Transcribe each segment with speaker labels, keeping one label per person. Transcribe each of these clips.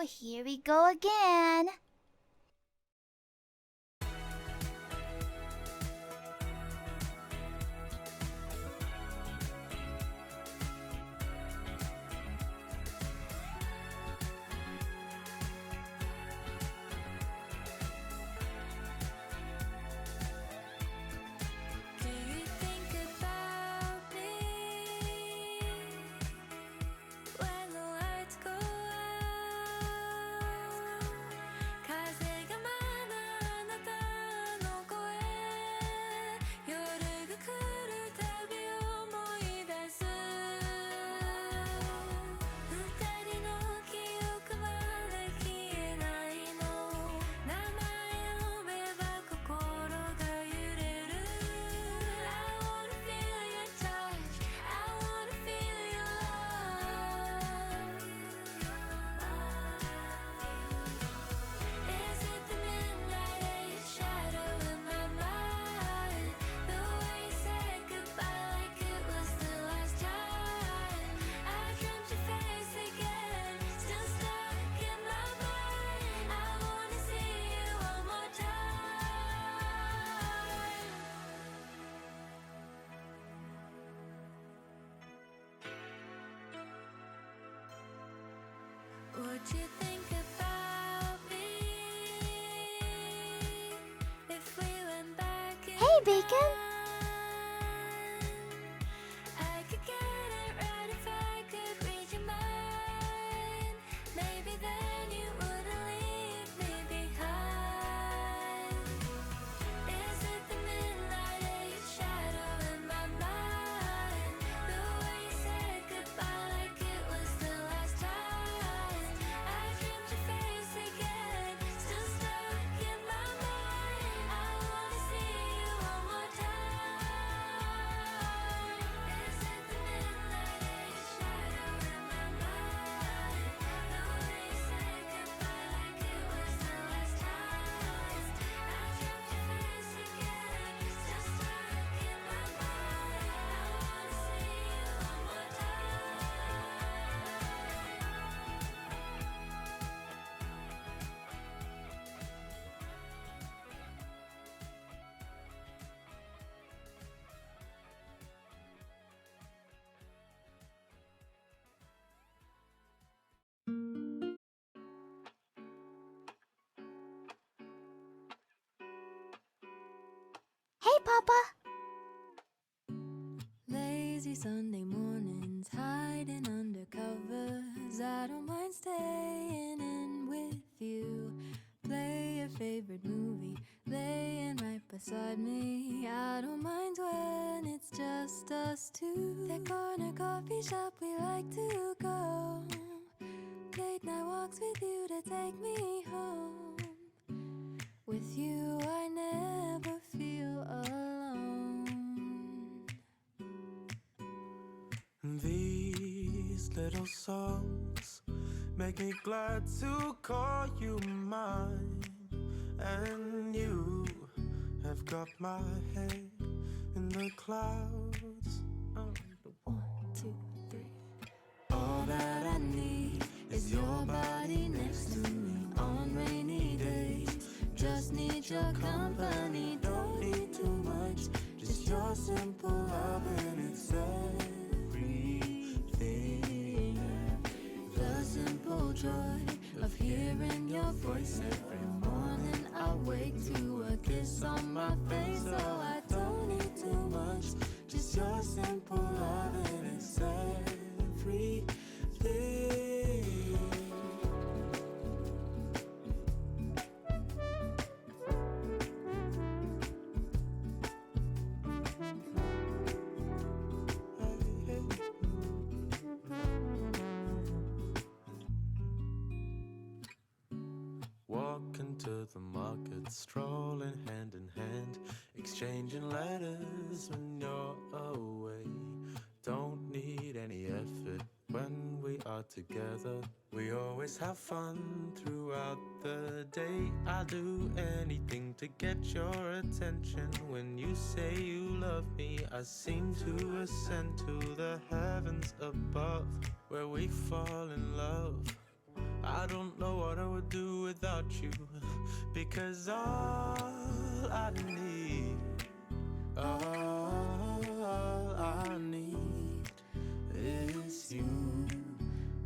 Speaker 1: here we go again.
Speaker 2: Do you think about me when the lights go out?風がまだあなたの声夜が来るたび思い出す二人の記憶まで消えないの名前呼べば心が揺れる I wanna feel your touch I wanna feel your love Is it the midnight or your shadow in my mind The way you said goodbye like it was the last time I dreamt your face again Still stuck in my mind I wanna see you one more time Would you think about me if we went back in
Speaker 1: Hey, Bacon.
Speaker 2: I could get it right if I could read your mind Maybe then you wouldn't leave me behind Is it the midnight or your shadow in my mind The way you said goodbye like it was the last time I dreamt your face again Still stuck in my mind I wanna see you one more time Is it the midnight or your shadow in my mind The way you said goodbye like it was the last time I dreamt your face again Still stuck in my mind I wanna see you one more time
Speaker 1: Hey, Papa.
Speaker 2: Lazy Sunday mornings, hiding under covers. I don't mind staying in with you. Play your favorite movie, laying right beside me. I don't mind when it's just us two. That corner coffee shop we like to go. Late night walks with you to take me home. With you, I never feel alone.
Speaker 3: These little songs make me glad to call you mine. And you have got my head in the clouds. Oh,
Speaker 2: 1, 2, 3.
Speaker 3: all that I need is your body next to me on rainy days. Just need your company, don't need too much. Just your simple love and it's everything. The simple joy of hearing your voice every morning. I wake to a kiss on my face, so I don't need too much. Just your simple love and it's everything. Walking to the market, strolling hand in hand, exchanging letters when you're away. Don't need any effort when we are together. We always have fun throughout the day. I'll do anything to get your attention. When you say you love me, I seem to ascend to the heavens above, where we fall in love. I don't know what I would do without you, because all I need is you.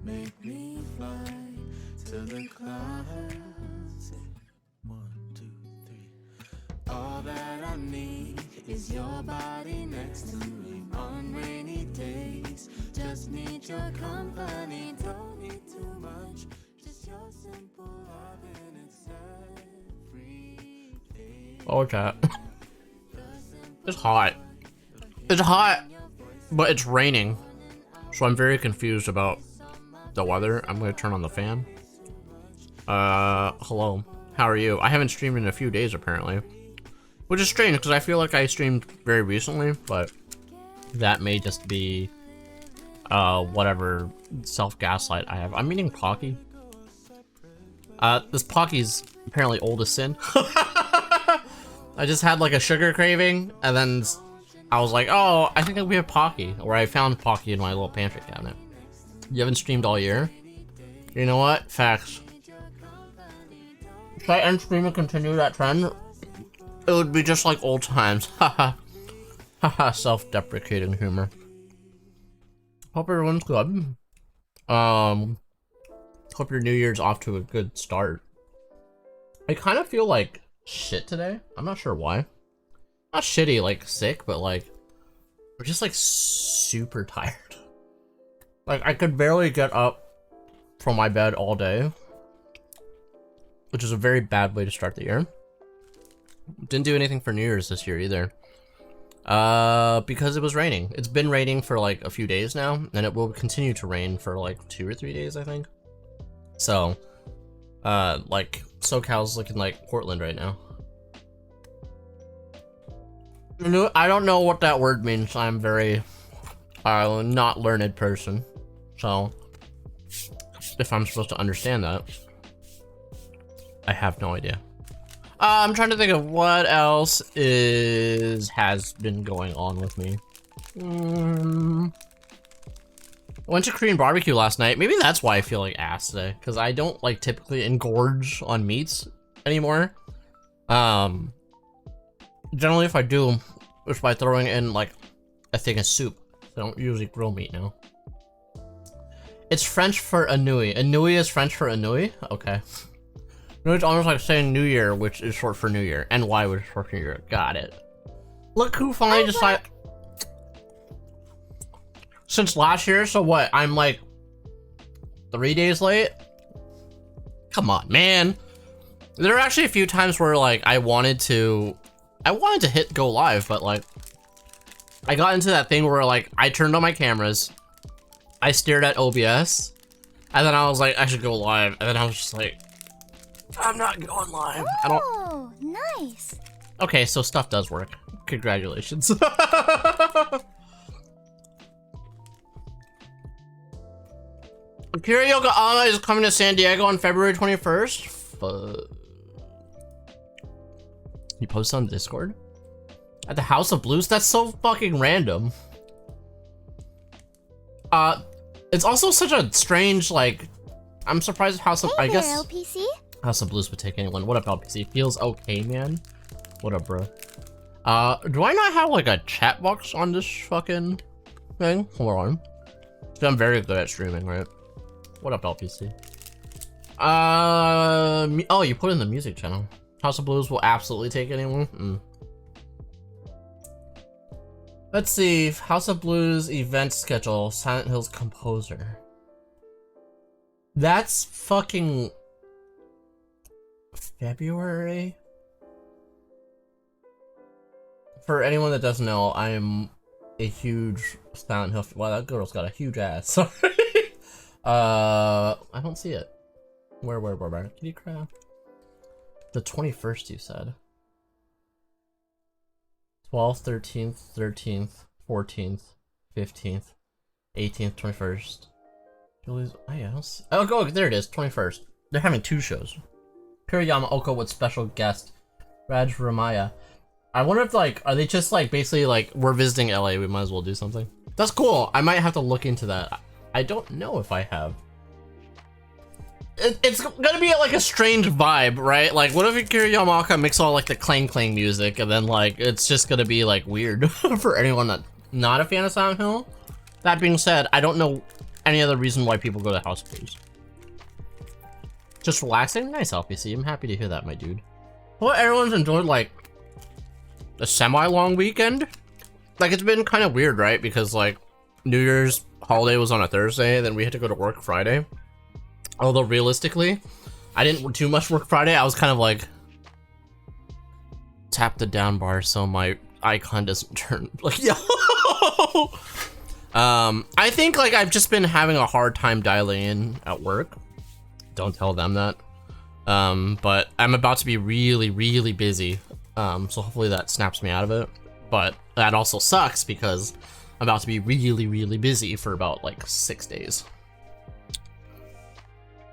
Speaker 3: Make me fly to the clouds. 1, 2, 3. All that I need is your body next to me on rainy days. Just need your company, don't need too much. Just your simple loving, it's everything.
Speaker 4: Oh, chat. It's hot. It's hot, but it's raining. So I'm very confused about the weather. I'm gonna turn on the fan. Hello. How are you? I haven't streamed in a few days apparently. Which is strange because I feel like I streamed very recently, but that may just be whatever self-gaslight I have. I'm eating Pocky. This Pocky's apparently old as sin. I just had like a sugar craving, and then I was like, oh, I think we have Pocky, or I found Pocky in my little pantry cabinet. You haven't streamed all year? You know what? Facts. Should I end stream and continue that trend? It would be just like old times. Haha. Haha, self-deprecating humor. Hope everyone's good. Hope your New Year's off to a good start. I kind of feel like shit today. I'm not sure why. Not shitty, like sick, but like we're just like super tired. Like I could barely get up from my bed all day, which is a very bad way to start the year. Didn't do anything for New Year's this year either. Because it was raining. It's been raining for like a few days now, and it will continue to rain for like 2 or 3 days, I think. So, like SoCal's looking like Portland right now. I don't know what that word means. I'm very not learned person. So, if I'm supposed to understand that, I have no idea. I'm trying to think of what else has been going on with me. I went to Korean barbecue last night. Maybe that's why I feel like ass today, because I don't like typically engorge on meats anymore. Generally, if I do, it's by throwing in like a thing of soup. I don't usually grill meat now. It's French for anouilles. Anouilles is French for anouilles? Okay. No, it's almost like saying New Year, which is short for New Year. NY, which is short for New Year. Got it. Look who finally decided. Since last year, so what? I'm like 3 days late? Come on, man. There are actually a few times where like I wanted to hit go live, but like I got into that thing where like I turned on my cameras, I stared at OBS, and then I was like, I should go live, and then I was just like, I'm not going live.
Speaker 1: Oh, nice.
Speaker 4: Okay, so stuff does work. Congratulations. Karaoke Ama is coming to San Diego on February 21st. You posted on Discord? At the House of Blues? That's so fucking random. It's also such a strange, like, I'm surprised House of,
Speaker 1: Hey
Speaker 4: I
Speaker 1: there,
Speaker 4: guess
Speaker 1: LPC.
Speaker 4: House of Blues would take anyone. What up, LPC? Feels okay, man. What up, bro? Do I not have like a chat box on this fucking thing? Hold on. I'm very good at streaming, right? What up, LPC? Oh, you put in the music channel. House of Blues will absolutely take anyone. Let's see. House of Blues event schedule. Silent Hill's composer. That's fucking February? For anyone that doesn't know, I'm a huge Silent Hill. Wow, that girl's got a huge ass. Sorry. I don't see it. Where? Kitty crab? The 21st, you said. 12th, 13th, 14th, 15th, 18th, 21st. Julie's. Oh, yeah, I don't see. Oh, go, there it is, 21st. They're having 2 shows. Kiriyama Oko with special guest Raj Ramaya. I wonder if, like, are they just, like, basically, like, we're visiting LA, we might as well do something. That's cool. I might have to look into that. I don't know if I have it's gonna be like a strange vibe, right? Like, what if Akira Yamaoka makes all like the clang clang music, and then like it's just gonna be like weird for anyone that's not a fan of Silent Hill. That being said, I don't know any other reason why people go to house plays. Just relaxing, nice LPC. I'm happy to hear that, my dude. Well, everyone's enjoyed like a semi-long weekend. Like, it's been kind of weird, right? Because like New Year's holiday was on a Thursday, then we had to go to work Friday. Although realistically, I didn't do much work Friday. I was kind of like, tap the down bar so my icon doesn't turn like, yo. I think like I've just been having a hard time dialing in at work. Don't tell them that. But I'm about to be really, really busy. So hopefully that snaps me out of it. But that also sucks because I'm about to be really, really busy for about like 6 days.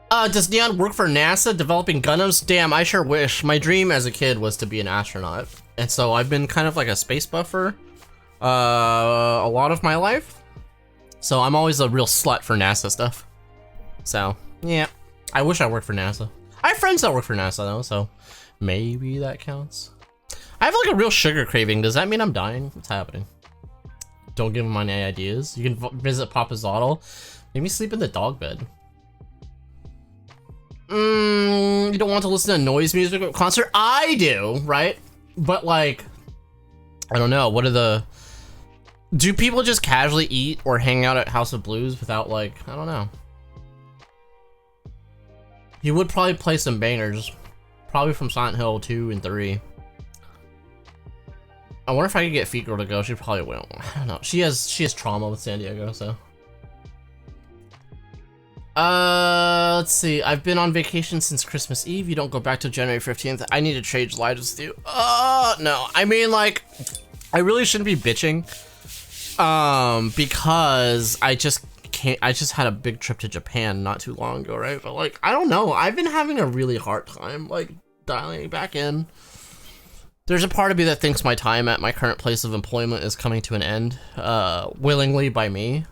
Speaker 4: Does Neon work for NASA developing Gundams? Damn, I sure wish. My dream as a kid was to be an astronaut. And so I've been kind of like a space buffer a lot of my life. So I'm always a real slut for NASA stuff. So, yeah. I wish I worked for NASA. I have friends that work for NASA though, so maybe that counts. I have like a real sugar craving. Does that mean I'm dying? What's happening? Don't give him any ideas. You can visit Papa Zoddle. Make me sleep in the dog bed. You don't want to listen to noise music at a concert? I do, right? But like, I don't know. What are the... Do people just casually eat or hang out at House of Blues without like, I don't know. He would probably play some bangers. Probably from Silent Hill 2 and 3. I wonder if I could get Feet Girl to go. She probably won't. I don't know. She has trauma with San Diego, so. Let's see. I've been on vacation since Christmas Eve. You don't go back till January 15th. I need to trade lives with you. No. I mean, like, I really shouldn't be bitching. Because I just can't. I just had a big trip to Japan not too long ago, right? But like, I don't know. I've been having a really hard time, like, dialing back in. There's a part of me that thinks my time at my current place of employment is coming to an end, willingly by me.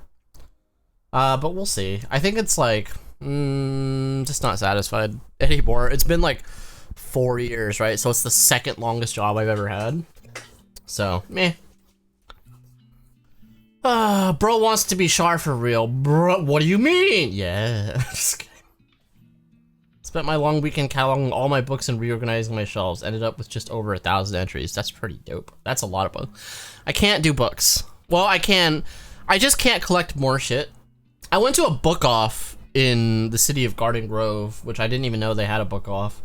Speaker 4: But we'll see. I think it's like, just not satisfied anymore. It's been like 4 years, right? So it's the second longest job I've ever had. So, meh. Bro wants to be Char for real. Bro, what do you mean? Yeah. Just kidding. Spent my long weekend cataloging all my books and reorganizing my shelves. Ended up with just over 1,000 entries. That's pretty dope. That's a lot of books. I can't do books. Well, I can. I just can't collect more shit. I went to a book off in the city of Garden Grove, which I didn't even know they had a book off.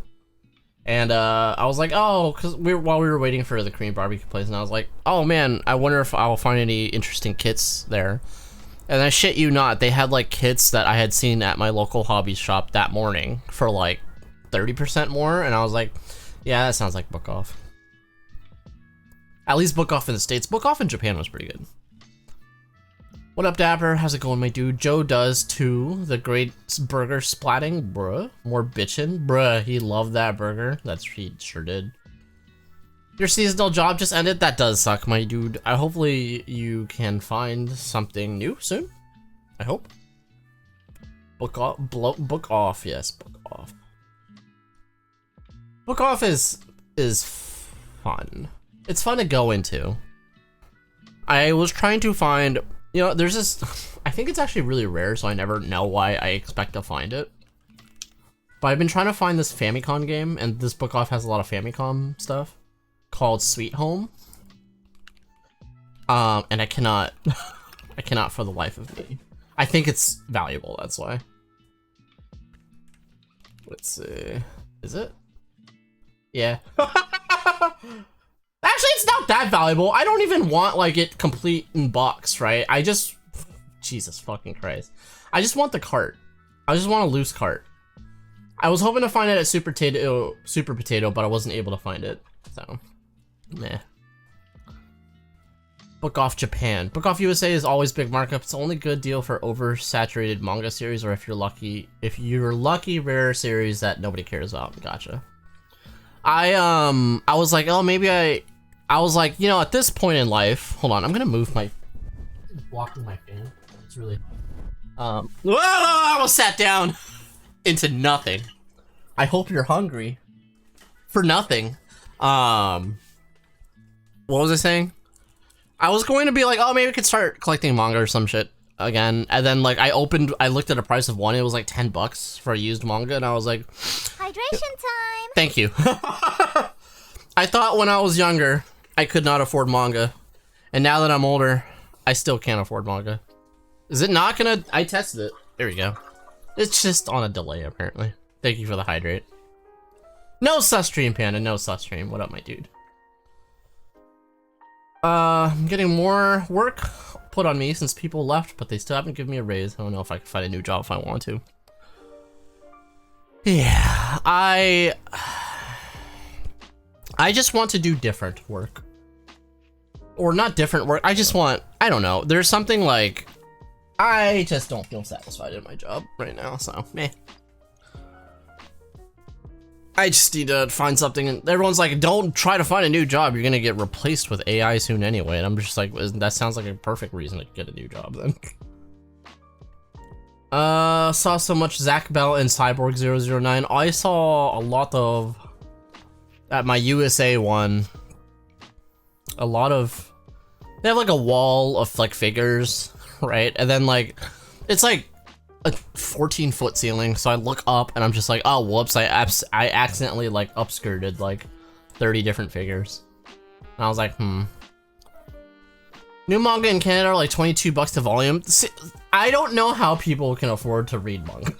Speaker 4: And I was like, oh, because while we were waiting for the Korean barbecue place, and I was like, oh man, I wonder if I'll find any interesting kits there. And I shit you not, they had like kits that I had seen at my local hobby shop that morning for like 30% more, and I was like, yeah, that sounds like book off. At least book off in the States. Book off in Japan was pretty good. What up, Dapper? How's it going, my dude? Joe does too. The great burger splatting, bruh. More bitchin', bruh. He loved that burger. He sure did. Your seasonal job just ended. That does suck, my dude. Hopefully you can find something new soon. I hope. Book off. Book off. Yes, book off. Book off is fun. It's fun to go into. I was trying to find. You know, there's this, I think it's actually really rare, so I never know why I expect to find it. But I've been trying to find this Famicom game, and this book off has a lot of Famicom stuff, called Sweet Home. And I cannot for the life of me. I think it's valuable, that's why. Let's see, is it? Yeah. Actually, it's not that valuable. I don't even want, like, it complete in box, right? I just... Jesus fucking Christ. I just want the cart. I just want a loose cart. I was hoping to find it at Super Potato, but I wasn't able to find it. So, meh. Book off Japan. Book off USA is always big markup. It's the only good deal for oversaturated manga series, or if you're lucky, rare series that nobody cares about. Gotcha. I was like, oh, maybe I was like, you know, at this point in life, hold on, I'm gonna move my, blocking my fan. It's really, whoa, I almost sat down. into nothing. I hope you're hungry for nothing. What was I saying? I was going to be like, oh, maybe we could start collecting manga or some shit again. And then like I looked at the price of one. It was like $10 for a used manga, and I was like,
Speaker 1: Hydration time.
Speaker 4: thank you. I thought when I was younger I could not afford manga, and now that I'm older, I still can't afford manga. Is it not gonna? I tested it. There we go. It's just on a delay apparently. Thank you for the hydrate. No sus stream, Panda. No sus stream. What up, my dude? I'm getting more work put on me since people left, but they still haven't given me a raise. I don't know if I can find a new job if I want to. Yeah, I just want to do different work. Or not different work, I just want, I don't know, there's something like, I just don't feel satisfied in my job right now, so meh. I just need to find something, and everyone's like, don't try to find a new job, you're gonna get replaced with AI soon anyway, and I'm just like, that sounds like a perfect reason to get a new job then. Saw so much Zach Bell and Cyborg 009. I saw a lot of, at my USA one, a lot of, they have like a wall of like figures, right? And then like, it's like a 14-foot ceiling, so I look up and I'm just like, oh whoops, I accidentally like upskirted like 30 different figures. And I was like, New manga in Canada are like $22 a volume. See, I don't know how people can afford to read manga.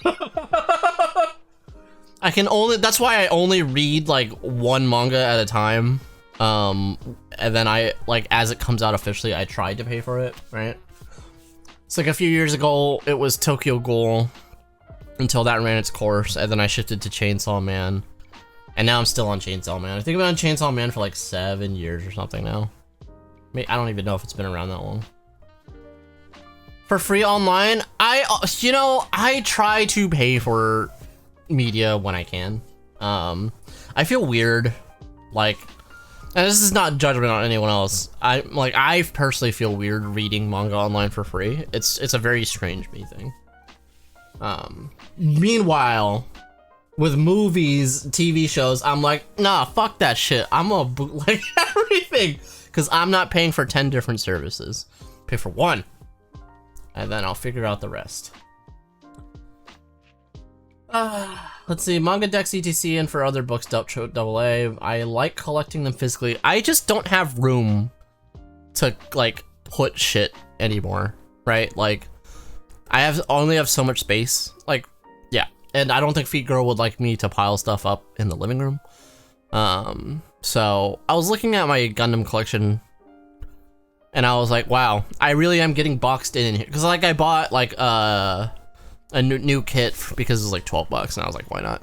Speaker 4: I can only, that's why I only read like one manga at a time. And then I, like, as it comes out officially, I tried to pay for it, right? It's like a few years ago, it was Tokyo Ghoul until that ran its course, and then I shifted to Chainsaw Man. And now I'm still on Chainsaw Man. I think I've been on Chainsaw Man for like 7 years or something now. I don't even know if it's been around that long. For free online, I try to pay for media when I can. I feel weird, like, and this is not judgment on anyone else. I personally feel weird reading manga online for free. It's a very strange me thing. Meanwhile, with movies, TV shows, I'm like, nah, fuck that shit. I'm gonna bootleg everything because I'm not paying for 10 different services. Pay for one, and then I'll figure out the rest. Let's see, Manga Dex ETC and for other books AA. I like collecting them physically. I just don't have room to like put shit anymore, right? Like I only have so much space. Like, yeah, and I don't think Feet Girl would like me to pile stuff up in the living room. So I was looking at my Gundam collection and I was like, wow, I really am getting boxed in here. Cause like I bought like a new kit because it was like $12 and I was like, why not?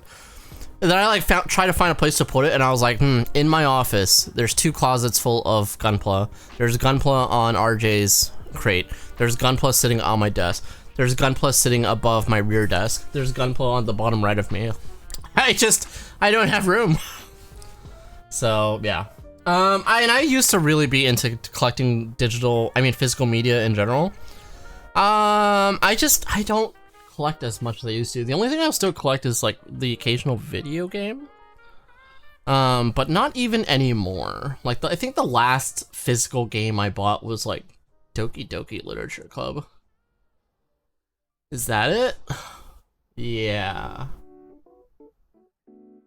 Speaker 4: And then I like tried to find a place to put it and I was like, in my office, there's 2 closets full of Gunpla. There's Gunpla on RJ's crate. There's Gunpla sitting on my desk. There's Gunpla sitting above my rear desk. There's Gunpla on the bottom right of me. I don't have room. So yeah. I used to really be into collecting physical media in general. I don't collect as much as I used to. The only thing I'll still collect is like the occasional video game. But not even anymore. Like I think the last physical game I bought was like Doki Doki Literature Club. Is that it? Yeah.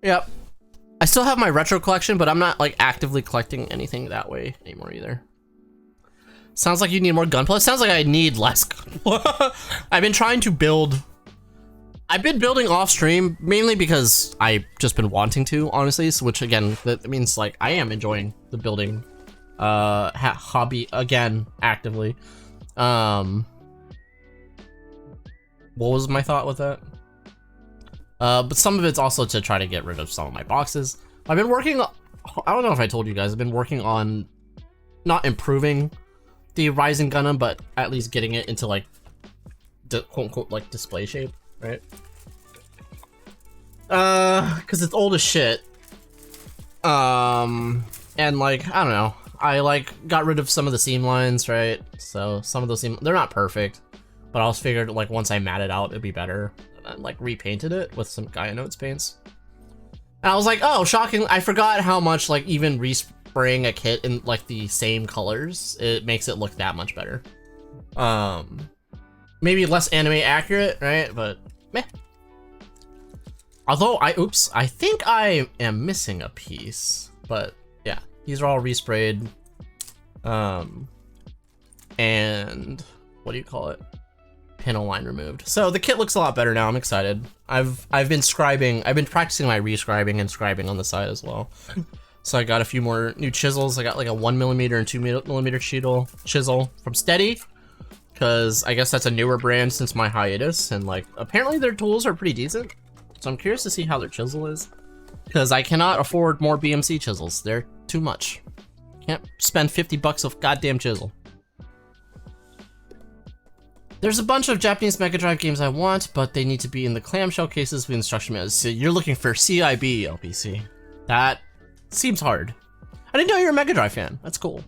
Speaker 4: Yep. I still have my retro collection, but I'm not like actively collecting anything that way anymore either. Sounds like you need more Gunpla. Sounds like I need less Gunpla. I've been building off stream mainly because I've just been wanting to, honestly. So, which again, that means like I am enjoying the building hobby again actively. What was my thought with that? But some of it's also to try to get rid of some of my boxes. I've been working, I don't know if I told you guys, I've been working on not improving the Rising Gundam, but at least getting it into like, quote unquote, like display shape, right? Cause it's old as shit. And like, I don't know, I like got rid of some of the seam lines, right? So some of those they're not perfect, but I was figured like once I mat it out, it'd be better. and like repainted it with some Gaia Notes paints. And I was like, oh, shocking! I forgot how much like even respraying a kit in like the same colors, it makes it look that much better. Maybe less anime accurate, right? But meh. Although I think I am missing a piece, but yeah, these are all resprayed. And what do you call it? Panel line removed. So the kit looks a lot better now. I'm excited. I've been scribing. I've been practicing my rescribing and scribing on the side as well. So I got a few more new chisels. I got like a 1mm and 2mm chisel from Steady, because I guess that's a newer brand since my hiatus, and like apparently their tools are pretty decent. So I'm curious to see how their chisel is, because I cannot afford more BMC chisels. They're too much. Can't spend 50 bucks of goddamn chisel. There's a bunch of Japanese Mega Drive games I want, but they need to be in the clamshell cases with instruction manuals. So you're looking for CIB, LPC. That seems hard. I didn't know you're a Mega Drive fan. That's cool.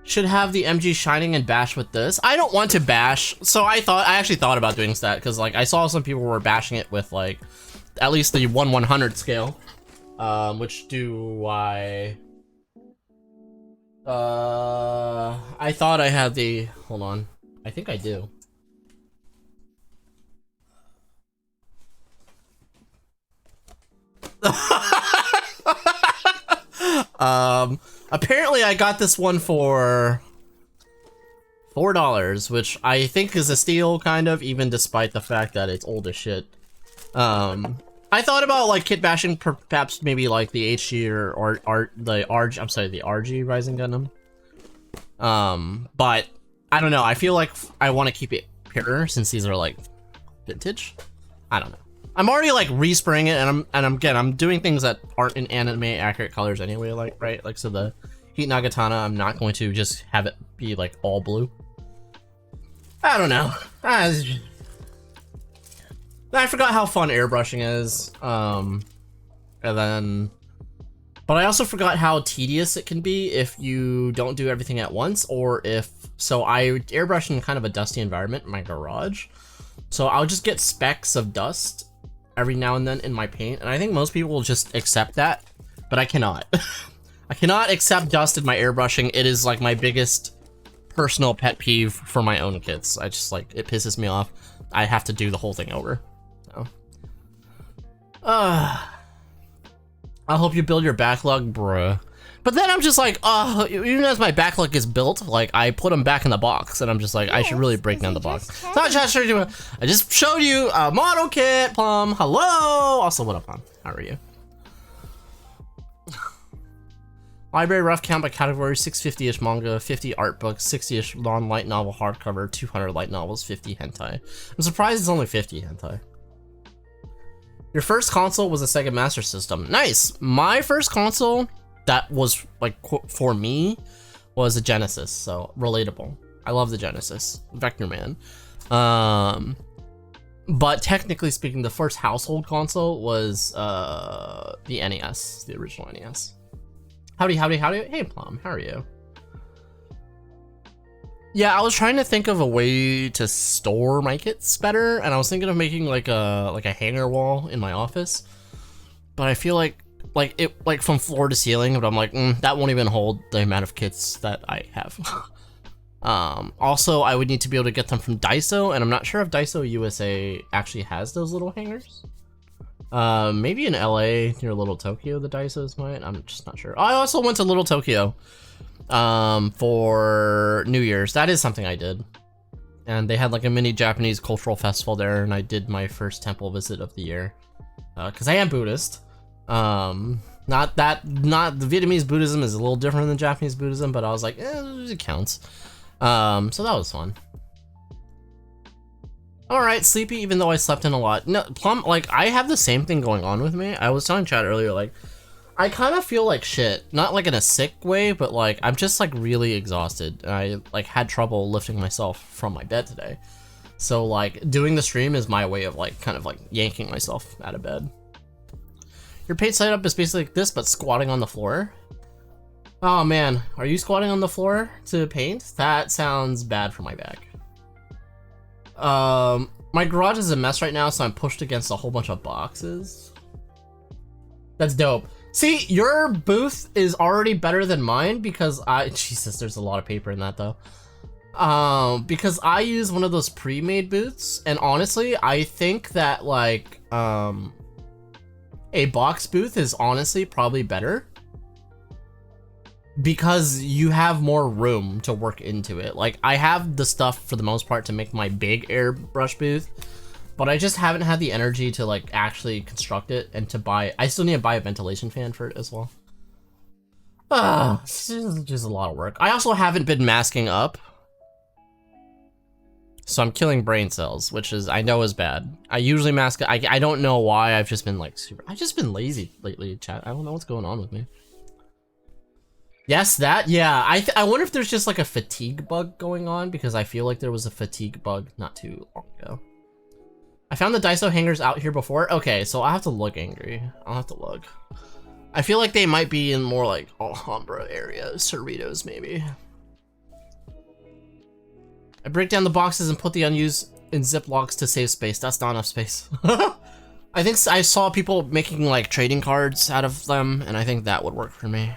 Speaker 4: Should have the MG Shining and bash with this. I don't want to bash, so I actually thought about doing that, because like I saw some people were bashing it with like at least the 1/100 scale. Which do I thought I had the, hold on. I think I do. Apparently I got this one for $4, which I think is a steal, kind of, even despite the fact that it's old as shit. I thought about like kit bashing, perhaps maybe like the HG or the RG Rising Gundam. But I don't know. I feel like I want to keep it pure since these are like vintage. I don't know. I'm already like respraying it, and I'm doing things that aren't in anime accurate colors anyway. Like right, like so the Heat Nagatana, I'm not going to just have it be like all blue. I don't know. I forgot how fun airbrushing is. And then. But I also forgot how tedious it can be if you don't do everything at once, or if, so I airbrush in kind of a dusty environment in my garage. So I'll just get specks of dust every now and then in my paint, and I think most people will just accept that, but I cannot. I cannot accept dust in my airbrushing. It is like my biggest personal pet peeve for my own kits. I just like, it pisses me off. I have to do the whole thing over. So. I hope you build your backlog, bruh. But then I'm just like, oh, even as my backlog is built, like I put them back in the box, and I'm just like, yes, I should really break down the box. So I just showed you a model kit, Plum. Hello. Also, what up, Plum? How are you? Library rough count by category: 650-ish manga, 50 art books, 60-ish non-light novel hardcover, 200 light novels, 50 hentai. I'm surprised it's only 50 hentai. Your first console was a Sega Master System. Nice. My first console that was like for me was a Genesis, so relatable. I love the Genesis, Vector Man. But technically speaking, the first household console was the NES, the original NES. Howdy. Hey Plum, how are you? Yeah, I was trying to think of a way to store my kits better, and I was thinking of making like a hanger wall in my office. But I feel like from floor to ceiling, but I'm like, that won't even hold the amount of kits that I have. Also, I would need to be able to get them from Daiso, and I'm not sure if Daiso USA actually has those little hangers. Maybe in LA near Little Tokyo, the Daisos might. I'm just not sure. I also went to Little Tokyo for New Year's. That is something I did. And they had like a mini Japanese cultural festival there, and I did my first temple visit of the year. Because I am Buddhist. Not the Vietnamese Buddhism is a little different than Japanese Buddhism, but I was like, it counts. So that was fun. Alright, sleepy even though I slept in a lot. No, Plum, like, I have the same thing going on with me. I was telling Chad earlier, like, I kind of feel like shit. Not like in a sick way, but like, I'm just like really exhausted. I like had trouble lifting myself from my bed today. So like, doing the stream is my way of like, kind of like yanking myself out of bed. Your paint setup is basically like this, but squatting on the floor. Oh man, are you squatting on the floor to paint? That sounds bad for my back. My garage is a mess right now, so I'm pushed against a whole bunch of boxes. That's dope. See, your booth is already better than mine because Jesus, there's a lot of paper in that though. Because I use one of those pre-made booths, and honestly, I think that like, a box booth is honestly probably better because you have more room to work into it. Like, I have the stuff for the most part to make my big airbrush booth, but I just haven't had the energy to like actually construct it and to buy. I still need to buy a ventilation fan for it as well. It's just a lot of work. I also haven't been masking up, so I'm killing brain cells, which is, I know is bad. I usually mask it. I don't know why. I've just been like I've just been lazy lately, chat. I don't know what's going on with me. Yes, that, yeah. I wonder if there's just like a fatigue bug going on, because I feel like there was a fatigue bug not too long ago. I found the Daiso hangers out here before. Okay, so I'll have to look, Angry. I'll have to look. I feel like they might be in more like Alhambra areas, Cerritos maybe. I break down the boxes and put the unused in Ziplocs to save space. That's not enough space. I think I saw people making like trading cards out of them, and I think that would work for me.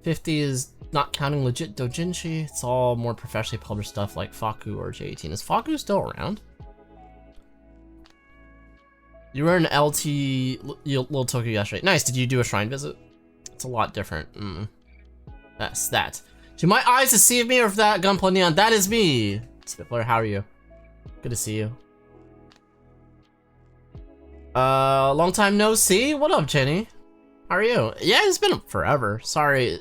Speaker 4: 50 is not counting legit doujinshi. It's all more professionally published stuff like Faku or J18. Is Faku still around? You were in LT Little Tokyo yesterday. Nice. Did you do a shrine visit? It's a lot different. That's that. Do my eyes deceive me, or if that Gunpla Neon? That is me. Spiffler, how are you? Good to see you. Long time no see. What up, Jenny? How are you? Yeah, it's been forever. Sorry.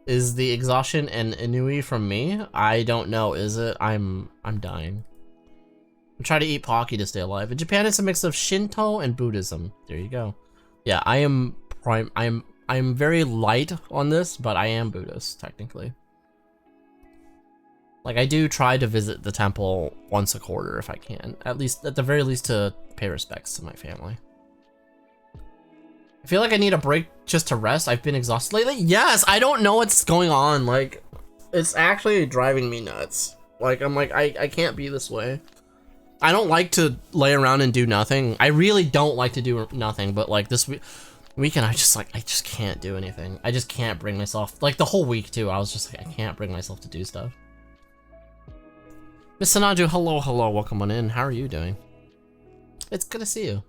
Speaker 4: Is the exhaustion and ennui from me? I don't know. Is it? I'm dying. I try to eat Pocky to stay alive. In Japan, it's a mix of Shinto and Buddhism. There you go. Yeah, I am very light on this, but I am Buddhist technically. Like, I do try to visit the temple once a quarter if I can, at the very least, to pay respects to my family. I feel like I need a break just to rest. I've been exhausted lately. Yes, I don't know what's going on. Like, it's actually driving me nuts. Like, I'm like, I can't be this way. I don't like to lay around and do nothing. I really don't like to do nothing, but like this weekend, I just can't do anything. I just can't bring myself, like the whole week too, I was just like, I can't bring myself to do stuff. Miss Sanaju, hello, welcome on in. How are you doing? It's good to see you.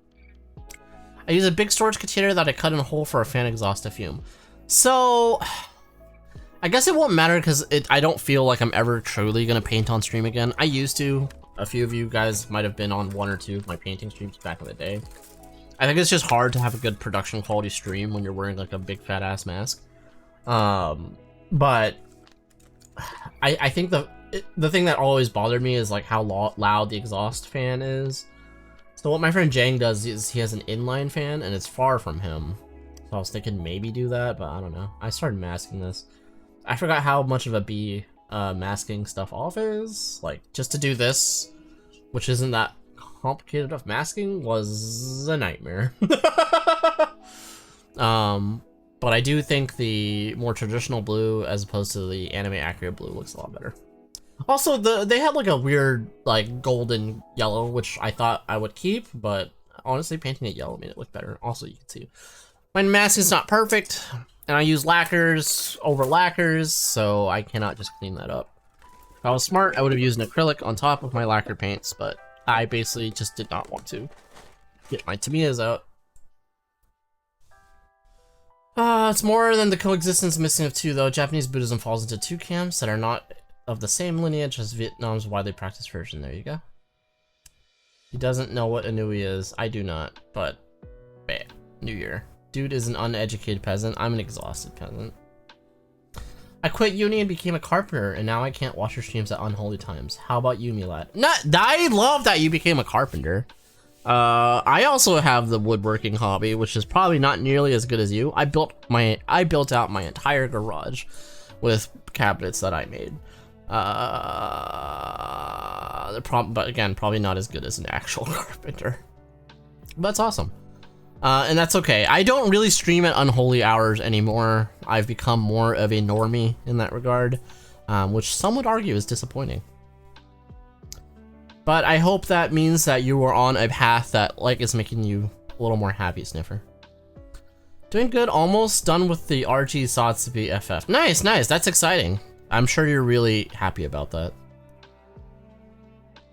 Speaker 4: I use a big storage container that I cut in a hole for a fan exhaust to fume. So, I guess it won't matter because I don't feel like I'm ever truly gonna paint on stream again. I used to. A few of you guys might have been on one or two of my painting streams back in the day. I think it's just hard to have a good production quality stream when you're wearing like a big fat ass mask. But I think the thing that always bothered me is like how loud the exhaust fan is. So what my friend Jang does is he has an inline fan and it's far from him. So I was thinking maybe do that, but I don't know. I started masking this. I forgot how much of a B masking stuff off is. Like, just to do this, which isn't that complicated of masking, was a nightmare. But I do think the more traditional blue as opposed to the anime accurate blue looks a lot better. Also, they had like a weird like golden yellow, which I thought I would keep, but honestly painting it yellow made it look better. Also, you can see my masking's not perfect, and I use lacquers over lacquers, so I cannot just clean that up. If I was smart, I would have used an acrylic on top of my lacquer paints, but I basically just did not want to get my Tamiyas out. It's more than the coexistence missing of two, though. Japanese Buddhism falls into two camps that are not of the same lineage as Vietnam's widely practiced version. There you go. He doesn't know what Anui is. I do not, but bam. New Year. Dude is an uneducated peasant. I'm an exhausted peasant. I quit uni and became a carpenter, and now I can't watch your streams at unholy times. How about you, Milad? I love that you became a carpenter. I also have the woodworking hobby, which is probably not nearly as good as you. I built out my entire garage with cabinets that I made. But again, probably not as good as an actual carpenter. But that's awesome. And that's okay. I don't really stream at unholy hours anymore. I've become more of a normie in that regard, which some would argue is disappointing. But I hope that means that you are on a path that like is making you a little more happy, Sniffer. Doing good, almost done with the RG Sotsubi FF. Nice, nice, that's exciting. I'm sure you're really happy about that.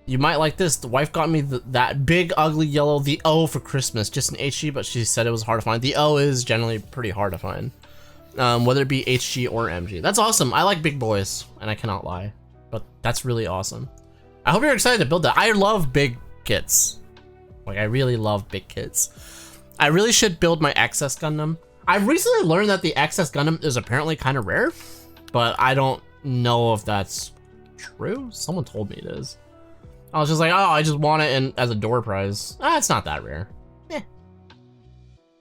Speaker 4: You might like this. The wife got me that big ugly yellow, the O for Christmas, just in HG, but she said it was hard to find. The O is generally pretty hard to find, whether it be HG or MG. That's awesome. I like big boys, and I cannot lie, but that's really awesome. I hope you're excited to build that. I love big kits. Like, I really love big kits. I really should build my XS Gundam. I've recently learned that the XS Gundam is apparently kind of rare, but I don't know if that's true. Someone told me it is. I was just like, oh, I just want it as a door prize. Ah, it's not that rare. Eh.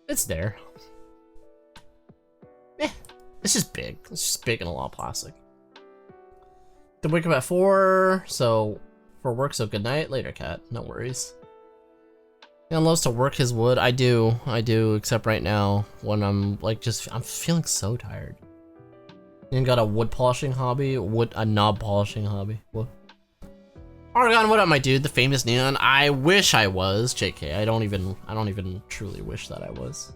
Speaker 4: It's there. Eh. It's just big. It's just big and a lot of plastic. Then wake up at 4, so for work, so good night. Later, cat. No worries. He loves to work his wood. I do, except right now when I'm like I'm feeling so tired. And got a wood polishing hobby, a knob polishing hobby. What? Argon, what up, my dude? The famous Neon. I wish I was. JK, I don't even truly wish that I was.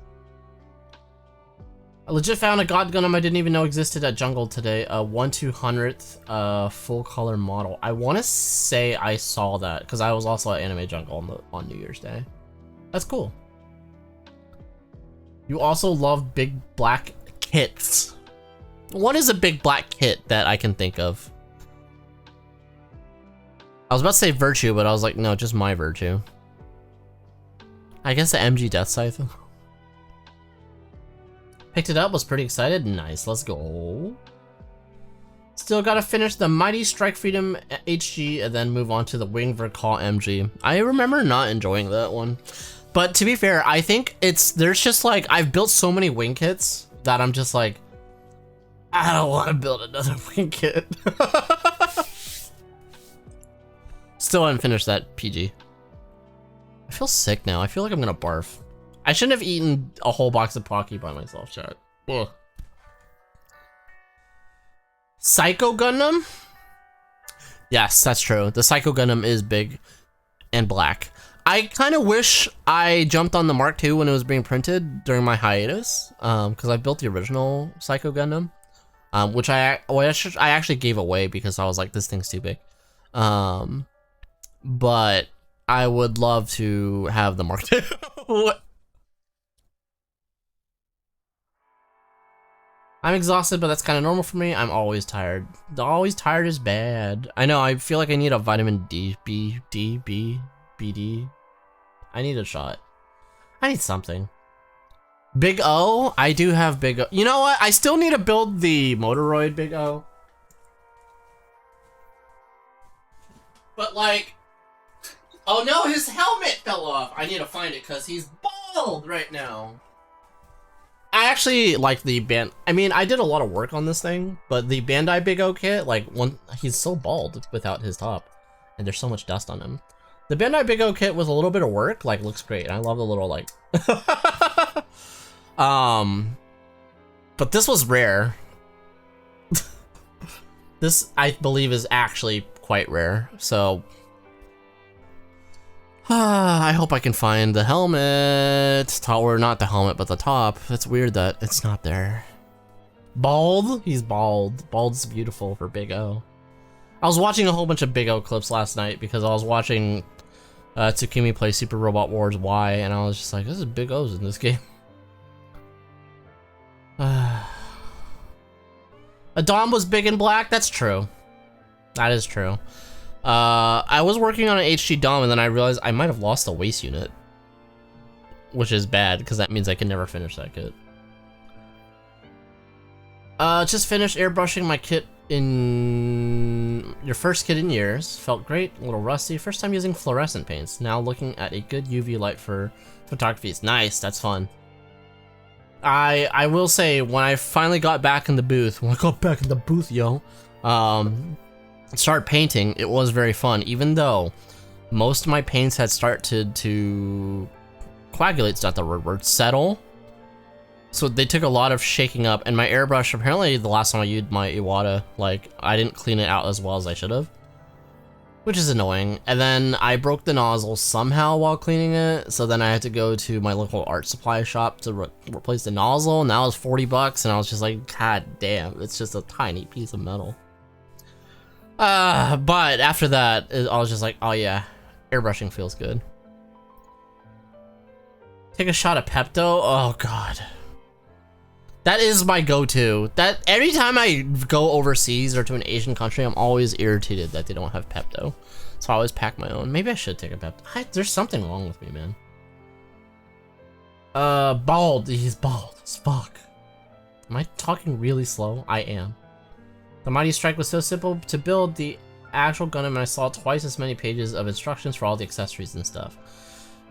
Speaker 4: I legit found a God Gundam I didn't even know existed at Jungle today. A 1/200th full color model. I want to say I saw that because I was also at Anime Jungle on New Year's Day. That's cool. You also love big black kits. What is a big black kit that I can think of? I was about to say Virtue, but I was like, no, just my Virtue. I guess the MG Death Scythe. Picked it up, was pretty excited. Nice, let's go. Still gotta finish the Mighty Strike Freedom HG and then move on to the Wing Vercall MG. I remember not enjoying that one. But to be fair, I think there's just like, I've built so many wing kits that I'm just like, I don't want to build another wing kit. Still haven't finished that PG. I feel sick now. I feel like I'm gonna barf. I shouldn't have eaten a whole box of Pocky by myself, chat. Ugh. Psycho Gundam? Yes, that's true. The Psycho Gundam is big and black. I kind of wish I jumped on the Mark II when it was being printed during my hiatus, because I built the original Psycho Gundam, which I actually gave away because I was like, this thing's too big. But I would love to have the Mark II. I'm exhausted, but that's kind of normal for me. I'm always tired. Always tired is bad. I know, I feel like I need a vitamin D, BD. I need a shot. I need something. Big O? I do have Big O. You know what? I still need to build the Motoroid Big O. But like... Oh no, his helmet fell off! I need to find it because he's bald right now. I actually like the band. I mean, I did a lot of work on this thing, but the Bandai Big O kit, like, he's so bald without his top, and there's so much dust on him. The Bandai Big O kit with a little bit of work, like, looks great. I love the little, like... But this was rare. This, I believe, is actually quite rare, so... I hope I can find the helmet. Or not the helmet, but the top. It's weird that it's not there. Bald? He's bald. Bald's beautiful for Big O. I was watching a whole bunch of Big O clips last night because I was watching Tsukimi play Super Robot Wars Y, and I was just like, this is Big O's in this game. Adam was big and black? That's true. That is true. I was working on an HG Dom and then I realized I might have lost the waist unit. Which is bad, because that means I can never finish that kit. Just finished airbrushing my kit in... Your first kit in years. Felt great, a little rusty. First time using fluorescent paints. Now looking at a good UV light for photography. It's nice, that's fun. I will say, when I finally got back in the booth, yo, start painting, it was very fun, even though most of my paints had started to coagulate's not the word, settle. So they took a lot of shaking up, and my airbrush, apparently the last time I used my Iwata, like, I didn't clean it out as well as I should have. which is annoying. And then I broke the nozzle somehow while cleaning it, so then I had to go to my local art supply shop to replace the nozzle, and that was 40 bucks, and I was just like, god damn, it's just a tiny piece of metal. But after that, I was just like, oh yeah, airbrushing feels good. Take a shot of Pepto? Oh god. That is my go-to. That every time I go overseas or to an Asian country, I'm always irritated that they don't have Pepto. So I always pack my own. Maybe I should take a Pepto. There's something wrong with me, man. Bald. He's bald as fuck. Am I talking really slow? I am. The Mighty Strike was so simple to build the actual Gundam, and I saw twice as many pages of instructions for all the accessories and stuff.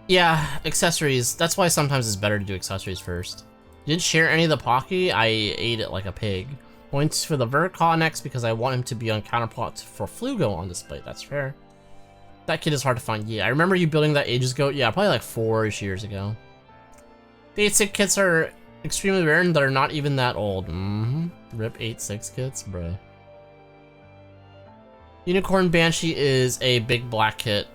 Speaker 4: Yeah, accessories. That's why sometimes it's better to do accessories first. Didn't share any of the Pocky. I ate it like a pig. Points for the Verka next because I want him to be on counterplot for Flugo on display. That's fair. That kid is hard to find. Yeah, I remember you building that ages ago. Yeah, probably like 4-ish years ago. The 8.6 kits are extremely rare and they're not even that old. Rip 8.6 kits, bruh. Unicorn Banshee is a big black kit.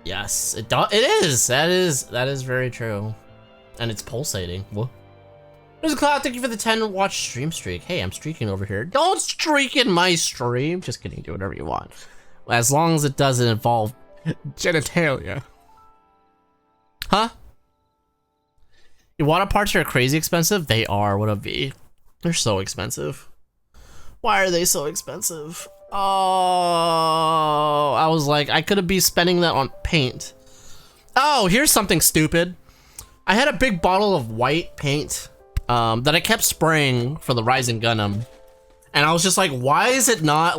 Speaker 4: Yes, it is. That is very true. And it's pulsating. Whoa. There's a Cloud, thank you for the 10 watch stream streak. Hey, I'm streaking over here. Don't streak in my stream. Just kidding, do whatever you want. As long as it doesn't involve genitalia. Huh? Your water parts are crazy expensive? They are, what a V. They're so expensive. Why are they so expensive? Oh, I was like, I could be spending that on paint. Oh, here's something stupid. I had a big bottle of white paint that I kept spraying for the Rising Gundam, and I was just like, why is it not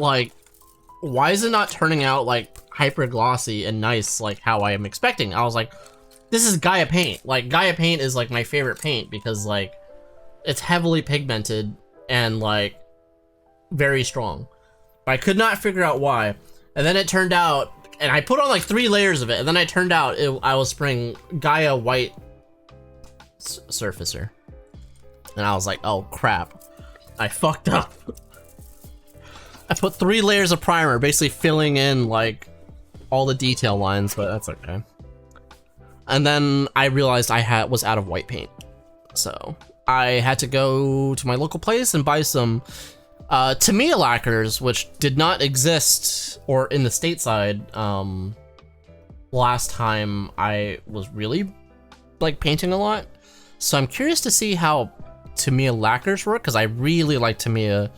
Speaker 4: turning out like hyper glossy and nice like how I am expecting? I was like, this is Gaia paint. Like Gaia paint is like my favorite paint because like it's heavily pigmented and like very strong. But I could not figure out why, and then it turned out, and I put on like 3 layers of it, and then it turned out I was spraying Gaia white surfacer, and I was like, oh crap, I fucked up. I put 3 layers of primer, basically filling in like all the detail lines, but that's okay. And then I realized I was out of white paint, so I had to go to my local place and buy some Tamiya lacquers, which did not exist or in the stateside last time I was really like painting a lot. So I'm curious to see how Tamiya lacquers work, because I really like Tamiya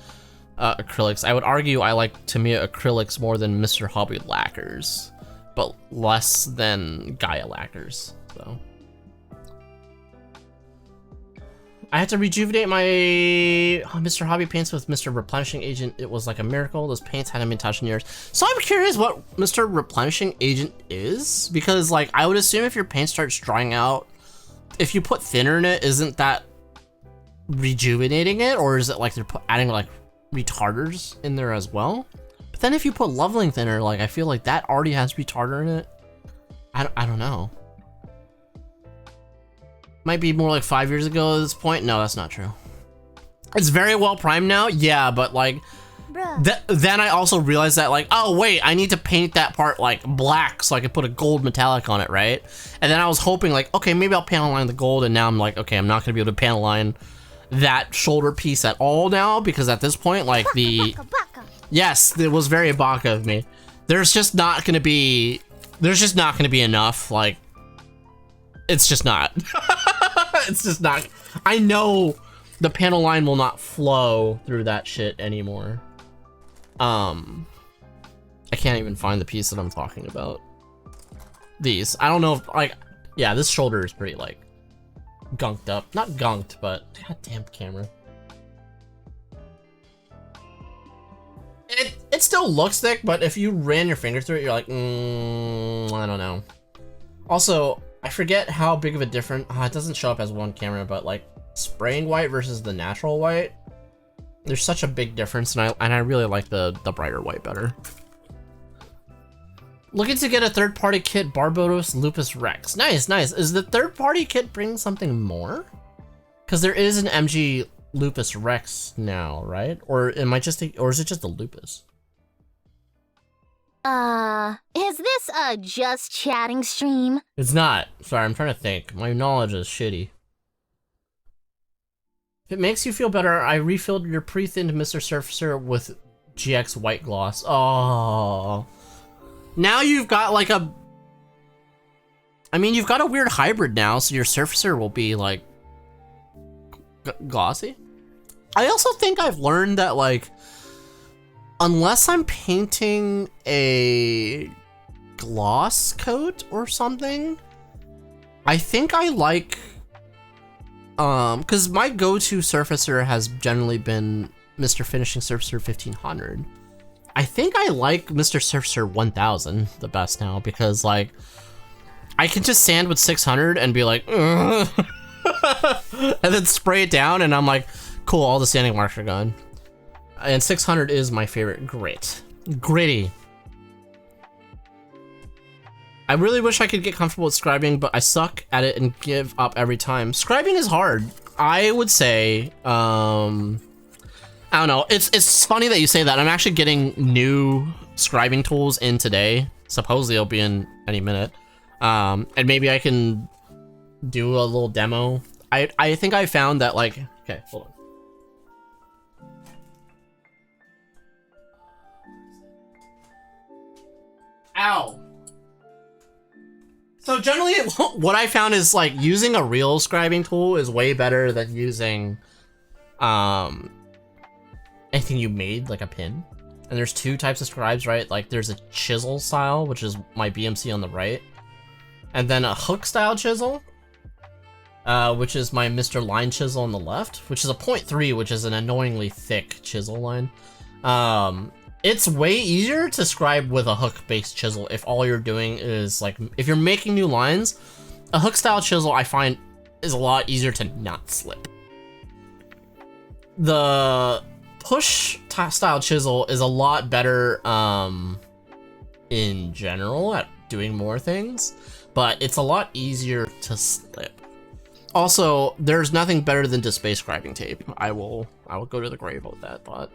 Speaker 4: acrylics. I would argue I like Tamiya acrylics more than Mr. Hobby lacquers, but less than Gaia lacquers. So I had to rejuvenate my Mr. Hobby paints with Mr. Replenishing Agent. It was like a miracle. Those paints hadn't been touched in years. So I'm curious what Mr. Replenishing Agent is, because like I would assume if your paint starts drying out, if you put thinner in it, isn't that rejuvenating it, or is it like they're adding like retarders in there as well? But then if you put leveling thinner, like I feel like that already has retarder in it. I don't know. Might be more like 5 years ago at this point. No, that's not true. It's very well primed now. Yeah, but like, then I also realized that like, oh wait, I need to paint that part like black so I can put a gold metallic on it, right? And then I was hoping like, okay, maybe I'll panel line the gold, and now I'm like, okay, I'm not gonna be able to panel line that shoulder piece at all now, because at this point, like yes, it was very Baka of me. There's just not gonna be enough, like, it's just not. It's just not. I know the panel line will not flow through that shit anymore. I can't even find the piece that I'm talking about. These. I don't know if, like, yeah, this shoulder is pretty, like, gunked up. Not gunked, but goddamn camera. It still looks thick, but if you ran your finger through it, you're like, I don't know. Also, I forget how big of a difference. It doesn't show up as one camera, but like spraying white versus the natural white, there's such a big difference, and I really like the brighter white better. Looking to get a third-party kit, Barbados Lupus Rex. Nice, nice. Is the third-party kit bringing something more? Because there is an MG Lupus Rex now, right? Or am I just or is it just the Lupus?
Speaker 1: Is this a just chatting stream?
Speaker 4: It's not. Sorry, I'm trying to think. My knowledge is shitty. If it makes you feel better, I refilled your pre-thinned Mr. Surfacer with GX White Gloss. Oh. Now you've got like a... I mean, you've got a weird hybrid now, so your Surfacer will be like... glossy? I also think I've learned that like... unless I'm painting a gloss coat or something, I think I like... because my go-to surfacer has generally been Mr. Finishing Surfacer 1500. I think I like Mr. Surfacer 1000 the best now because, like, I can just sand with 600 and be like, ugh, and then spray it down, and I'm like, cool, all the sanding marks are gone. And 600 is my favorite grit. Gritty. I really wish I could get comfortable with scribing, but I suck at it and give up every time. Scribing is hard. I would say, I don't know. It's funny that you say that. I'm actually getting new scribing tools in today. Supposedly it'll be in any minute. And maybe I can do a little demo. I think I found that, like, okay, hold on. Ow. So generally, what I found is like using a real scribing tool is way better than using anything you made, like a pin. And there's two types of scribes, right? Like there's a chisel style, which is my BMC on the right, and then a hook style chisel, which is my Mr. Line chisel on the left, which is a 0.3, which is an annoyingly thick chisel line. It's way easier to scribe with a hook-based chisel if all you're doing is, like, if you're making new lines, a hook-style chisel, I find, is a lot easier to not slip. The push-style chisel is a lot better, in general at doing more things, but it's a lot easier to slip. Also, there's nothing better than display scribing tape. I will go to the grave with that thought.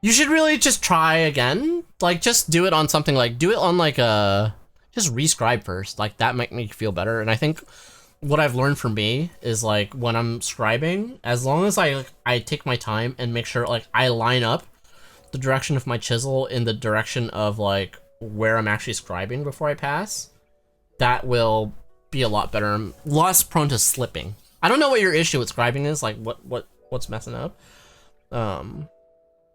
Speaker 4: You should really just try again. Like, just do it on something like, do it on like a, just rescribe first. Like, that might make you feel better. And I think what I've learned from me is like, when I'm scribing, as long as I take my time and make sure like I line up the direction of my chisel in the direction of like where I'm actually scribing before I pass, that will be a lot better. I'm less prone to slipping. I don't know what your issue with scribing is, like what's messing up.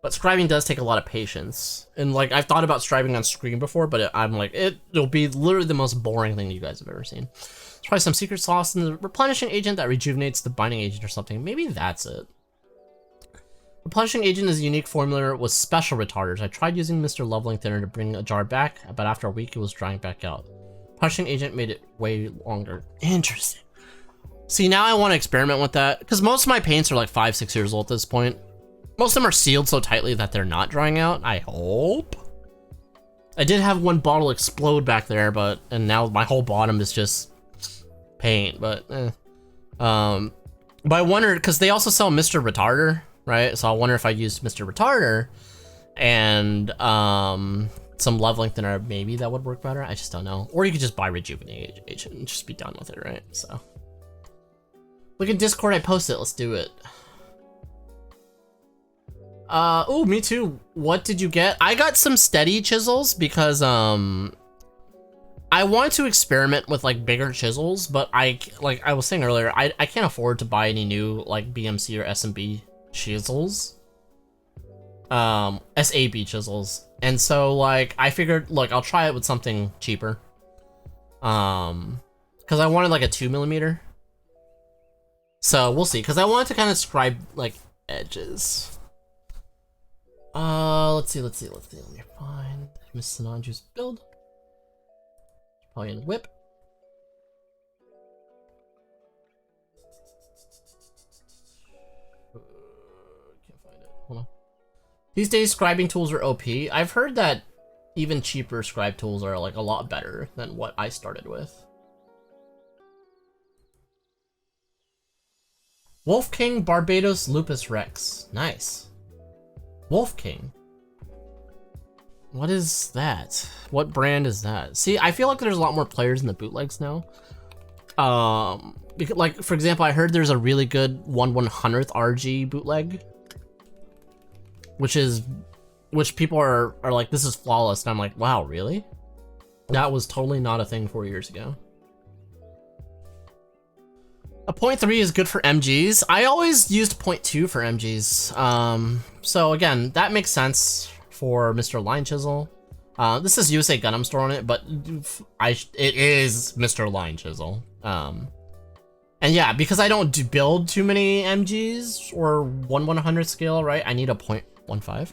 Speaker 4: But scribing does take a lot of patience. And like, I've thought about scribing on screen before, but I'm like, it'll be literally the most boring thing you guys have ever seen. There's probably some secret sauce in the replenishing agent that rejuvenates the binding agent or something. Maybe that's it. Replenishing agent is a unique formula with special retarders. I tried using Mr. Leveling Thinner to bring a jar back, but after a week it was drying back out. Replenishing agent made it way longer. Interesting. See, now I want to experiment with that, because most of my paints are like 5-6 years old at this point. Most of them are sealed so tightly that they're not drying out, I hope. I did have one bottle explode back there, and now my whole bottom is just paint, but But I wondered, because they also sell Mr. Retarder, right? So I wonder if I used Mr. Retarder and some leveling thinner, maybe that would work better. I just don't know. Or you could just buy Rejuvenate Agent and just be done with it, right? So. Look at Discord, I post it, let's do it. Oh, me too. What did you get? I got some steady chisels because, I want to experiment with, like, bigger chisels, but like I was saying earlier, I can't afford to buy any new, like, BMC or SMB chisels. SAB chisels. And so, like, I figured, look, I'll try it with something cheaper. Because I wanted, like, a 2mm. So, we'll see. Because I wanted to kind of scribe, like, edges. Let's see. Let me find Miss Sananju's build. Probably in whip. Can't find it. Hold on. These days, scribing tools are OP. I've heard that even cheaper scribe tools are like a lot better than what I started with. Wolf King Barbados Lupus Rex. Nice. Wolf King. What is that? What brand is that? See, I feel like there's a lot more players in the bootlegs now. Because, like, for example, I heard there's a really good 1/100th RG bootleg, which people are like, this is flawless, and I'm like, wow, really? That was totally not a thing 4 years ago. A 0.3 is good for MGs. I always used 0.2 for MGs. So again, that makes sense for Mr. Line Chisel. This is USA Gundam Store on it, but it is Mr. Line Chisel. And yeah, because I don't build too many MGs or 1/100th scale, right? I need a 0.15.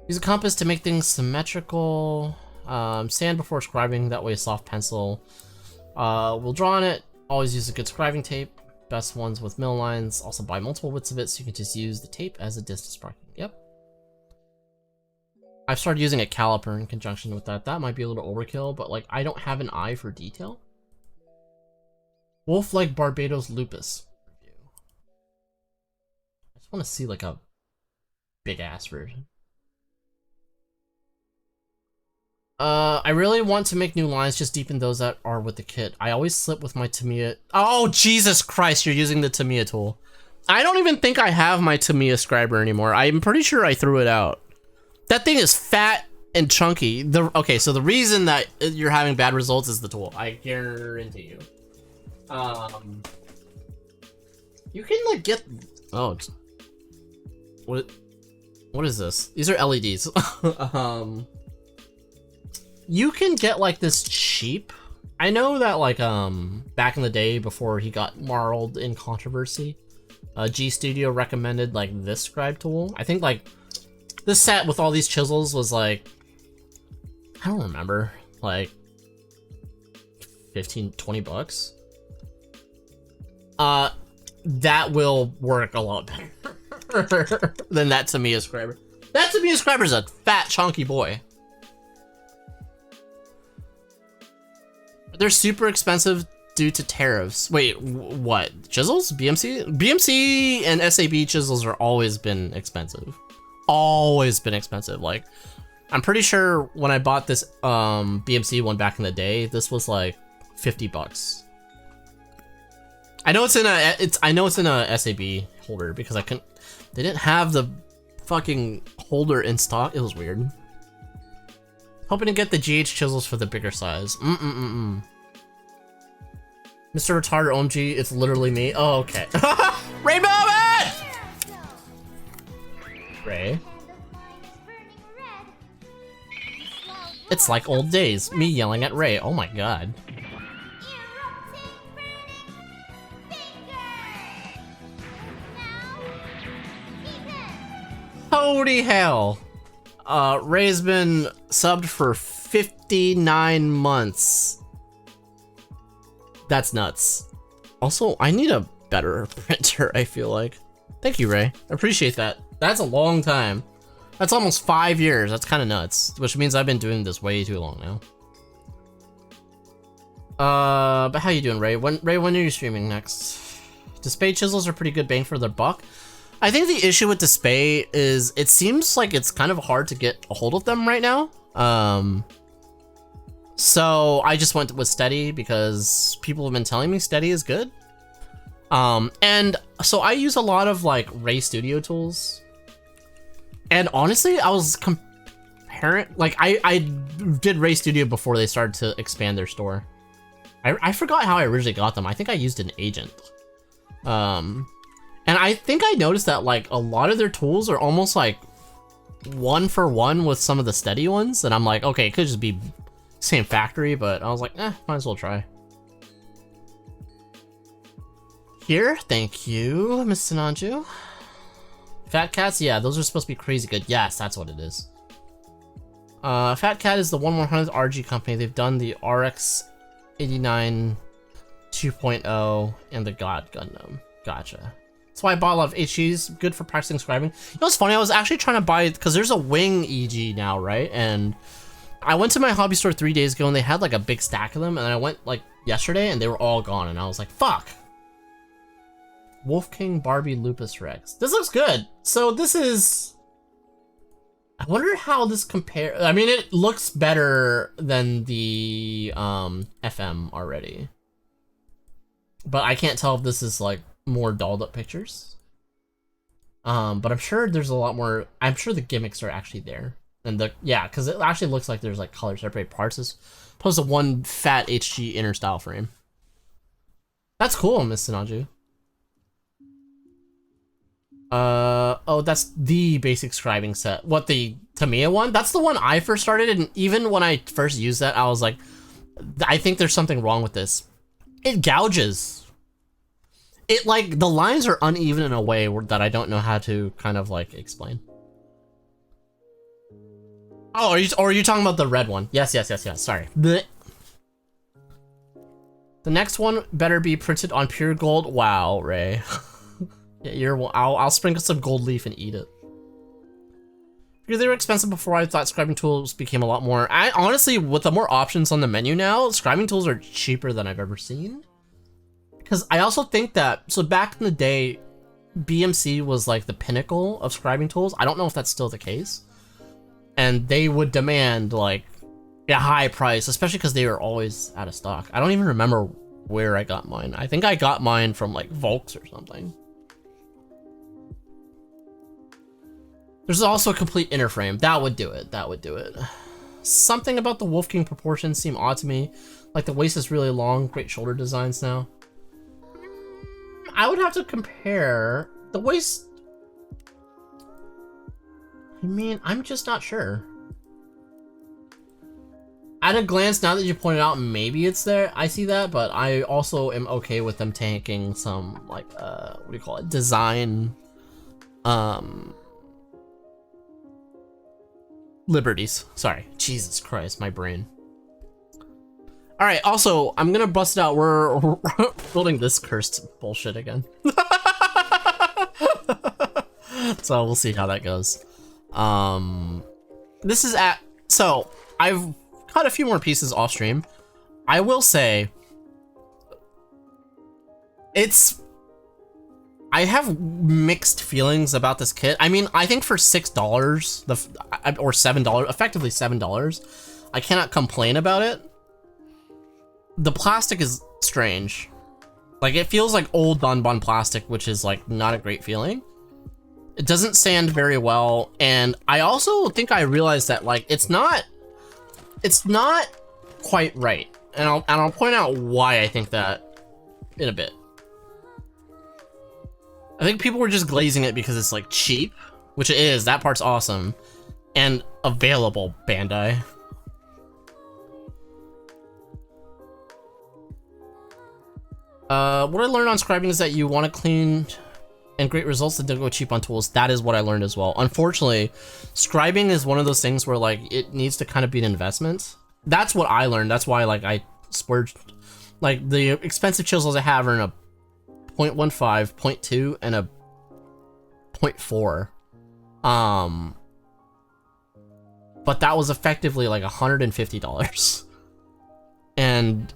Speaker 4: Use a compass to make things symmetrical. Sand before scribing, that way a soft pencil. We'll draw on it. Always use a good scribing tape. Best ones with mill lines. Also buy multiple widths of it so you can just use the tape as a distance marking. Yep. I've started using a caliper in conjunction with that. That might be a little overkill, but like I don't have an eye for detail. Wolf like Barbados lupus review. I just want to see like a big ass version. I really want to make new lines, just deepen those that are with the kit. I always slip with my Tamiya. Oh, Jesus Christ, you're using the Tamiya tool. I don't even think I have my Tamiya scriber anymore. I'm pretty sure I threw it out. That thing is fat and chunky. Okay, so the reason that you're having bad results is the tool. I guarantee you. You can like get, oh, what is this? These are LEDs. You can get like this cheap. I know that like back in the day before he got marled in controversy, G Studio recommended like this scribe tool. I think like this set with all these chisels was like, I don't remember, like 15-20 bucks. That will work a lot better than that Tamiya scriber. That Tamiya scriber is a fat chunky boy. They're super expensive due to tariffs. Wait, what? Chisels? BMC? BMC and SAB chisels are always been expensive. Always been expensive. Like, I'm pretty sure when I bought this BMC one back in the day, this was like 50 bucks. I know it's in a SAB holder because they didn't have the fucking holder in stock. It was weird. Hoping to get the GH chisels for the bigger size. Mr. Retarded OMG, it's literally me. Oh, okay. Rainbow Man! Ray. It's like old days. Me yelling at Ray. Oh my god. Holy hell. Ray's been subbed for 59 months. That's nuts. Also, I need a better printer, I feel like. Thank you, Ray. I appreciate that. That's a long time. That's almost 5 years. That's kind of nuts. Which means I've been doing this way too long now. But how you doing, Ray? When are you streaming next? Display chisels are pretty good bang for their buck. I think the issue with Display is it seems like it's kind of hard to get a hold of them right now. So I just went with Steady because people have been telling me Steady is good. And so I use a lot of like Ray Studio tools. And honestly, I was comparing, like I did Ray Studio before they started to expand their store. I forgot how I originally got them. I think I used an agent. And I think I noticed that like a lot of their tools are almost like 1-for-1 with some of the Steady ones. And I'm like, okay, it could just be same factory, but I was like, might as well try. Here, thank you, Miss Sinanju. Fat Cats, yeah, those are supposed to be crazy good. Yes, that's what it is. Fat Cat is the 1/100th RG company. They've done the RX 89 2.0 and the God Gundam. Gotcha. That's why I bought a lot of HEs. Good for practicing scribing. You know what's funny? I was actually trying to buy, because there's a Wing EG now, right? And I went to my hobby store 3 days ago and they had like a big stack of them. And I went like yesterday and they were all gone. And I was like, fuck. Wolf King Barbie Lupus Rex. This looks good. So this is I wonder how this compares. I mean, it looks better than the FM already. But I can't tell if this is like more dolled up pictures. But I'm sure there's a lot more. I'm sure the gimmicks are actually there. And yeah, because it actually looks like there's like color separated parts as opposed to one fat HG inner style frame. That's cool, Miss Sinaju. Oh, that's the basic scribing set. What, the Tamiya one? That's the one I first started, and even when I first used that, I was like, I think there's something wrong with this. It gouges. It, like, the lines are uneven in a way that I don't know how to kind of, like, explain. Oh, are you talking about the red one? Yes, sorry. Blech. The next one better be printed on pure gold. Wow, Ray. Yeah, I'll sprinkle some gold leaf and eat it. Because they were expensive before. I thought scribing tools became a lot more. I honestly, with the more options on the menu now, scribing tools are cheaper than I've ever seen. Because I also think that, so back in the day, BMC was like the pinnacle of scribing tools. I don't know if that's still the case. And they would demand like a high price, especially because they were always out of stock. I don't even remember where I got mine. I think I got mine from like Volks or something. There's also a complete inner frame. That would do it. That would do it. Something about the Wolf King proportions seem odd to me. Like the waist is really long. Great shoulder designs now. I would have to compare the waist. I mean, I'm just not sure. At a glance, now that you pointed out, maybe it's there. I see that, but I also am okay with them taking some like what do you call it? Design liberties. Sorry. Jesus Christ, my brain. All right, also, I'm gonna bust it out. We're building this cursed bullshit again. So we'll see how that goes. This is so I've cut a few more pieces off stream. I will say I have mixed feelings about this kit. I mean, I think for $6 or $7, effectively $7, I cannot complain about it. The plastic is strange. Like, it feels like old Donbon plastic, which is like not a great feeling. It doesn't sand very well, and I also think I realized that like it's not quite right, and I'll point out why I think that in a bit. I think people were just glazing it because it's like cheap, which it is. That part's awesome, and available, Bandai. What I learned on scribing is that you want to clean and great results that don't go cheap on tools. That is what I learned as well. Unfortunately, scribing is one of those things where like it needs to kind of be an investment. That's what I learned. That's why like I splurged. Like the expensive chisels I have are in a 0.15, 0.2, and a 0.4. But that was effectively like $150. And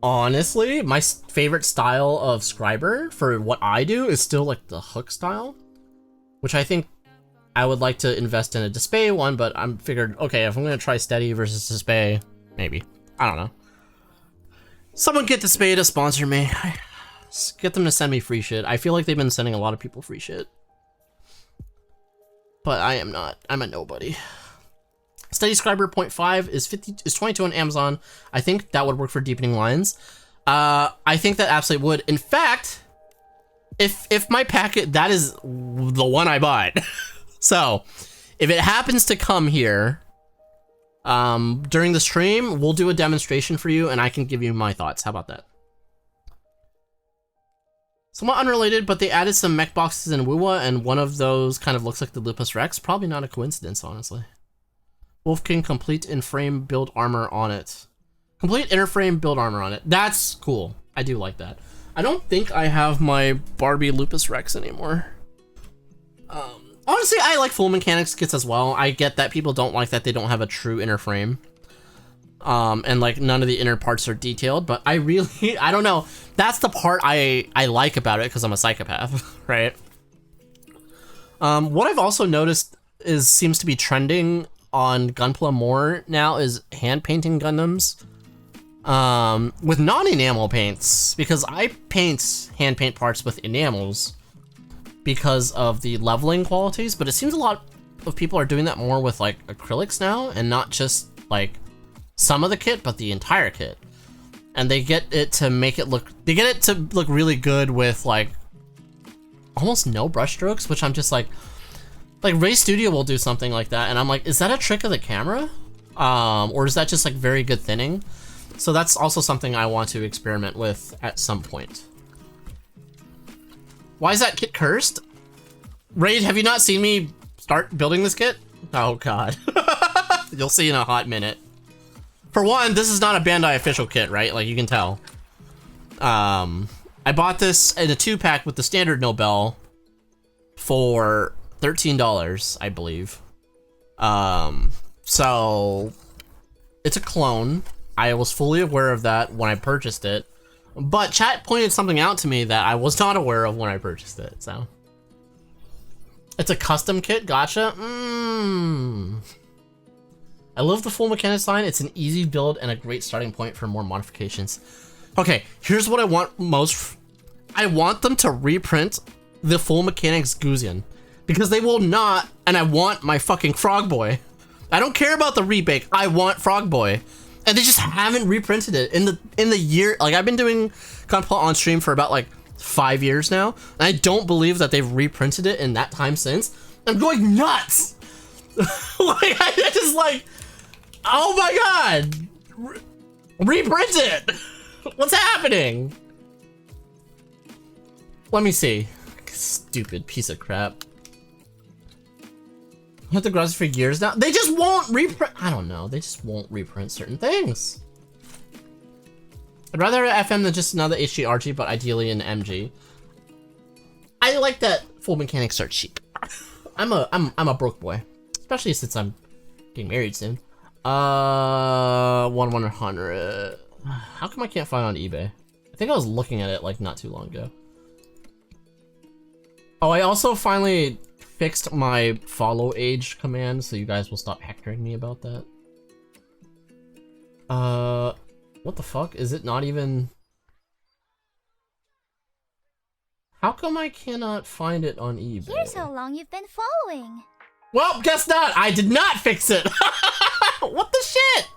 Speaker 4: honestly, my favorite style of scriber for what I do is still like the hook style, which I think I would like to invest in a Display one, but I'm figured, okay, if I'm gonna try steady versus Display, maybe. I don't know. Someone get Display to sponsor me. Get them to send me free shit. I feel like they've been sending a lot of people free shit. But I am not. I'm a nobody. Steady Scriber 0.5 is 22 on Amazon. I think that would work for deepening lines. I think that absolutely would. In fact, if my packet, that is the one I bought. So if it happens to come here during the stream, we'll do a demonstration for you and I can give you my thoughts. How about that? Somewhat unrelated, but they added some mech boxes in WUWA, and one of those kind of looks like the Lupus Rex. Probably not a coincidence, honestly. Wolf King complete in-frame build armor on it. Complete inner frame build armor on it. That's cool. I do like that. I don't think I have my Barbie Lupus Rex anymore. Honestly, I like full mechanics kits as well. I get that people don't like that they don't have a true inner frame. And like none of the inner parts are detailed, but I really, I don't know. That's the part I like about it because I'm a psychopath, right? What I've also noticed seems to be trending on Gunpla more now is hand painting Gundams with non-enamel paints, because I hand paint parts with enamels because of the leveling qualities, but it seems a lot of people are doing that more with like acrylics now, and not just like some of the kit, but the entire kit. And they get it to look really good with like almost no brush strokes, which I'm just like Ray Studio will do something like that, and I'm like, is that a trick of the camera? Or is that just like very good thinning? So that's also something I want to experiment with at some point. Why is that kit cursed? Raid, have you not seen me start building this kit? Oh god. You'll see in a hot minute. For one, this is not a Bandai official kit, right? Like, you can tell. I bought this in a 2-pack with the standard Nobel for $13, I believe. So it's a clone. I was fully aware of that when I purchased it, but chat pointed something out to me that I was not aware of when I purchased it, so. It's a custom kit, gotcha. I love the full mechanics line. It's an easy build and a great starting point for more modifications. Okay, here's what I want most. I want them to reprint the full mechanics Guzian, because they will not, and I want my fucking Frog Boy. I don't care about the rebake, I want Frog Boy. And they just haven't reprinted it in the year. Like, I've been doing Gunpla on stream for about like 5 years now, and I don't believe that they've reprinted it in that time since. I'm going nuts. Like, I just like, oh my god, reprint it. What's happening? Let me see. Stupid piece of crap. I've had the garage for years now. They just won't reprint. I don't know. They just won't reprint certain things. I'd rather have FM than just another HGRG, but ideally an MG. I like that full mechanics are cheap. I'm a broke boy, especially since I'm getting married soon. 100. How come I can't find it on eBay? I think I was looking at it like not too long ago. Oh, I also finally fixed my follow age command, so you guys will stop hectoring me about that. What the fuck? Is it not even... How come I cannot find it on eBay?
Speaker 1: Here's how long you've been following.
Speaker 4: Well, guess not! I did not fix it! What the shit?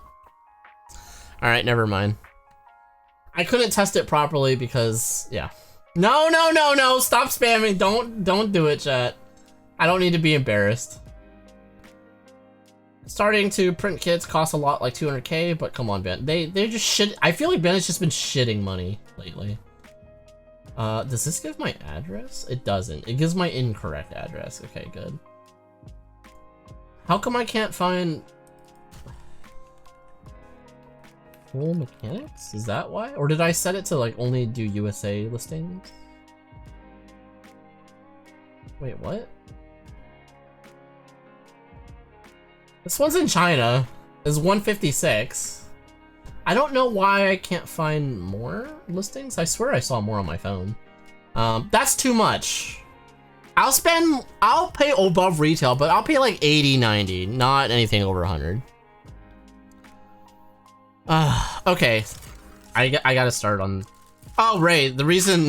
Speaker 4: Alright, never mind. I couldn't test it properly because, yeah. No, no, no, no! Stop spamming! Don't do it, chat. I don't need to be embarrassed. Starting to print kits costs a lot, like 200k, but come on, Ben. They're just shit. I feel like Ben has just been shitting money lately. Does this give my address? It doesn't. It gives my incorrect address. Okay, good. How come I can't find... Full mechanics? Is that why? Or did I set it to like only do USA listings? Wait, what? This one's in China. It's 156. I don't know why I can't find more listings. I swear I saw more on my phone. That's too much. I'll pay above retail, but I'll pay like 80, 90, not anything over 100. Okay. I gotta start on... Oh, Ray, the reason...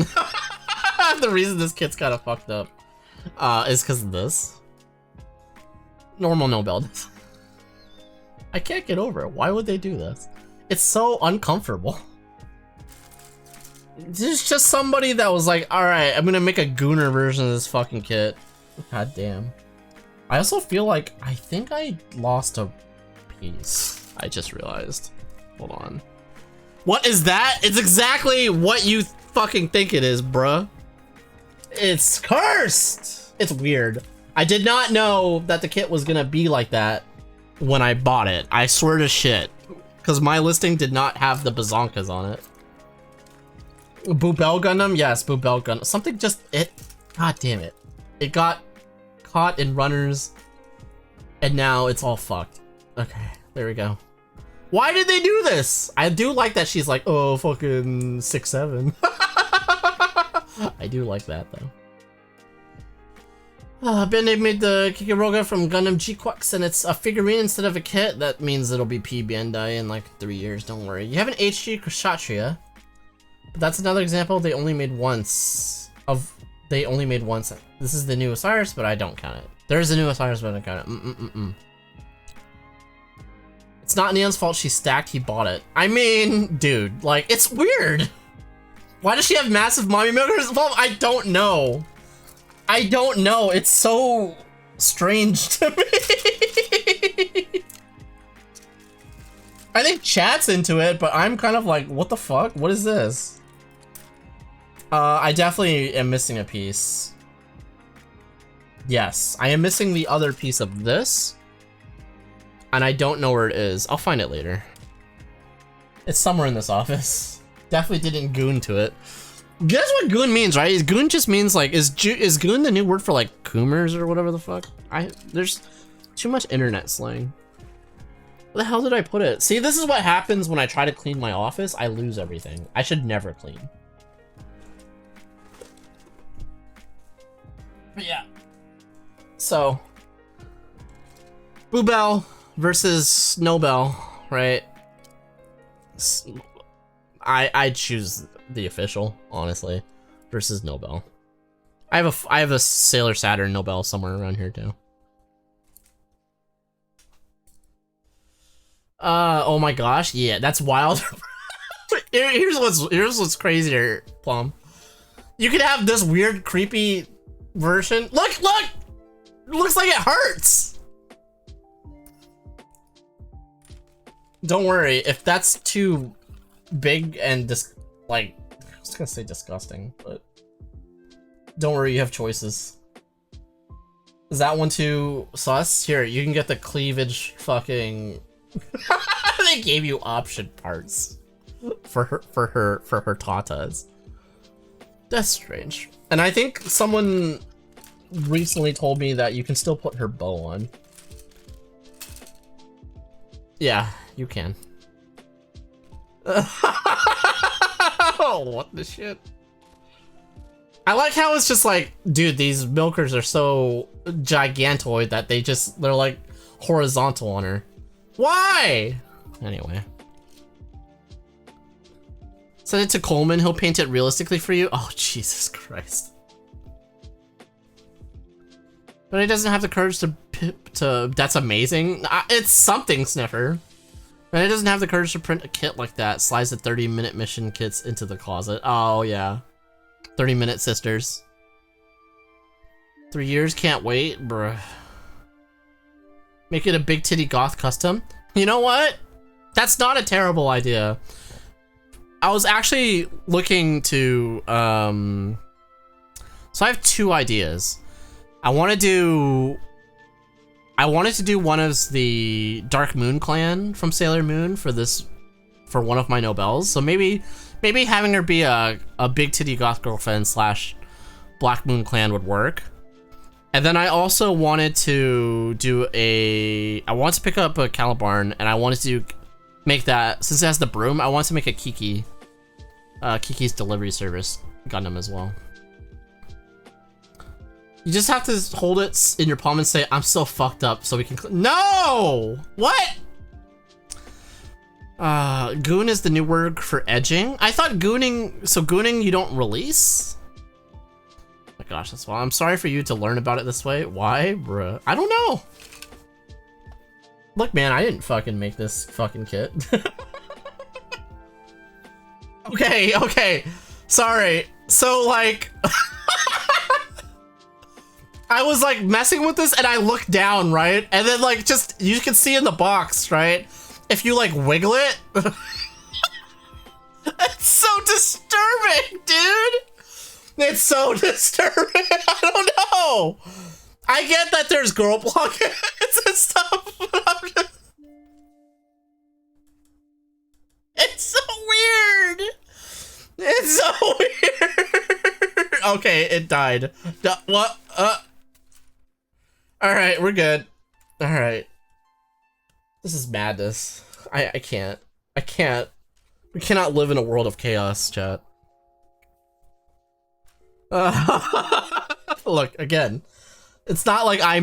Speaker 4: the reason this kit's kind of fucked up is because of this. Normal no build. I can't get over it. Why would they do this? It's so uncomfortable. There's just somebody that was like, alright, I'm gonna make a gooner version of this fucking kit. God damn. I also feel like, I think I lost a piece. I just realized. Hold on. What is that? It's exactly what you fucking think it is, bruh. It's cursed! It's weird. I did not know that the kit was gonna be like that when I bought it. I swear to shit. Because my listing did not have the bazonkas on it. Boobel Gundam? Yes, Boobel Gundam. Something just... God damn it. It got caught in runners. And now it's all fucked. Okay, there we go. Why did they do this? I do like that she's like, oh, fucking 6'7". I do like that, though. Band-Aid made the Kikiroga from Gundam G-Quacks, and it's a figurine instead of a kit. That means it'll be P Bandai in like 3 years, don't worry. You have an HG Kshatriya, but that's another example they only made once. This is the new Osiris, but I don't count it. There's a new Osiris, but I don't count it. It's not Neon's fault she stacked, he bought it. I mean, dude, like, it's weird. Why does she have massive mommy milkers involved? I don't know. I don't know. It's so strange to me. I think chat's into it, but I'm kind of like, what the fuck? What is this? I definitely am missing a piece. Yes, I am missing the other piece of this. And I don't know where it is. I'll find it later. It's somewhere in this office. Definitely didn't goon to it. Guess what goon means, right? Goon just means like, is goon the new word for like coomers or whatever the fuck? There's too much internet slang. Where the hell did I put it? See, this is what happens when I try to clean my office. I lose everything. I should never clean. But yeah. So, Boobell versus Nobel, right? I choose the official, honestly, versus Nobel. I have a Sailor Saturn Nobel somewhere around here too. Oh my gosh, yeah, that's wild. here's what's crazier, Plum. You could have this weird, creepy version. Look! It looks like it hurts! Don't worry, if that's too big and I was gonna say disgusting, but don't worry, you have choices. Is that one too sus? Here, you can get the cleavage fucking... They gave you option parts for her tatas. That's strange. And I think someone recently told me that you can still put her bow on. Yeah, you can. Oh, what the shit? I like how it's just like, dude, these milkers are so gigantoid that they're like horizontal on her. Why? Anyway. Send it to Coleman, he'll paint it realistically for you. Oh, Jesus Christ. But he doesn't have the courage to that's amazing. It's something, Sniffer. And it doesn't have the courage to print a kit like that. Slides the 30-minute mission kits into the closet. Oh, yeah. 30-minute sisters. 3 years, can't wait, bruh. Make it a big titty goth custom. You know what? That's not a terrible idea. I was actually looking to, so I have 2 ideas. I wanted to do one as the Dark Moon clan from Sailor Moon for one of my Nobels. So maybe having her be a big titty goth girlfriend / Black Moon clan would work. And then I also wanted to I want to pick up a Calibarn, and I wanted to make that, since it has the broom, I want to make a Kiki's delivery service Gundam as well. You just have to hold it in your palm and say, I'm so fucked up, so we can no! What? Goon is the new word for edging? I thought gooning, so gooning you don't release? Oh my gosh, that's why. I'm sorry for you to learn about it this way. Why, bruh? I don't know. Look, man, I didn't fucking make this fucking kit. Okay. Sorry. So, like... I was, like, messing with this, and I looked down, right? And then, like, just... You can see in the box, right? If you, like, wiggle it... It's so disturbing, dude! It's so disturbing! I don't know! I get that there's girl blockers and stuff, but I'm just... It's so weird! It's so weird! Okay, it died. What? Alright, we're good. Alright. This is madness. I can't. We cannot live in a world of chaos, chat. Look, again. It's not like I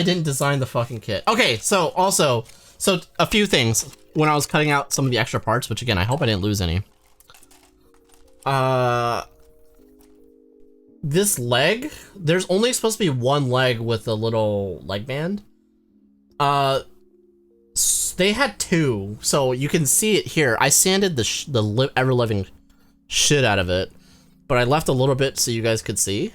Speaker 4: didn't design the fucking kit. Okay, so also, a few things when I was cutting out some of the extra parts, which again, I hope I didn't lose any. This leg, there's only supposed to be one leg with a little leg band. They had two, so you can see it here. I sanded the ever-living shit out of it, but I left a little bit so you guys could see.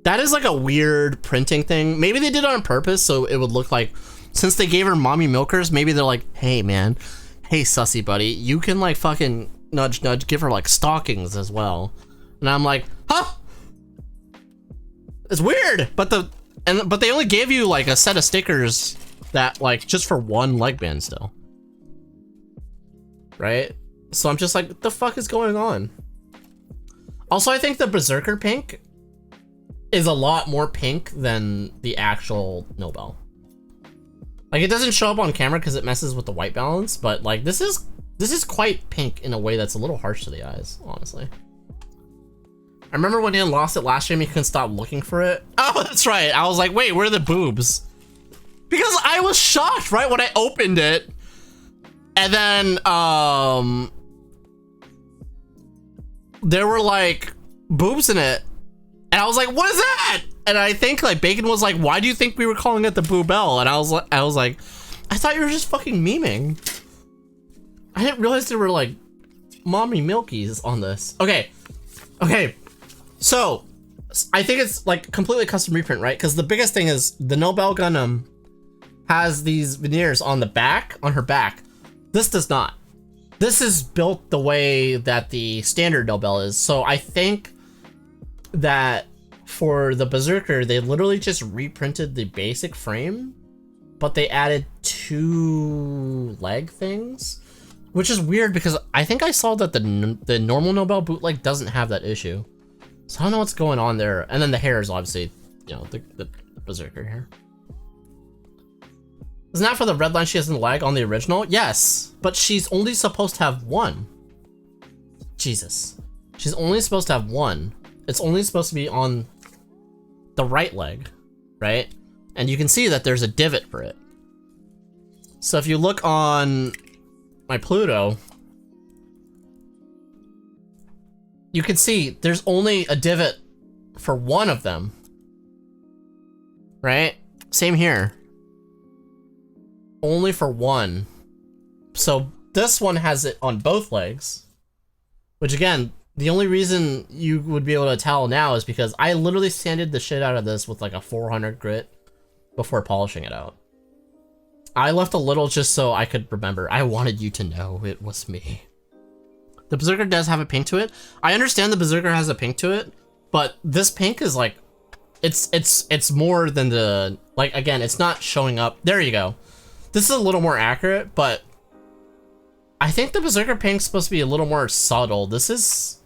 Speaker 4: That is like a weird printing thing. Maybe they did it on purpose so it would look like, since they gave her mommy milkers, maybe they're like, hey man, hey sussy buddy, you can like fucking nudge nudge give her like stockings as well. And I'm like, huh? It's weird, but they only gave you like a set of stickers that like just for one leg band still. Right? So I'm just like, what the fuck is going on? Also, I think the Berserker pink is a lot more pink than the actual Nobel. Like, it doesn't show up on camera because it messes with the white balance, but like this is quite pink in a way that's a little harsh to the eyes, honestly. I remember when Ian lost it last stream, he couldn't stop looking for it. Oh, that's right. I was like, wait, where are the boobs? Because I was shocked, right, when I opened it. And then, there were like boobs in it. And I was like, what is that? And I think like Bacon was like, why do you think we were calling it the Boobelle? And I was like, I thought you were just fucking memeing. I didn't realize there were like mommy milkies on this. Okay. So I think it's like completely custom reprint, right? Because the biggest thing is the Nobel Gundam has these veneers on the back, on her back. This does not. This is built the way that the standard Nobel is. So I think that for the Berserker, they literally just reprinted the basic frame, but they added 2 leg things, which is weird because I think I saw that the normal Nobel bootleg doesn't have that issue. So I don't know what's going on there. And then the hair is obviously, you know, the Berserker hair. Isn't that for the red line she has in the leg on the original? Yes, but she's only supposed to have 1. Jesus. She's only supposed to have 1. It's only supposed to be on the right leg, right? And you can see that there's a divot for it. So if you look on my Pluto, you can see there's only a divot for 1 of them, right? Same here. Only for 1. So this one has it on both legs, which again, the only reason you would be able to tell now is because I literally sanded the shit out of this with like a 400 grit before polishing it out. I left a little just so I could remember. I wanted you to know it was me. The Berserker does have a pink to it. I understand the Berserker has a pink to it, but this pink is like, it's more than the, like, again, it's not showing up. There you go. This is a little more accurate, but I think the Berserker pink's supposed to be a little more subtle. This is,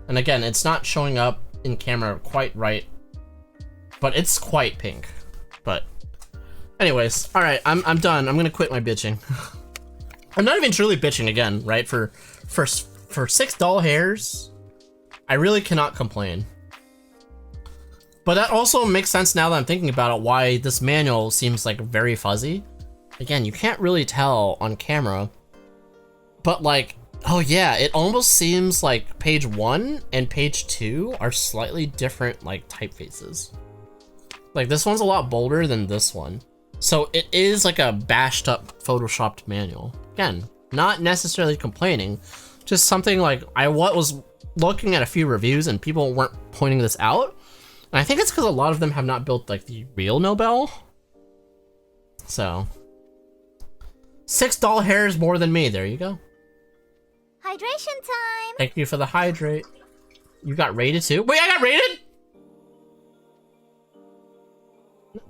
Speaker 4: and again, it's not showing up in camera quite right, but it's quite pink. But anyways, all right, I'm done. I'm gonna quit my bitching. I'm not even truly bitching again, right? For 6 doll hairs, I really cannot complain. But that also makes sense now that I'm thinking about it, why this manual seems like very fuzzy. Again, you can't really tell on camera, but like, oh yeah, it almost seems like page 1 and page 2 are slightly different like typefaces. Like this one's a lot bolder than this one. So it is like a bashed up photoshopped manual. Again, not necessarily complaining, just something like I was looking at a few reviews and people weren't pointing this out. And I think it's because a lot of them have not built like the real Nobel. So 6 doll hairs more than me. There you go.
Speaker 1: Hydration time!
Speaker 4: Thank you for the hydrate. You got rated too? Wait, I got rated?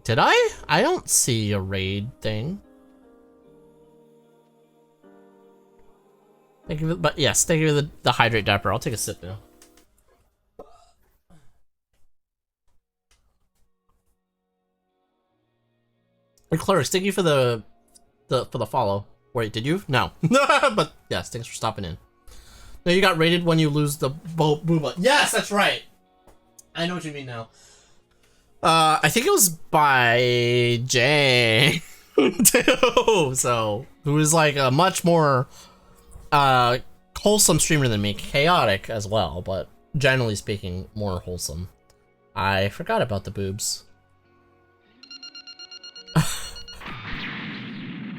Speaker 4: Did I? I don't see a raid thing. Thank you, but yes, thank you for the hydrate diaper. I'll take a sip now. And Clerks, thank you for the follow. Wait, did you? No. But yes, thanks for stopping in. No, you got rated when you lose the booba. Yes, that's right. I know what you mean now. I think it was by Jay too. So who is like a much more wholesome streamer than me, chaotic as well, but generally speaking, more wholesome. I forgot about the boobs.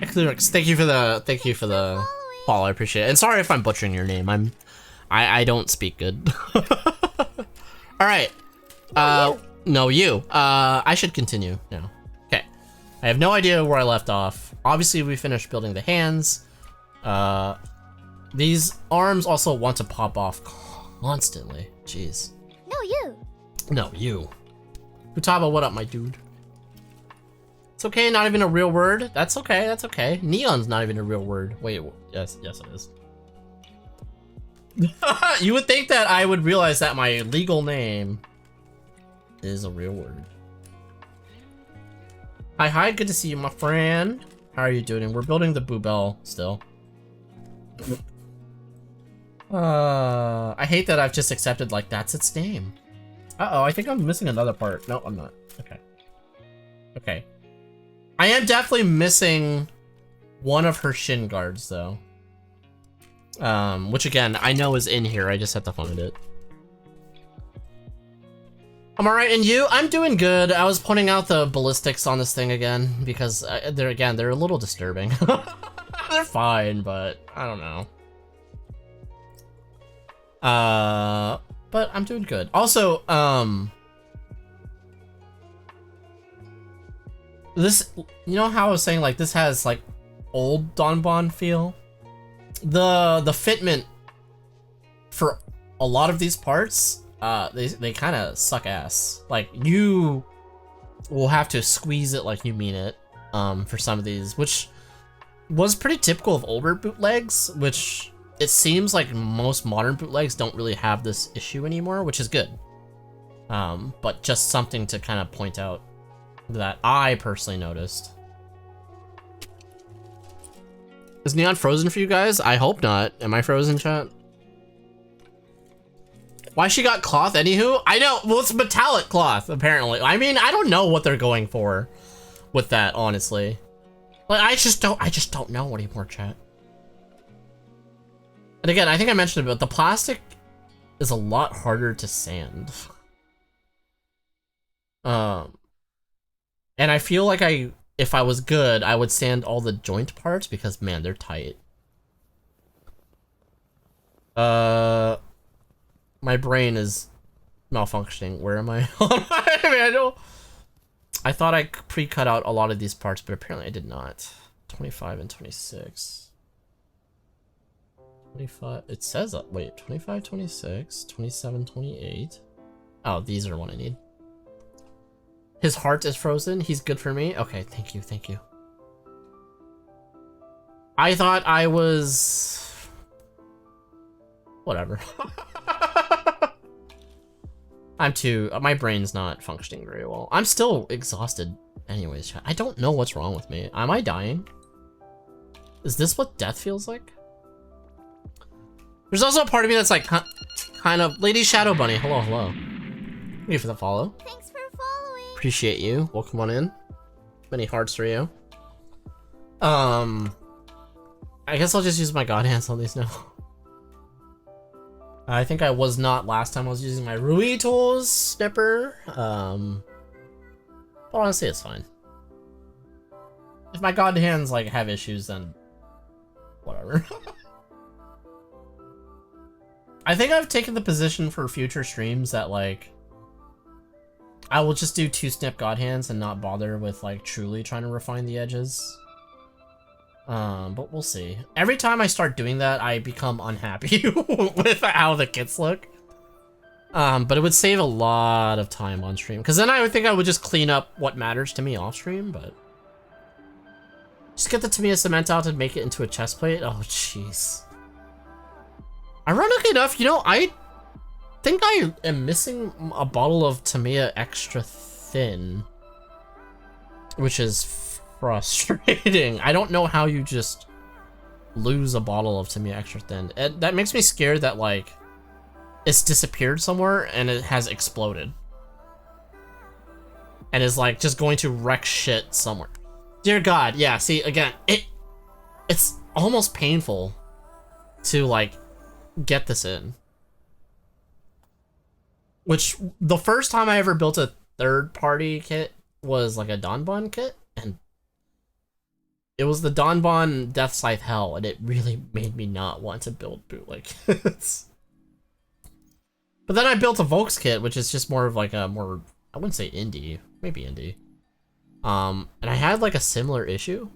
Speaker 4: Thank you for the follow. I appreciate it. And sorry if I'm butchering your name. I don't speak good. All right. No, you. I should continue now. Okay. I have no idea where I left off. Obviously, we finished building the hands. These arms also want to pop off constantly. Jeez.
Speaker 1: No, you.
Speaker 4: No, you. Futaba, what up, my dude? It's okay, not even a real word. That's okay, that's okay. Neon's not even a real word. Wait, yes it is. You would think that I would realize that my legal name is a real word. Hi, good to see you, my friend. How are you doing? We're building the Boobell still. I hate that I've just accepted like that's its name. Uh-oh, I think I'm missing another part. No, I'm not. Okay. I am definitely missing one of her shin guards though. Which again, I know is in here. I just have to find it. I'm alright, and you? I'm doing good. I was pointing out the ballistics on this thing again because they're a little disturbing. They're fine, but I don't know. But I'm doing good. Also, this, you know how I was saying like this has like old Donbon feel? The fitment for a lot of these parts, they kind of suck ass. Like you will have to squeeze it like you mean it, for some of these, which was pretty typical of older bootlegs, which it seems like most modern bootlegs don't really have this issue anymore, which is good. But just something to kind of point out that I personally noticed. Is Neon frozen for you guys? I hope not. Am I frozen, chat? Why she got cloth anywho? I know, well, it's metallic cloth, apparently. I mean, I don't know what they're going for with that, honestly. Like, I just don't know anymore, chat. And again, I think I mentioned it, but the plastic is a lot harder to sand. And I feel like if I was good, I would sand all the joint parts because, man, they're tight. My brain is malfunctioning. Where am I? I thought I pre-cut out a lot of these parts, but apparently I did not. 25 and 26. 25, it says, wait, 25, 26, 27, 28. Oh, these are what I need. His heart is frozen. He's good for me. Okay, thank you, thank you. I thought I was... Whatever. my brain's not functioning very well. I'm still exhausted anyways, chat. I don't know what's wrong with me. Am I dying? Is this what death feels like? There's also a part of me that's like, kind of... Lady Shadow Bunny, hello, hello. Thank you for the follow.
Speaker 1: Thanks for following.
Speaker 4: Appreciate you. Welcome on in. Many hearts for you. I guess I'll just use my god hands on these now. I think I was not last time I was using my Rui tools snipper. But honestly, it's fine. If my god hands like have issues, then whatever. I think I've taken the position for future streams that like I will just do 2 snip god hands and not bother with like truly trying to refine the edges. But we'll see. Every time I start doing that, I become unhappy with how the kits look. But it would save a lot of time on stream, because then I would think I would just clean up what matters to me off stream, but just get the Tamiya cement out and make it into a chest plate. Oh, jeez. Ironically enough, you know, I think I am missing a bottle of Tamiya extra thin, which is frustrating. I don't know how you just lose a bottle of Tamiya extra thin. That makes me scared that like it's disappeared somewhere and it has exploded. and is like just going to wreck shit somewhere. Dear God, yeah, see, again, it's almost painful to like get this in. Which, the first time I ever built a third-party kit was like a Donbon kit, and it was the Donbon Death Scythe Hell, and it really made me not want to build bootleg kits. But then I built a Volks kit, which is just more of like a more, I wouldn't say indie, maybe indie. And I had like a similar issue.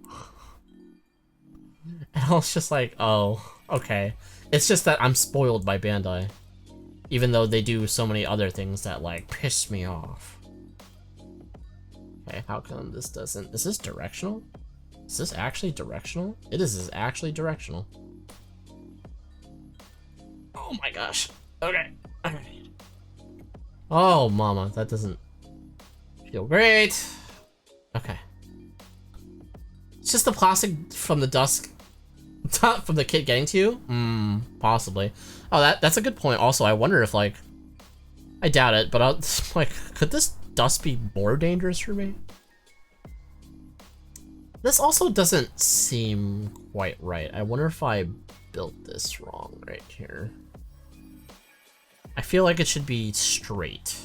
Speaker 4: And I was just like, oh, okay. It's just that I'm spoiled by Bandai. Even though they do so many other things that like piss me off. Okay, how come this doesn't, is this directional? Is this actually directional? It is actually directional. Oh my gosh. Okay. Alright. Oh mama, that doesn't feel great. Okay. It's just the plastic from the dust from the kit getting to you? Possibly. Oh, that's a good point. Also, I wonder if like, I doubt it, but I'll, like, could this dust be more dangerous for me? This also doesn't seem quite right. I wonder if I built this wrong right here. I feel like it should be straight.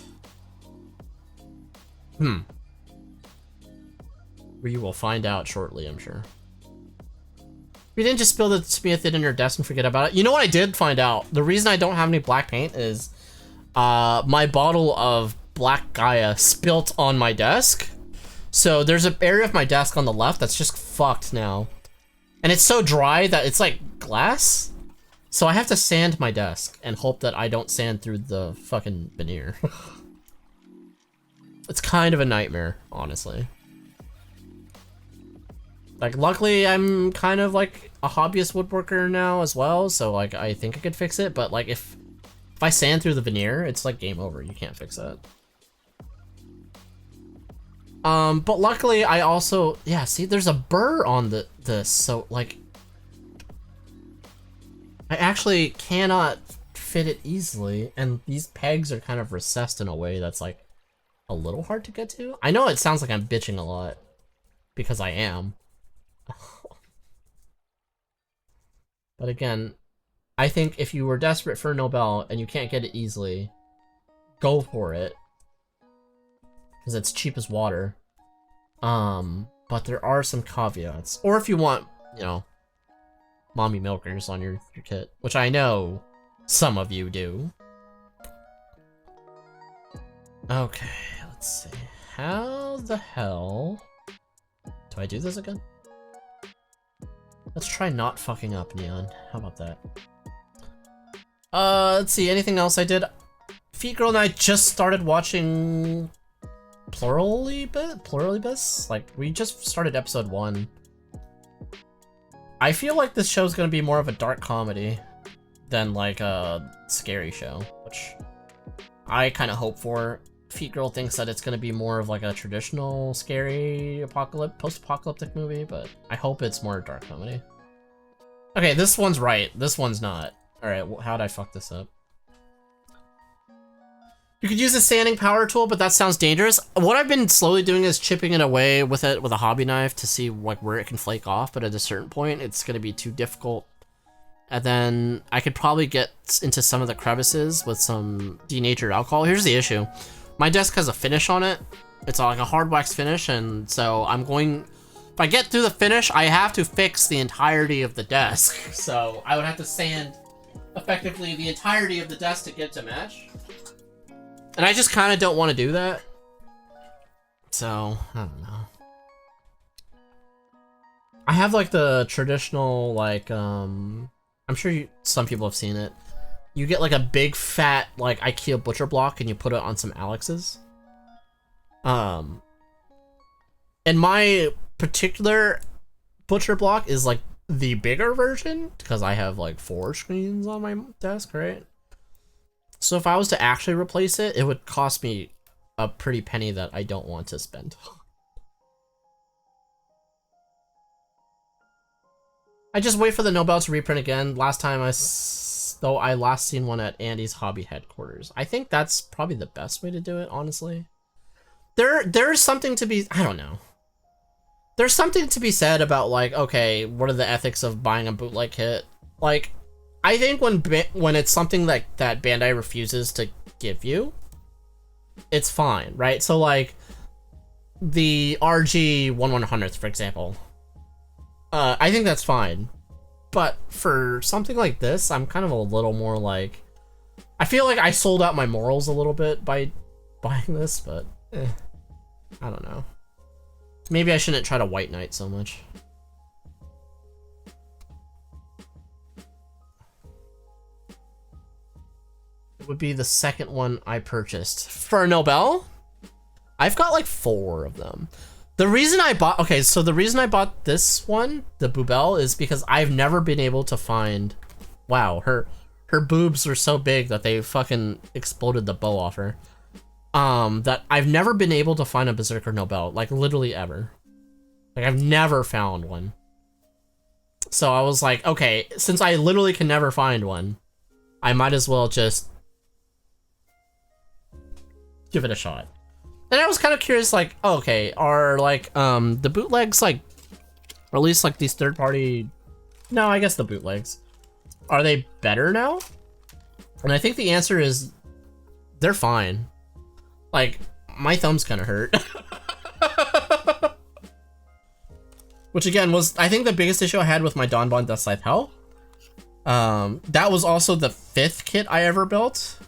Speaker 4: We will find out shortly, I'm sure. You didn't just spill the Smith in your desk and forget about it. You know what I did find out? The reason I don't have any black paint is my bottle of Black Gaia spilt on my desk. So there's an area of my desk on the left that's just fucked now. And it's so dry that it's like glass. So I have to sand my desk and hope that I don't sand through the fucking veneer. It's kind of a nightmare, honestly. Like, luckily, I'm kind of like a hobbyist woodworker now as well, so like I think I could fix it. But like if I sand through the veneer, it's like game over. You can't fix that. But luckily, I also, yeah. See, there's a burr on this, so like I actually cannot fit it easily, and these pegs are kind of recessed in a way that's like a little hard to get to. I know it sounds like I'm bitching a lot because I am. But again, I think if you were desperate for a Nobel and you can't get it easily, go for it. Because it's cheap as water. But there are some caveats. Or if you want, you know, mommy milkers on your kit, which I know some of you do. Okay, let's see. How the hell do I do this again? Let's try not fucking up, Neon. How about that? Let's see, anything else I did? Feet Girl and I just started watching Pluralibus? Like, we just started episode 1. I feel like this show's gonna be more of a dark comedy than like a scary show, which I kind of hope for. Feet Girl thinks that it's gonna be more of like a traditional scary post-apocalyptic movie, but I hope it's more dark comedy. Okay, this one's right. This one's not. Alright, how'd I fuck this up? You could use a sanding power tool, but that sounds dangerous. What I've been slowly doing is chipping it away with it with a hobby knife to see like where it can flake off, but at a certain point, it's gonna be too difficult. And then I could probably get into some of the crevices with some denatured alcohol. Here's the issue. My desk has a finish on it. It's like a hard wax finish, and so I'm going, if I get through the finish, I have to fix the entirety of the desk. So I would have to sand effectively the entirety of the desk to get to match. And I just kind of don't want to do that. So, I don't know. I have like the traditional, like, I'm sure some people have seen it. You get like a big fat like IKEA butcher block and you put it on some Alex's. And my particular butcher block is like the bigger version because I have like 4 screens on my desk, right? So if I was to actually replace it, it would cost me a pretty penny that I don't want to spend. I just wait for the Nobel to reprint again. Last time I last seen one at Andy's hobby headquarters. I think that's probably the best way to do it, honestly. there's something to be, I don't know. There's something to be said about like, okay, what are the ethics of buying a bootleg kit? Like, I think when it's something like that Bandai refuses to give you, it's fine, right? So like the RG 1/100th, for example, I think that's fine. But for something like this, I'm kind of a little more like, I feel like I sold out my morals a little bit by buying this, but I don't know. Maybe I shouldn't try to white knight so much. It would be the second one I purchased. For a Nobel, I've got like 4 of them. The reason I bought, okay, so the reason I bought this one, the Boobel, is because I've never been able to find, wow, her boobs are so big that they fucking exploded the bow off her. That I've never been able to find a Berserker Nobel, like literally ever. Like I've never found one. So I was like, okay, since I literally can never find one, I might as well just give it a shot. And I was kind of curious, like, oh, okay, are like the bootlegs, like, or at least like these third-party, no, I guess the bootlegs, are they better now? And I think the answer is they're fine. Like, my thumbs kind of hurt. Which again was, I think, the biggest issue I had with my Donbon Death Scythe Hell. That was also the 5th kit I ever built.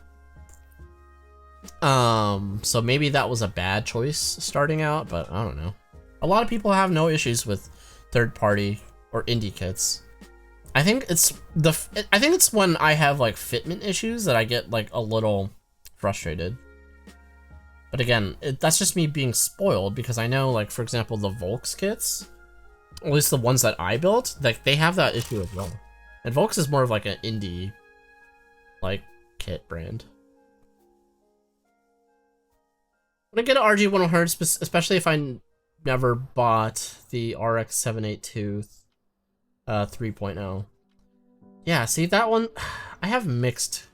Speaker 4: So maybe that was a bad choice starting out, but I don't know. A lot of people have no issues with third-party or indie kits. I think it's when I have like fitment issues that I get like a little frustrated. But again, that's just me being spoiled because I know, like, for example, the Volks kits, at least the ones that I built, like they have that issue as well. And Volks is more of like an indie like kit brand. When I get an RG 100, especially if I never bought the RX 782 3.0. Yeah, see that one, I have mixed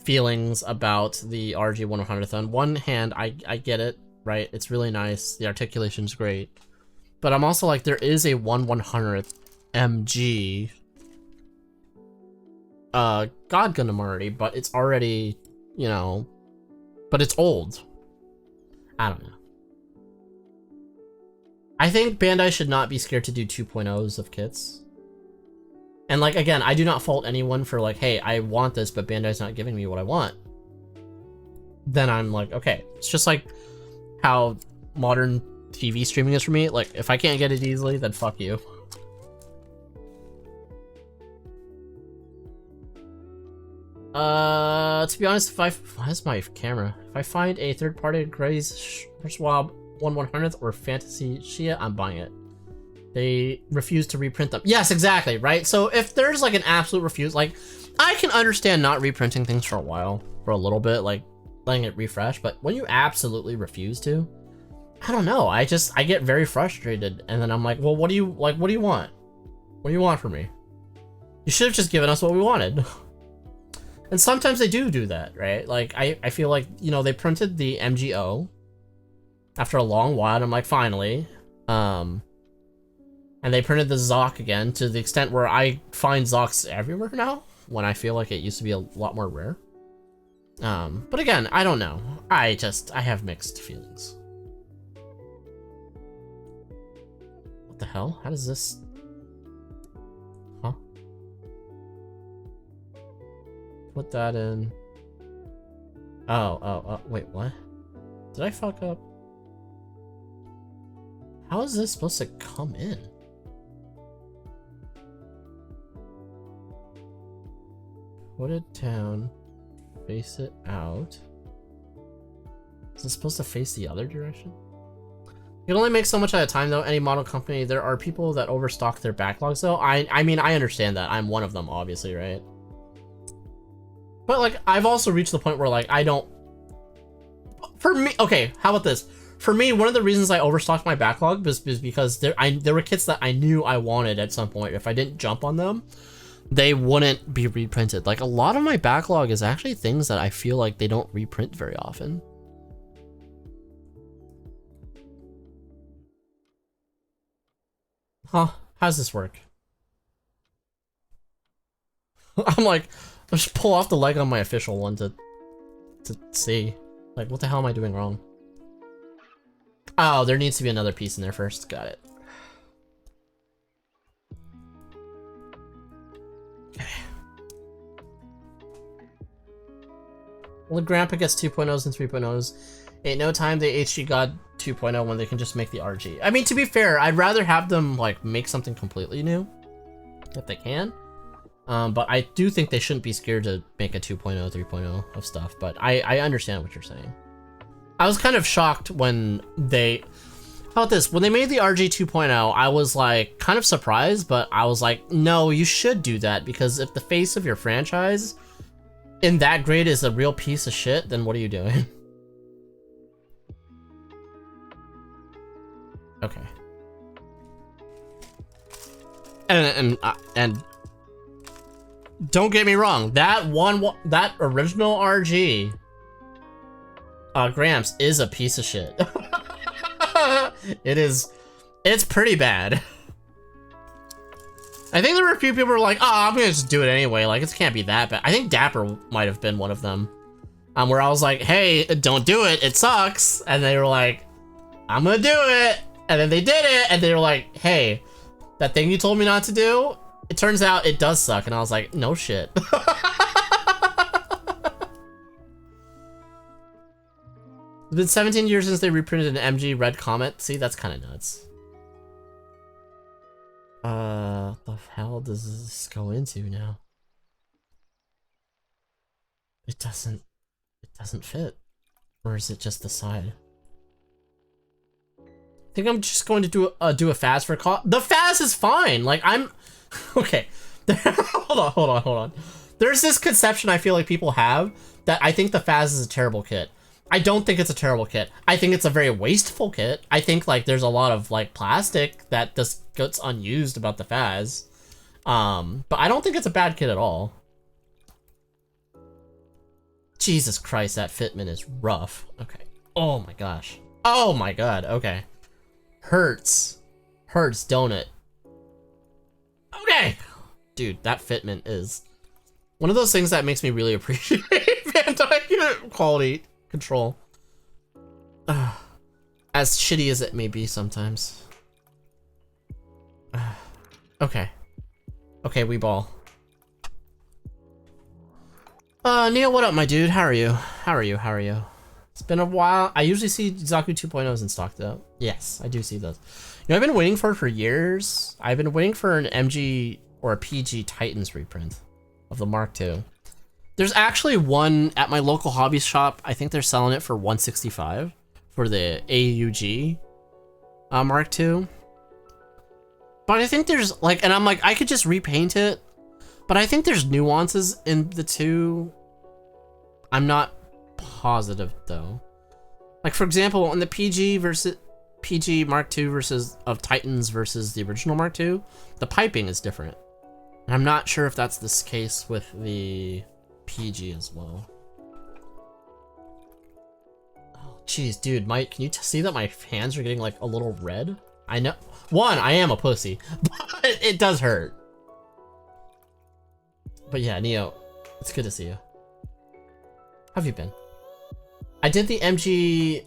Speaker 4: feelings about the RG 100th. On one hand, I get it, right? It's really nice. The articulation's great. But I'm also like, there is a 1/100th MG God Gundam already, but it's already, you know, but it's old. I don't know. I think Bandai should not be scared to do 2.0s of kits. And like, again, I do not fault anyone for like, hey, I want this, but Bandai's not giving me what I want. Then I'm like, okay. It's just like how modern TV streaming is for me. Like, if I can't get it easily, then fuck you. To be honest, why is my camera? If I find a third-party Graze Swab 1/100th or Fantasy Shia, I'm buying it. They refuse to reprint them. Yes, exactly, right? So if there's like an absolute refuse, like, I can understand not reprinting things for a while, for a little bit, like letting it refresh, but when you absolutely refuse to, I don't know, I get very frustrated, and then I'm like, well, what do you want? What do you want from me? You should have just given us what we wanted. And sometimes they do that, right? Like, I feel like, you know, they printed the MGO after a long while, and I'm like, finally. And they printed the Zoc again to the extent where I find Zocs everywhere now, when I feel like it used to be a lot more rare. But again, I don't know. I have mixed feelings. What the hell? How does this... Huh? Put that in... Oh, wait, what? Did I fuck up? How is this supposed to come in? Put it down, face it out. Is it supposed to face the other direction? You can only make so much at a time though, any model company. There are people that overstock their backlogs though. I mean, I understand that. I'm one of them, obviously, right? But like, I've also reached the point where like, I don't... For me, okay, how about this? For me, one of the reasons I overstocked my backlog was because there were kits that I knew I wanted at some point. If I didn't jump on them, they wouldn't be reprinted. Like, a lot of my backlog is actually things that I feel like they don't reprint very often. Huh? How's this work? I'm like, I'll just pull off the leg on my official one to see. Like, what the hell am I doing wrong? Oh, there needs to be another piece in there first. Got it. Okay. Well, Grandpa gets 2.0s and 3.0s. Ain't no time they HG God 2.0 when they can just make the RG. I mean, to be fair, I'd rather have them, like, make something completely new. If they can. But I do think they shouldn't be scared to make a 2.0, 3.0 of stuff. But I understand what you're saying. I was kind of shocked when they... How about this? When they made the RG 2.0, I was, like, kind of surprised. But I was like, no, you should do that. Because if the face of your franchise in that grade is a real piece of shit, then what are you doing? Okay. And don't get me wrong, that original RG Gramps is a piece of shit. It's pretty bad. I think there were a few people who were like, oh, I'm gonna just do it anyway, like it can't be that bad. I think Dapper might have been one of them. Where I was like, hey, don't do it, it sucks. And they were like, I'm gonna do it. And then they did it, and they were like, hey, that thing you told me not to do, it turns out it does suck. And I was like, no shit. It's been 17 years since they reprinted an MG Red Comet. See, that's kind of nuts. The hell does this go into now? It doesn't fit. Or is it just the side? I think I'm just going to do a Faz for the Faz is fine. Like I'm okay. hold on. There's this conception I feel like people have that I think the Faz is a terrible kit. I don't think it's a terrible kit. I think it's a very wasteful kit. I think like there's a lot of like plastic that just gets unused about the Faz. But I don't think it's a bad kit at all. Jesus Christ, that fitment is rough. Okay. Oh my gosh. Oh my god. Okay. Hurts, don't it? Okay. Dude, that fitment is one of those things that makes me really appreciate Bandai quality control. As shitty as it may be sometimes. Okay. Okay, we ball. Neil, what up, my dude? How are you? It's been a while. I usually see Zaku 2.0s in stock, though. Yes, I do see those. You know, I've been waiting for years. I've been waiting for an MG or a PG Titans reprint of the Mark II. There's actually one at my local hobby shop. I think they're selling it for $165 for the AUG Mark II. But I think there's like, and I'm like, I could just repaint it. But I think there's nuances in the two. I'm not positive though. Like for example, on the PG Mark II versus of Titans versus the original Mark II, the piping is different. And I'm not sure if that's the case with the PG as well. Oh, jeez, dude, Mike, can you see that my hands are getting like a little red? I know. One, I am a pussy, but it does hurt. But yeah, Neo, it's good to see you. How have you been? I did the MG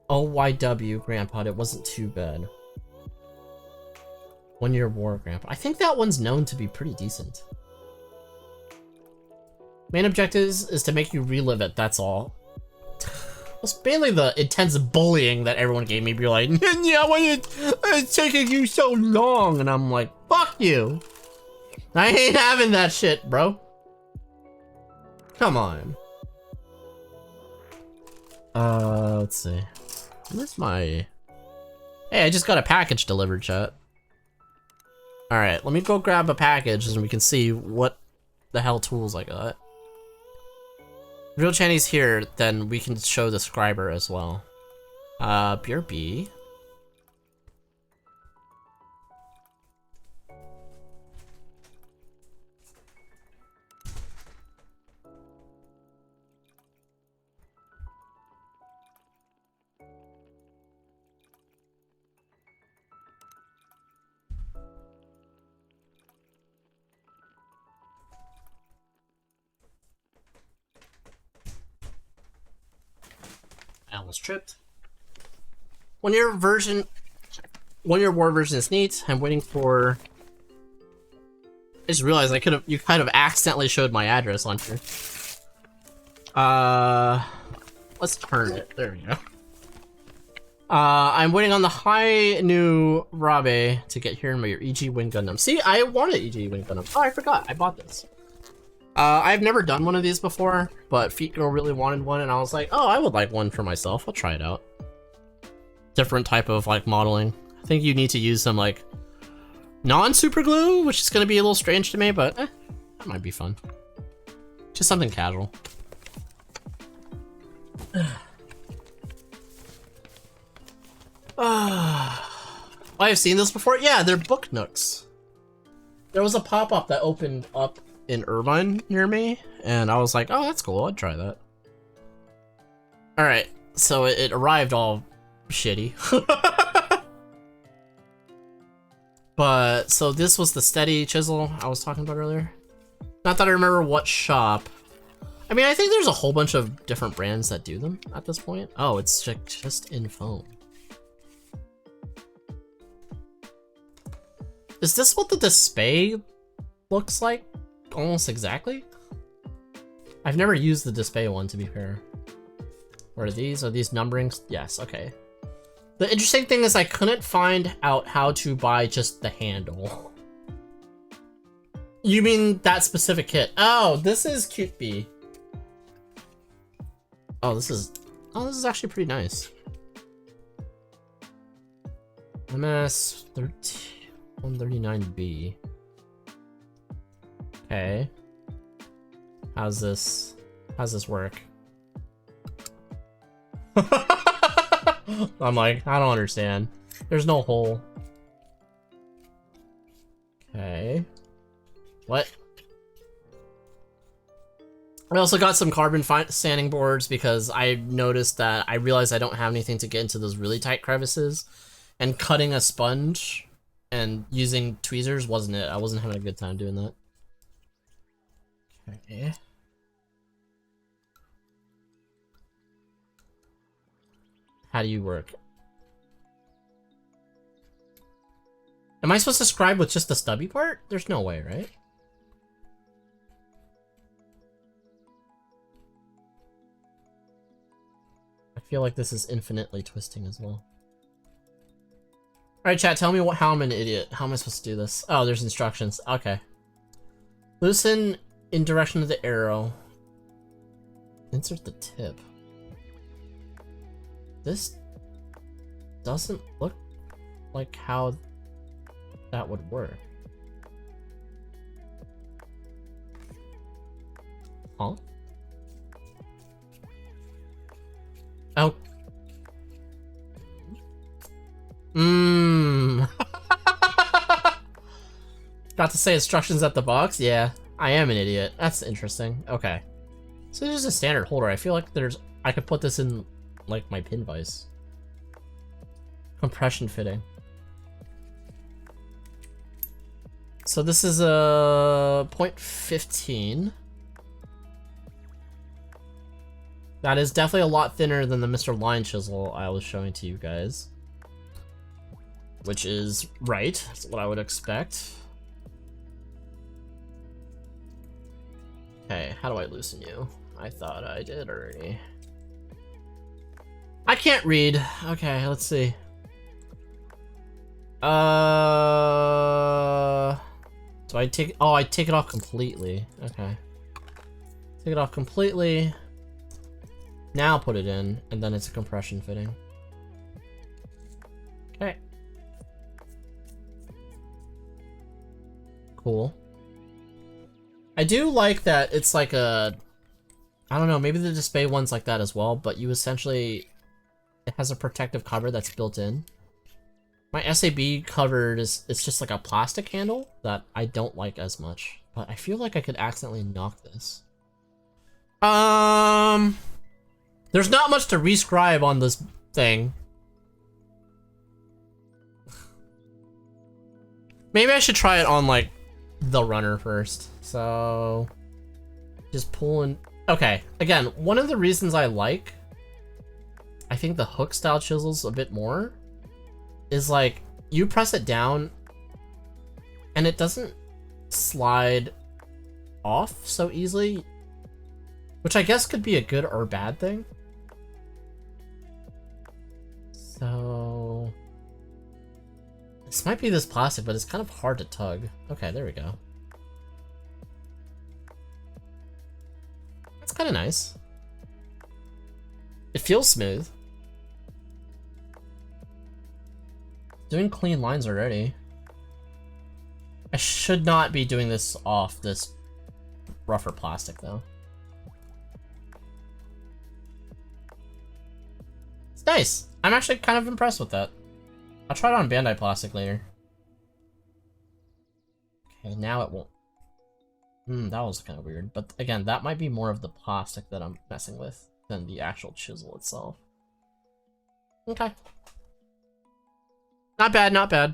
Speaker 4: OYW Grandpa. It wasn't too bad. 1 Year War Grandpa. I think that one's known to be pretty decent. Main objectives is to make you relive it, that's all. It's mainly the intense bullying that everyone gave me. Be like, yeah, why it's taking you so long? And I'm like, fuck you. I ain't having that shit, bro. Come on. Let's see. Where's my... Hey, I just got a package delivered, chat. Alright, let me go grab a package and we can see what the hell tools I got. If Real Channy's here, then we can show the scriber as well. BRB. was tripped. When your war version is neat, I'm waiting for. I just realized you kind of accidentally showed my address on here. Let's turn it. There we go. I'm waiting on the high new Rabe to get here in my EG Wind Gundam. See, I wanted EG Wind Gundam. Oh, I forgot. I bought this. I've never done one of these before, but Feet Girl really wanted one, and I was like, oh, I would like one for myself. I'll try it out. Different type of, like, modeling. I think you need to use some, like, non-super glue, which is going to be a little strange to me, but that might be fun. Just something casual. I've seen this before. Yeah, they're book nooks. There was a pop-up that opened up in Irvine near me, and I was like, oh, that's cool. I'd try that. Alright, so it arrived all shitty. But, so this was the steady chisel I was talking about earlier. Not that I remember what shop. I mean, I think there's a whole bunch of different brands that do them at this point. Oh, it's just in foam. Is this what the display looks like? Almost exactly? I've never used the display one, to be fair. What are these? Are these numberings? Yes, okay. The interesting thing is I couldn't find out how to buy just the handle. You mean that specific kit? Oh, this is cute bee. Oh, this is actually pretty nice. MS 139B. Okay. How's this work? I'm like, I don't understand. There's no hole. Okay. What? I also got some carbon sanding boards because I noticed that I realized I don't have anything to get into those really tight crevices, and cutting a sponge and using tweezers wasn't it. I wasn't having a good time doing that. Okay. How do you work? Am I supposed to scribe with just the stubby part? There's no way, right? I feel like this is infinitely twisting as well. Alright, chat, tell me how I'm an idiot. How am I supposed to do this? Oh, there's instructions. Okay. Loosen in direction of the arrow. Insert the tip. This doesn't look like how that would work. Huh? Oh. Got to say instructions at the box? Yeah, I am an idiot. That's interesting. Okay. So there's a standard holder. I feel like I could put this in like my pin vise. Compression fitting. So this is a 0.15. That is definitely a lot thinner than the Mr. Line chisel I was showing to you guys. Which is right. That's what I would expect. Okay, how do I loosen you? I thought I did already. I can't read. Okay, let's see. So I take it off completely. Okay. Take it off completely. Now put it in, and then it's a compression fitting. Okay. Cool. I do like that it's like a... I don't know, maybe the display one's like that as well, but you essentially... It has a protective cover that's built in. My SAB covered it's just like a plastic handle that I don't like as much, but I feel like I could accidentally knock this. There's not much to rescribe on this thing. Maybe I should try it on like the runner first. So just pull in. Okay, again, one of the reasons I I think the hook style chisels a bit more is like you press it down and it doesn't slide off so easily, which I guess could be a good or bad thing. So this might be this plastic, but it's kind of hard to tug. Okay, there we go. That's kind of nice. It feels smooth. Doing clean lines already. I should not be doing this off this rougher plastic though. It's nice. I'm actually kind of impressed with that. I'll try it on Bandai plastic later. Okay, now it won't. That was kind of weird. But again, that might be more of the plastic that I'm messing with than the actual chisel itself. Okay. Not bad, not bad.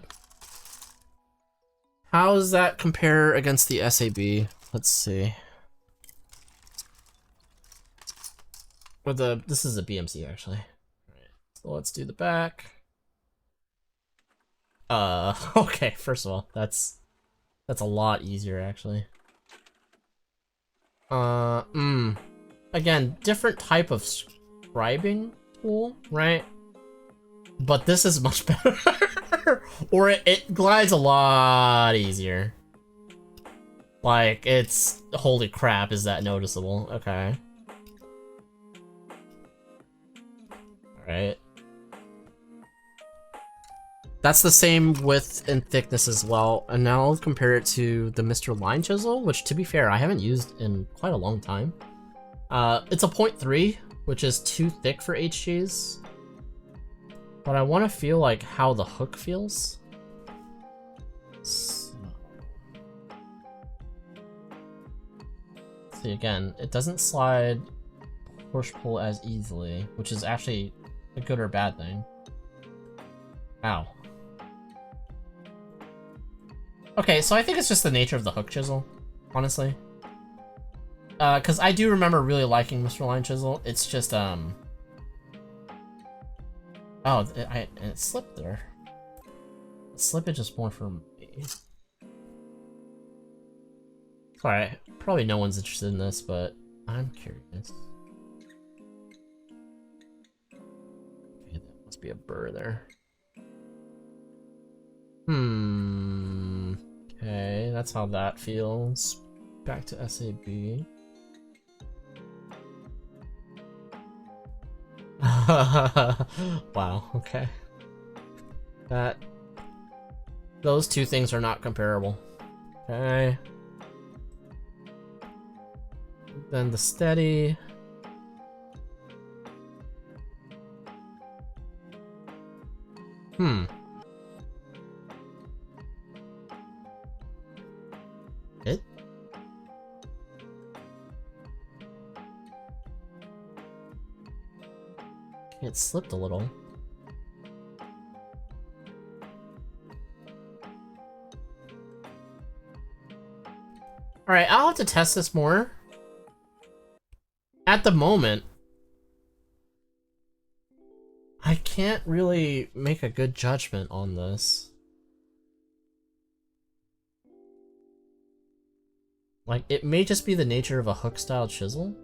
Speaker 4: How does that compare against the SAB? Let's see. Or this is a BMC actually. Alright, so let's do the back. Okay, first of all, that's a lot easier actually. Again, different type of scribing tool, right? But this is much better. Or it glides a lot easier. Like, it's... Holy crap, is that noticeable? Okay. Alright. That's the same width and thickness as well. And now I'll compare it to the Mr. Line Chisel, which, to be fair, I haven't used in quite a long time. It's a 0.3, which is too thick for HGs. But I want to feel like how the hook feels. So. See, again, it doesn't slide push-pull as easily, which is actually a good or bad thing. Ow. Okay, so I think it's just the nature of the hook chisel, honestly. Because I do remember really liking Mr. Line Chisel. It's just, Oh, it slipped there. The slippage is more for me. Alright, probably no one's interested in this, but I'm curious. Okay, that must be a burr there. Okay, that's how that feels. Back to SAB. Wow, okay. Those two things are not comparable. Okay. Then the steady. It slipped a little. Alright, I'll have to test this more. At the moment, I can't really make a good judgment on this. Like, it may just be the nature of a hook-style chisel.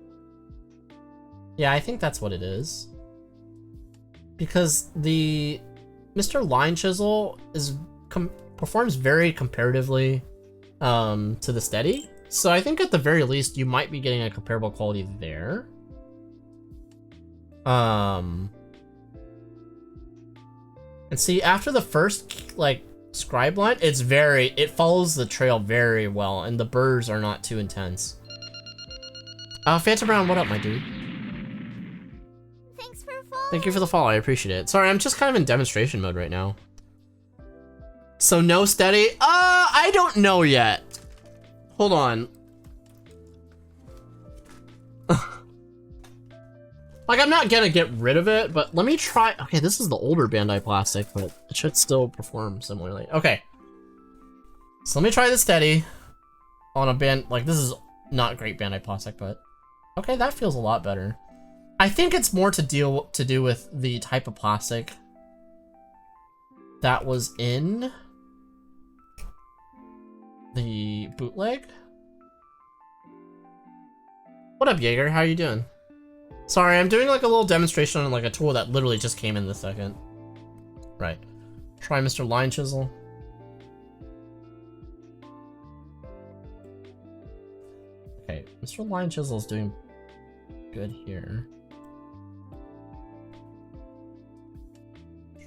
Speaker 4: Yeah, I think that's what it is. Because the Mr. Line Chisel performs very comparatively to the steady. So I think at the very least you might be getting a comparable quality there. And see, after the first like scribe line, it follows the trail very well and the burrs are not too intense. Phantom Brown, what up, my dude? Thank you for the follow, I appreciate it. Sorry, I'm just kind of in demonstration mode right now. So no steady? I don't know yet. Hold on. Like, I'm not gonna get rid of it, but let me try. Okay, this is the older Bandai plastic, but it should still perform similarly. Okay. So let me try the steady on a band, like this is not great Bandai plastic, but okay, that feels a lot better. I think it's more to do with the type of plastic that was in the bootleg. What up, Jaeger? How you doing? Sorry, I'm doing like a little demonstration on like a tool that literally just came in this second. Right. Try Mr. Line Chisel. Okay, Mr. Line Chisel is doing good here.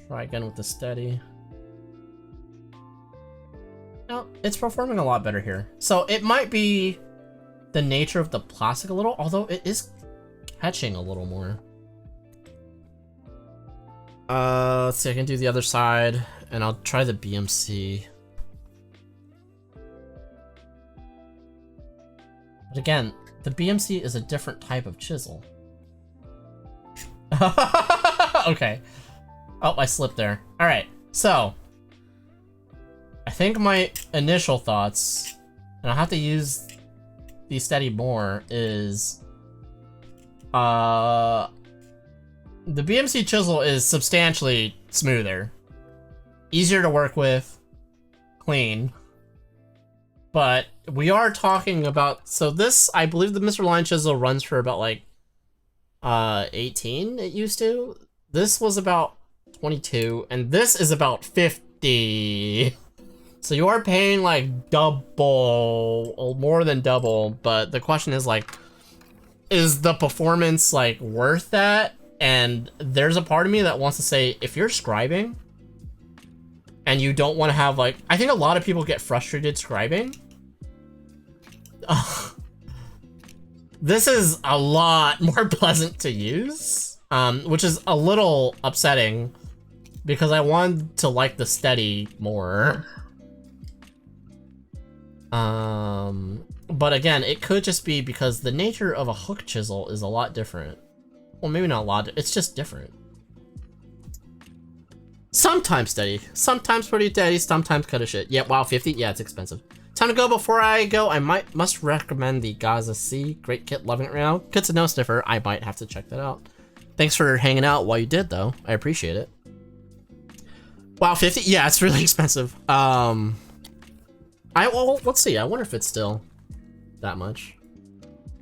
Speaker 4: Try again with the steady. No, it's performing a lot better here. So it might be the nature of the plastic a little, although it is catching a little more. Let's see, I can do the other side, and I'll try the BMC. But again, the BMC is a different type of chisel. Okay. Oh, I slipped there. Alright, so I think my initial thoughts, and I'll have to use the steady more, is the BMC chisel is substantially smoother, easier to work with, clean. But we are talking about, so this, I believe the Mr. Line Chisel runs for about like 18, it used to. This was about 22, and this is about 50. So you are paying like double, or more than double, but the question is like, is the performance like worth that? And there's a part of me that wants to say, if you're scribing and you don't want to have like, I think a lot of people get frustrated scribing. This is a lot more pleasant to use, which is a little upsetting because I wanted to like the steady more. But again, it could just be because the nature of a hook chisel is a lot different. Well, maybe not a lot, it's just different. Sometimes steady, sometimes pretty steady, sometimes cut of shit. Yeah, wow, 50? Yeah, it's expensive. Time to go. Before I go, I must recommend the Gaza C. Great kit, loving it right now. Good to know, Sniffer. I might have to check that out. Thanks for hanging out while you did, though. I appreciate it. Wow, 50? Yeah, it's really expensive. Well, let's see. I wonder if it's still that much.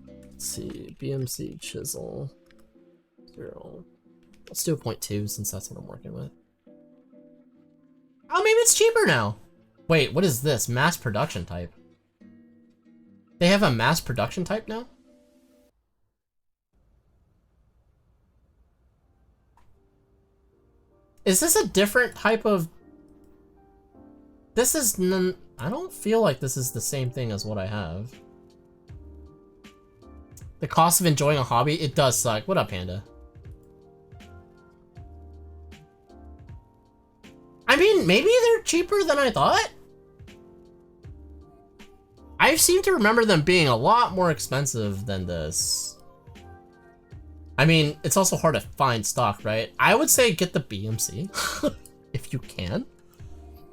Speaker 4: Let's see. BMC chisel 0. Let's do a 0.2 since that's what I'm working with. Oh, maybe it's cheaper now. Wait, what is this? Mass production type. They have a mass production type now? Is this a different type of... This is I don't feel like this is the same thing as what I have. The cost of enjoying a hobby, it does suck. What up, Panda? I mean, maybe they're cheaper than I thought. I seem to remember them being a lot more expensive than this. I mean, it's also hard to find stock, right? I would say get the BMC if you can.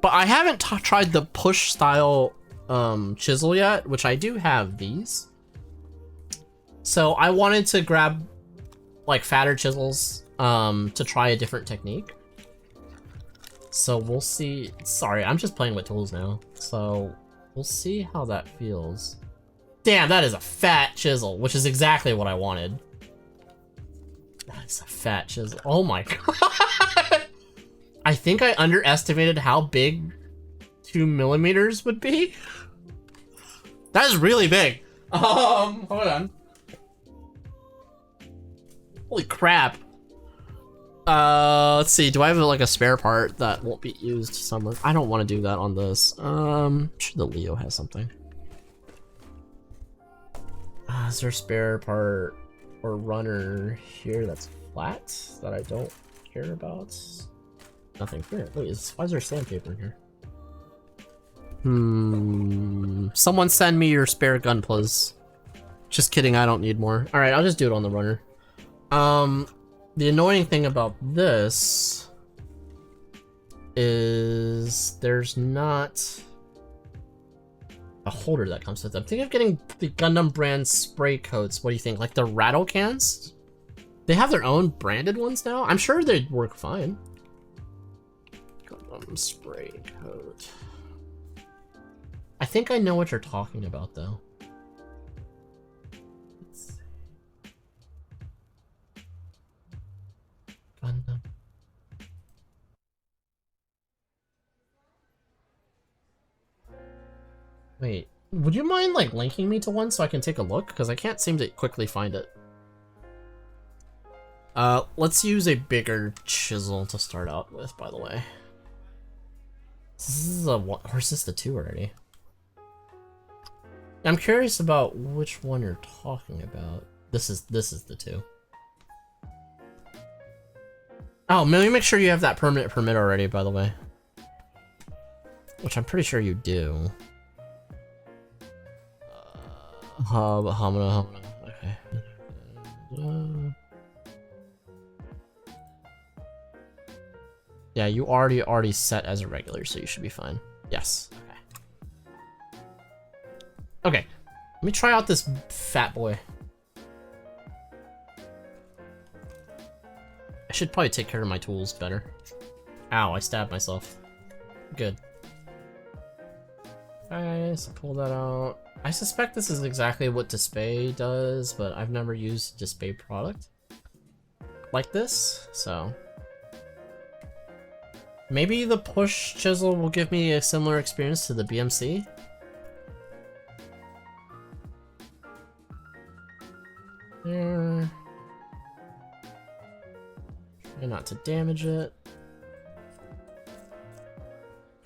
Speaker 4: But I haven't tried the push style chisel yet, which I do have these. So I wanted to grab like fatter chisels to try a different technique. So we'll see. Sorry, I'm just playing with tools now. So we'll see how that feels. Damn, that is a fat chisel, which is exactly what I wanted. That is a fat chisel. Oh my god. I think I underestimated how big 2 millimeters would be. That is really big. Hold on. Holy crap. Let's see. Do I have like a spare part that won't be used somewhere? I don't want to do that on this. I'm sure the Leo has something. Is there a spare part or runner here that's flat that I don't care about? Nothing here. Wait, why is there sandpaper in here? Someone send me your spare gunplas. Just kidding, I don't need more. Alright, I'll just do it on the runner. The annoying thing about this is there's not a holder that comes with it. I'm thinking of getting the Gundam brand spray coats. What do you think? Like the rattle cans? They have their own branded ones now. I'm sure they'd work fine. Spray coat. I think I know what you're talking about, though. Let's see. Gundam. Wait, would you mind, like, linking me to one so I can take a look? Because I can't seem to quickly find it. Let's use a bigger chisel to start out with, by the way. This is a one, or is this the 2 already? I'm curious about which one you're talking about. This is the 2. Oh, let me make sure you have that permanent permit already, by the way. Which I'm pretty sure you do. Hamina. Okay. Yeah, you already set as a regular, so you should be fine. Yes. Okay. Okay. Let me try out this fat boy. I should probably take care of my tools better. Ow, I stabbed myself. Good. Okay, so pull that out. I suspect this is exactly what Display does, but I've never used a Display product like this, so... Maybe the push chisel will give me a similar experience to the BMC? There. Try not to damage it.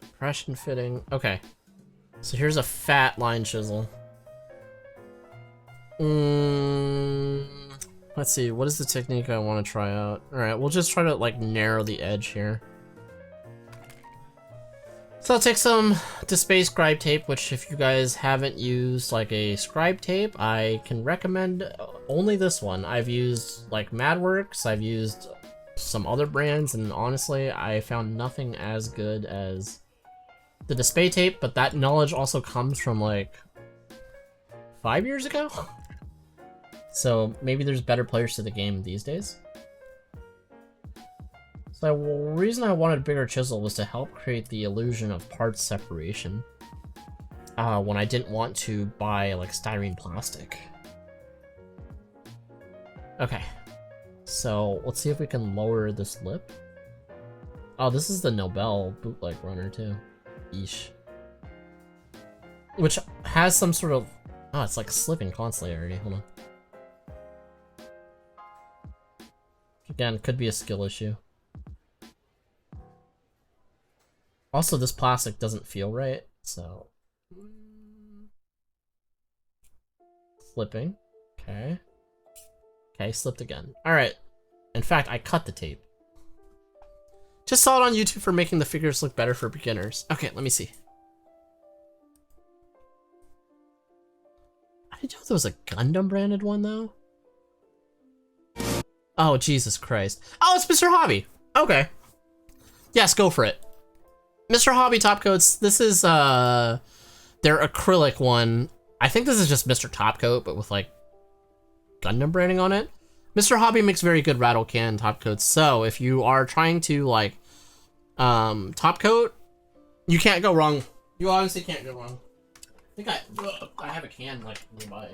Speaker 4: Compression fitting. Okay. So here's a fat line chisel. Let's see, what is the technique I want to try out? Alright, we'll just try to, like, narrow the edge here. So I'll take some Display scribe tape, which if you guys haven't used, like, a scribe tape, I can recommend only this one. I've used, like, Madworks, I've used some other brands, and honestly, I found nothing as good as the Display tape, but that knowledge also comes from, like, 5 years ago? So maybe there's better players to the game these days. So the reason I wanted a bigger chisel was to help create the illusion of parts separation. When I didn't want to buy, like, styrene plastic. Okay. So let's see if we can lower this lip. Oh, this is the Nobel bootleg runner too. Yeesh. Which has some sort of... Oh, it's like slipping constantly already. Hold on. Again, could be a skill issue. Also, this plastic doesn't feel right, so... Flipping. Okay. Okay, slipped again. Alright. In fact, I cut the tape. Just saw it on YouTube for making the figures look better for beginners. Okay, let me see. I didn't know there was a Gundam branded one, though. Oh, Jesus Christ. Oh, it's Mr. Hobby. Okay. Yes, go for it. Mr. Hobby top coats. This is their acrylic one. I think this is just Mr. Topcoat, but with, like, Gundam branding on it. Mr. Hobby makes very good rattle can top coats. So if you are trying to, like, top coat, you can't go wrong. You honestly can't go wrong. I think I have a can, like, nearby.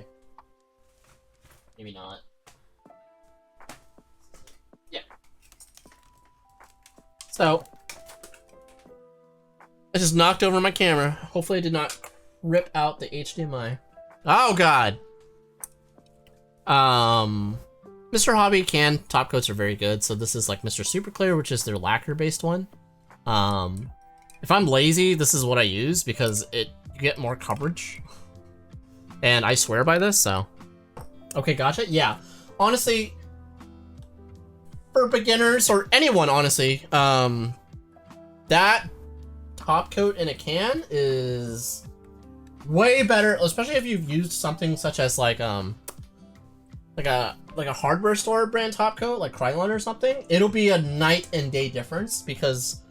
Speaker 4: Maybe not. Yeah. So I just knocked over my camera. Hopefully I did not rip out the HDMI. Oh God. Mr. Hobby can top coats are very good. So this is like Mr. Super Clear, which is their lacquer based one. If I'm lazy, this is what I use because you get more coverage. And I swear by this, so. Okay, gotcha. Yeah. Honestly, for beginners or anyone, honestly, that top coat in a can is way better, especially if you've used something such as like a hardware store brand top coat, like Krylon or something. It'll be a night and day difference because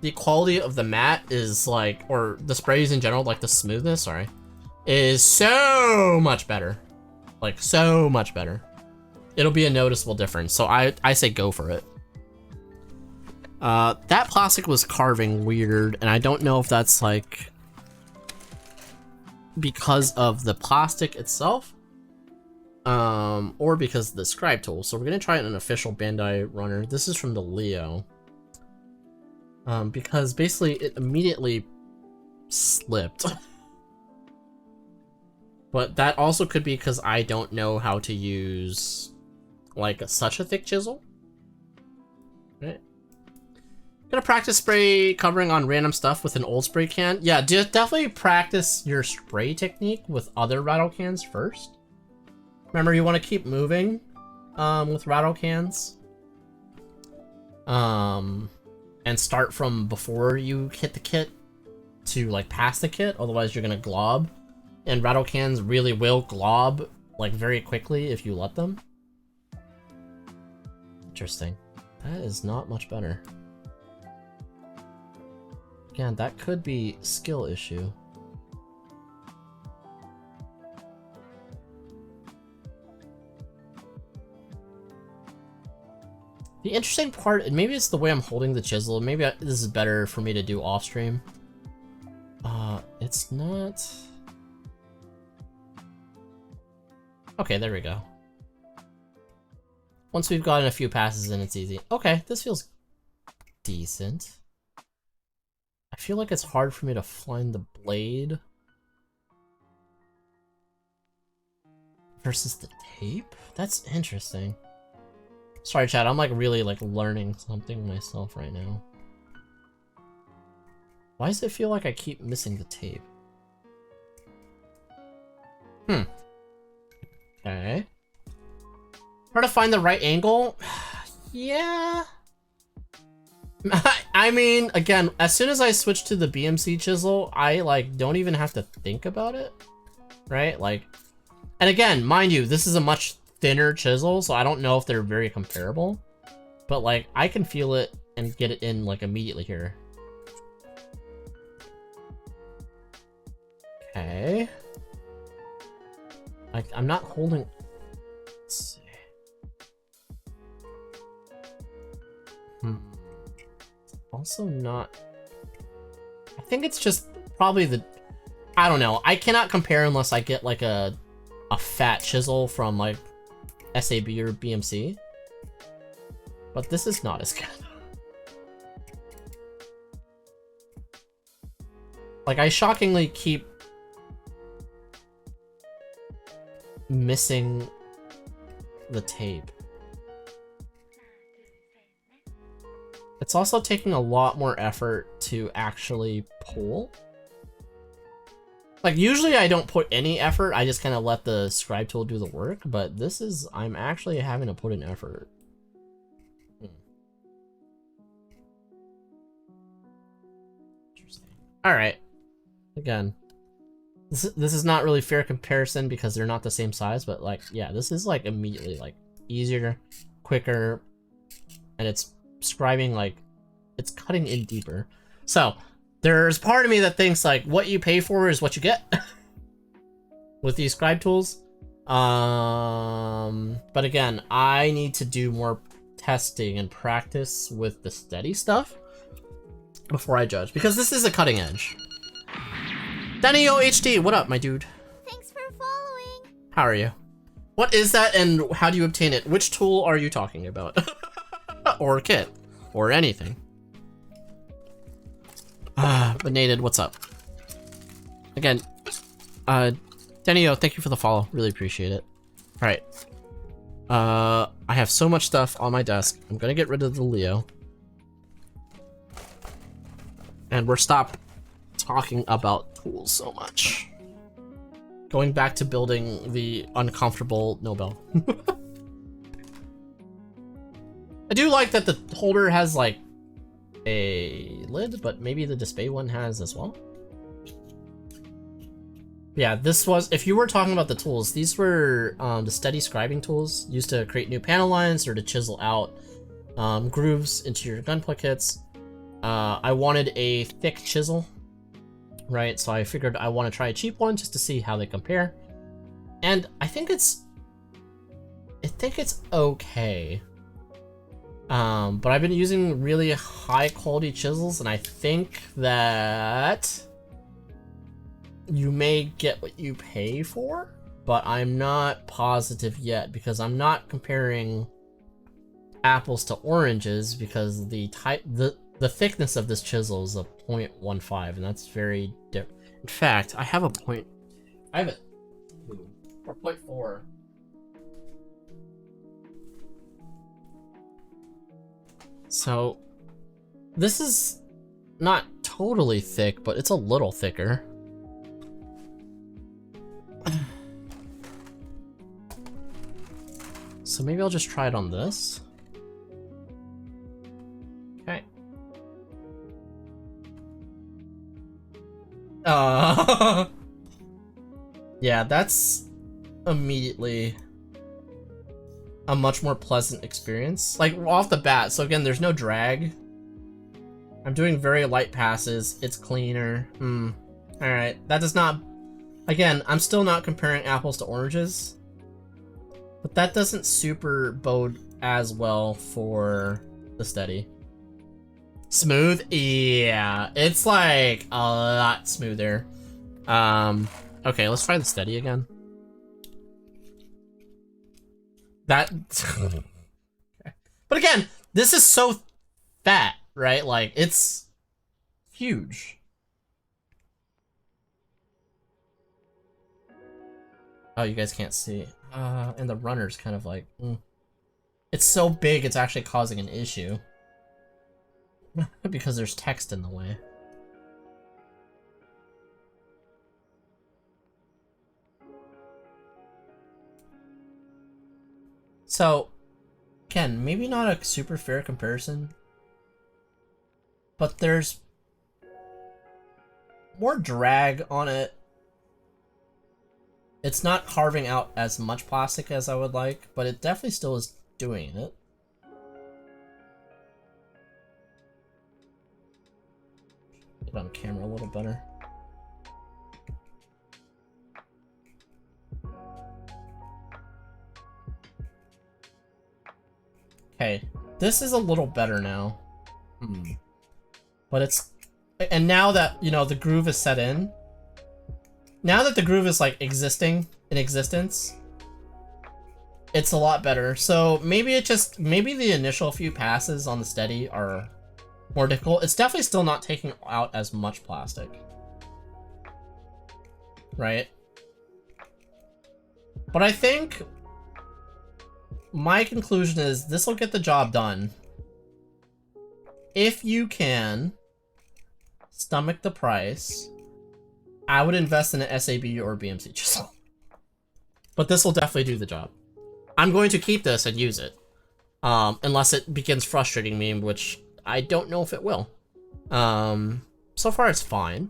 Speaker 4: the quality of the mat is like, or the sprays in general, like the smoothness, sorry, is so much better. Like so much better. It'll be a noticeable difference. So I say go for it. That plastic was carving weird, and I don't know if that's like because of the plastic itself, or because of the scribe tool. So we're gonna try it in an official Bandai runner. This is from the Leo. Because basically it immediately slipped. But that also could be because I don't know how to use like such a thick chisel. Right. Gonna practice spray covering on random stuff with an old spray can. Yeah, definitely practice your spray technique with other rattle cans first. Remember, you want to keep moving with rattle cans. And start from before you hit the kit to like past the kit, otherwise you're gonna glob. And rattle cans really will glob like very quickly if you let them. Interesting. That is not much better. Again, that could be skill issue. The interesting part, and maybe it's the way I'm holding the chisel, maybe this is better for me to do off stream. It's not... Okay, there we go. Once we've gotten a few passes in, it's easy. Okay, this feels decent. I feel like it's hard for me to find the blade versus the tape? That's interesting. Sorry, chat, I'm like really like learning something myself right now. Why does it feel like I keep missing the tape? Okay. Hard to find the right angle? Yeah. I mean, again, as soon as I switch to the BMC chisel, I like don't even have to think about it, right? Like, and again, mind you, this is a much thinner chisel, so I don't know if they're very comparable, but like I can feel it and get it in like immediately here. Okay. Like, I'm not holding. Let's see. Also not. I think it's just probably the. I don't know. I cannot compare unless I get like a fat chisel from like SAB or BMC. But this is not as good. Like, I shockingly keep missing the tape. It's also taking a lot more effort to actually pull. Like, usually I don't put any effort, I just kind of let the scribe tool do the work, but this is, I'm actually having to put in effort. Interesting. Alright. Again. This is not really fair comparison because they're not the same size, but like, yeah, this is like immediately like easier, quicker, and it's scribing like, it's cutting in deeper. So, there's part of me that thinks like what you pay for is what you get with these scribe tools. But again, I need to do more testing and practice with the steady stuff before I judge, because this is a cutting edge. Danio HD, what up, my dude?
Speaker 1: Thanks for following.
Speaker 4: How are you? What is that and how do you obtain it? Which tool are you talking about? Or kit? Or anything? Benated, what's up? Again, Danio, thank you for the follow. Really appreciate it. Alright. I have so much stuff on my desk. I'm gonna get rid of the Leo. And we're stopped talking about tools so much. Going back to building the uncomfortable Nobel. I do like that the holder has like a lid, but maybe the display one has as well. Yeah, this was, if you were talking about the tools, these were the steady scribing tools used to create new panel lines or to chisel out grooves into your gunpla kits. I wanted a thick chisel, right? So I figured I want to try a cheap one just to see how they compare. And I think think it's okay. But I've been using really high quality chisels, and I think that you may get what you pay for, but I'm not positive yet because I'm not comparing apples to oranges because the thickness of this chisel is a 0.15, and that's very different. In fact, I have a 0.4. So this is not totally thick, but it's a little thicker. So maybe I'll just try it on this. Okay. Yeah, that's immediately a much more pleasant experience. Like, off the bat, so again, there's no drag. I'm doing very light passes. It's cleaner. Alright, that does not... Again, I'm still not comparing apples to oranges. But that doesn't super bode as well for the steady. Smooth? Yeah, it's like a lot smoother. Okay, let's try the steady again. That... Okay. But again, this is so fat, right? Like, it's huge. Oh, you guys can't see. And the runner's kind of like... It's so big, it's actually causing an issue. Because there's text in the way. So, again, maybe not a super fair comparison, but there's more drag on it. It's not carving out as much plastic as I would like, but it definitely still is doing it. Get on camera a little better. Okay, this is a little better now. But it's... And now that, you know, the groove is set in, now that the groove is, like, in existence, it's a lot better. So maybe it just... Maybe the initial few passes on the steady are more difficult. It's definitely still not taking out as much plastic. Right? But I think... My conclusion is this will get the job done. If you can stomach the price, I would invest in an SAB or BMC chisel. But this will definitely do the job. I'm going to keep this and use it. Unless it begins frustrating me, which I don't know if it will. So far it's fine.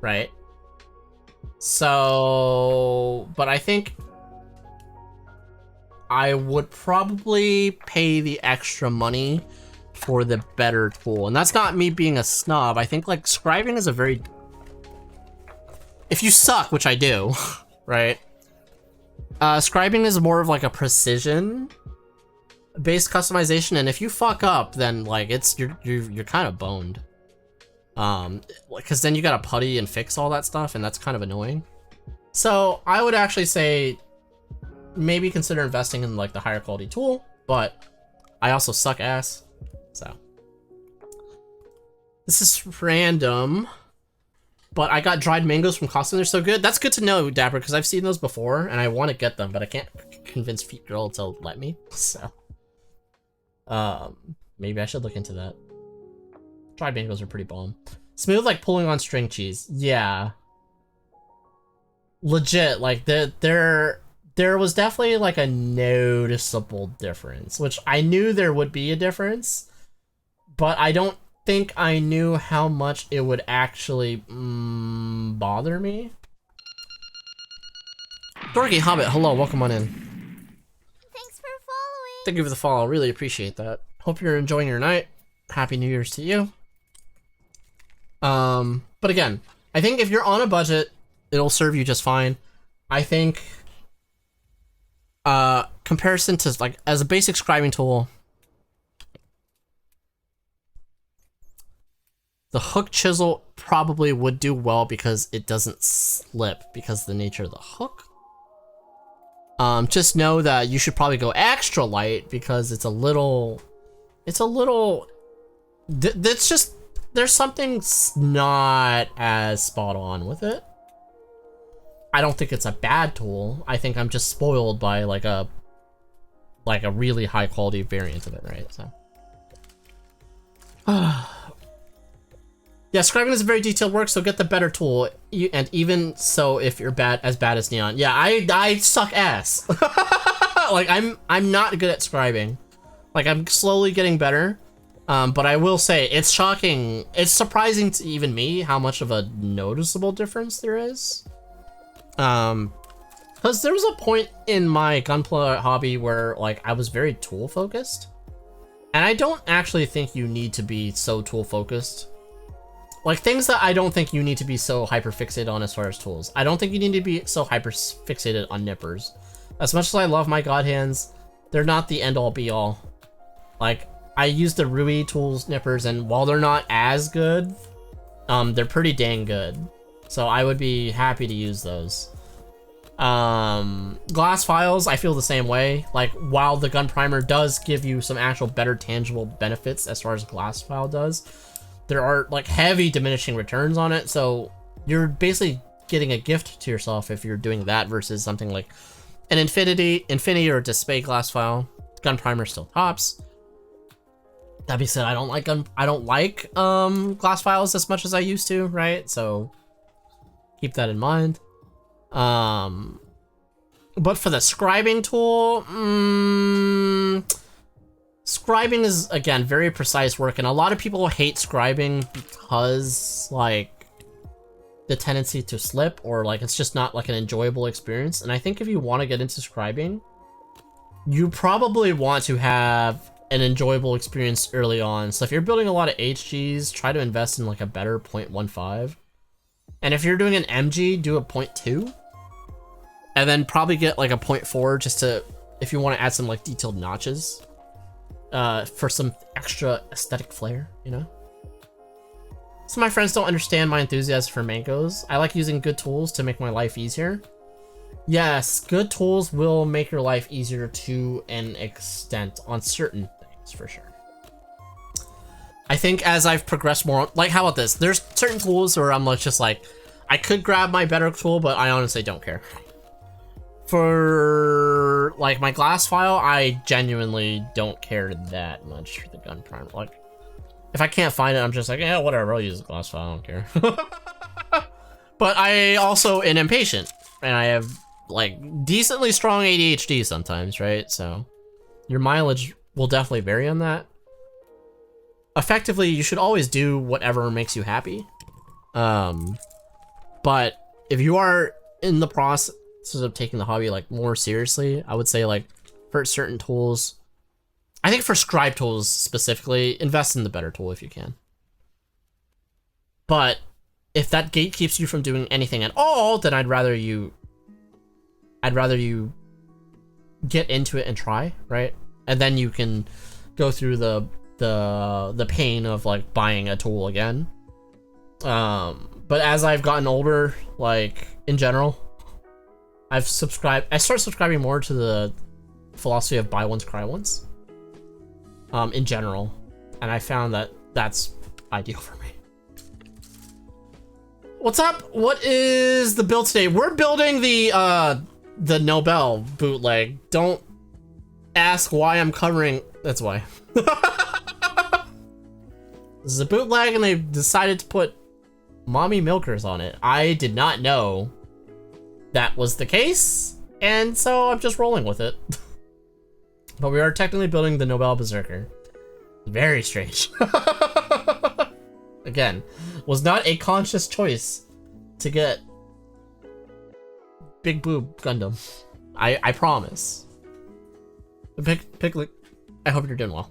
Speaker 4: Right? So... But I think... I would probably pay the extra money for the better tool. And that's not me being a snob. I think, like, scribing is a very... If you suck, which I do, right? Scribing is more of, like, a precision-based customization, and if you fuck up, then, like, you're kind of boned. Because then you gotta putty and fix all that stuff, and that's kind of annoying. So, I would actually say... maybe consider investing in, like, the higher quality tool, but I also suck ass, so. This is random, but I got dried mangoes from Costco. They're so good. That's good to know, Dapper, because I've seen those before, and I want to get them, but I can't convince Feet Girl to let me, so. Maybe I should look into that. Dried mangoes are pretty bomb. Smooth like pulling on string cheese. Yeah. Legit, like, there was definitely, like, a noticeable difference, which I knew there would be a difference, but I don't think I knew how much it would actually bother me. Dorky Hobbit, hello, welcome on in.
Speaker 1: Thanks for following.
Speaker 4: Thank you for the follow, really appreciate that. Hope you're enjoying your night. Happy New Year's to you. But again, I think if you're on a budget, it'll serve you just fine. I think comparison to like as a basic scribing tool, the hook chisel probably would do well because it doesn't slip because of the nature of the hook. Just know that you should probably go extra light because it's a little, that's just, there's something not as spot on with it. I don't think it's a bad tool. I think I'm just spoiled by like a really high quality variant of it, right? So. Yeah, scribing is a very detailed work, so get the better tool. And even so, if you're as bad as Neon, yeah, I suck ass. Like I'm not good at scribing. Like I'm slowly getting better, but I will say it's shocking. It's surprising to even me how much of a noticeable difference there is. Because there was a point in my gunpla hobby where like I was very tool focused, and I don't actually think you need to be so tool focused. Like things that I don't think you need to be so hyper fixated on as far as tools. I don't think you need to be so hyper fixated on nippers. As much as I love my god hands, they're not the end all be all. Like I use the Rui tools nippers, and while they're not as good, they're pretty dang good. So I would be happy to use those. Glass files, I feel the same way. Like while the gun primer does give you some actual better tangible benefits as far as glass file does, there are like heavy diminishing returns on it, so you're basically getting a gift to yourself if you're doing that versus something like an Infinity or Display glass file. Gun primer still tops. That being said, I don't like glass files as much as I used to, right? So keep that in mind. But for the scribing tool, scribing is, again, very precise work, and a lot of people hate scribing because, like, the tendency to slip, or, like, it's just not, like, an enjoyable experience. And I think if you want to get into scribing, you probably want to have an enjoyable experience early on. So if you're building a lot of HGs, try to invest in, like, a better 0.15. And if you're doing an MG, do a 0.2. And then probably get, like, a 0.4 just to, if you want to add some, like, detailed notches. For some extra aesthetic flair, you know? Some of my friends don't understand my enthusiasm for mangoes. I like using good tools to make my life easier. Yes, good tools will make your life easier to an extent on certain things, for sure. I think as I've progressed more, like, how about this? There's certain tools where I'm like, just like, I could grab my better tool, but I honestly don't care. For, like, my glass file, I genuinely don't care that much for the gun primer. Like, if I can't find it, I'm just like, yeah, whatever, I'll use the glass file, I don't care. But I also am impatient, and I have, like, decently strong ADHD sometimes, right? So, your mileage will definitely vary on that. Effectively, you should always do whatever makes you happy. But if you are in the process of taking the hobby like more seriously, I would say like for certain tools, I think for scribe tools specifically, invest in the better tool if you can. But if that gate keeps you from doing anything at all, then I'd rather you get into it and try, right? And then you can go through the pain of like buying a tool again. But as I've gotten older, like in general, I started subscribing more to the philosophy of buy once, cry once. In general, and I found that that's ideal for me. What's up? What is the build today? We're building the Nobel bootleg. Don't ask why I'm covering. That's why. This is a bootleg, and they decided to put mommy milkers on it. I did not know that was the case, and so I'm just rolling with it. But we are technically building the Nobel Berserker. Very strange. Again, was not a conscious choice to get big boob Gundam. I promise. Piglet, I hope you're doing well.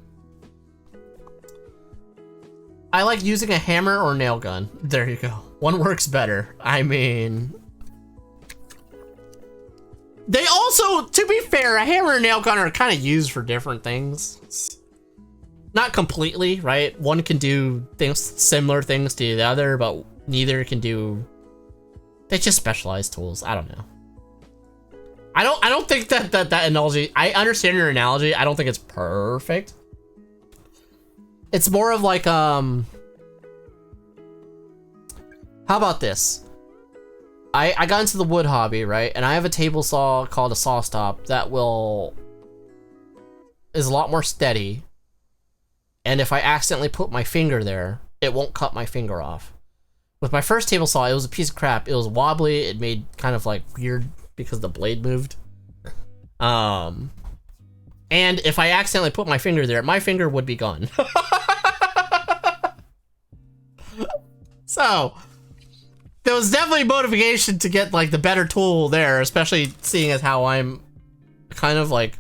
Speaker 4: I like using a hammer or nail gun. There you go. One works better. I mean... They also, to be fair, fair, a hammer and nail gun are kind of used for different things. Not completely, right? One can do things, similar things to the other, but neither can do. They just specialized tools. I don't know. I don't think that analogy. I understand your analogy. I don't think it's perfect. It's more of like How about this? I got into the wood hobby, right? And I have a table saw called a saw stop that is a lot more steady. And if I accidentally put my finger there, it won't cut my finger off. With my first table saw, it was a piece of crap. It was wobbly. It made kind of like weird because the blade moved. And if I accidentally put my finger there, my finger would be gone. So there was definitely motivation to get like the better tool there, especially seeing as how I'm kind of a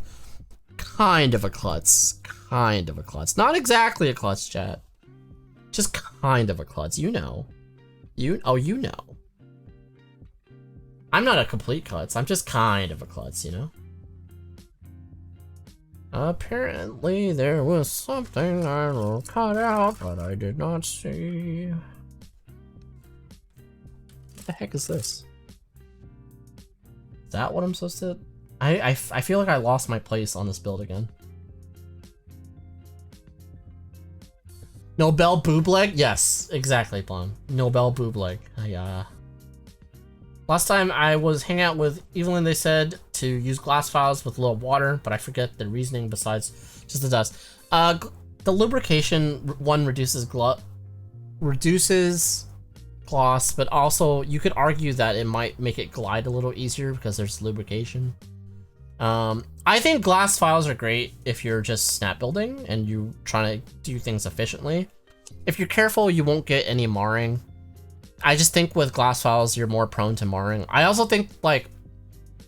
Speaker 4: klutz. Kind of a klutz. Not exactly a klutz, chat. Just kind of a klutz, you know. You know. I'm not a complete klutz, I'm just kind of a klutz, you know? Apparently there was something I will cut out, but I did not see. What the heck is this? Is that what I'm supposed to... I feel like I lost my place on this build again. Nobel boobleg? Yes, exactly, Plum. Nobel boobleg. Last time I was hanging out with Evelyn, they said to use glass files with a little water, but I forget the reasoning besides just the dust. The lubrication one reduces gloss, but also you could argue that it might make it glide a little easier because there's lubrication. I think glass files are great if you're just snap building and you're trying to do things efficiently. If you're careful, you won't get any marring. I just think with glass files, you're more prone to marring. I also think like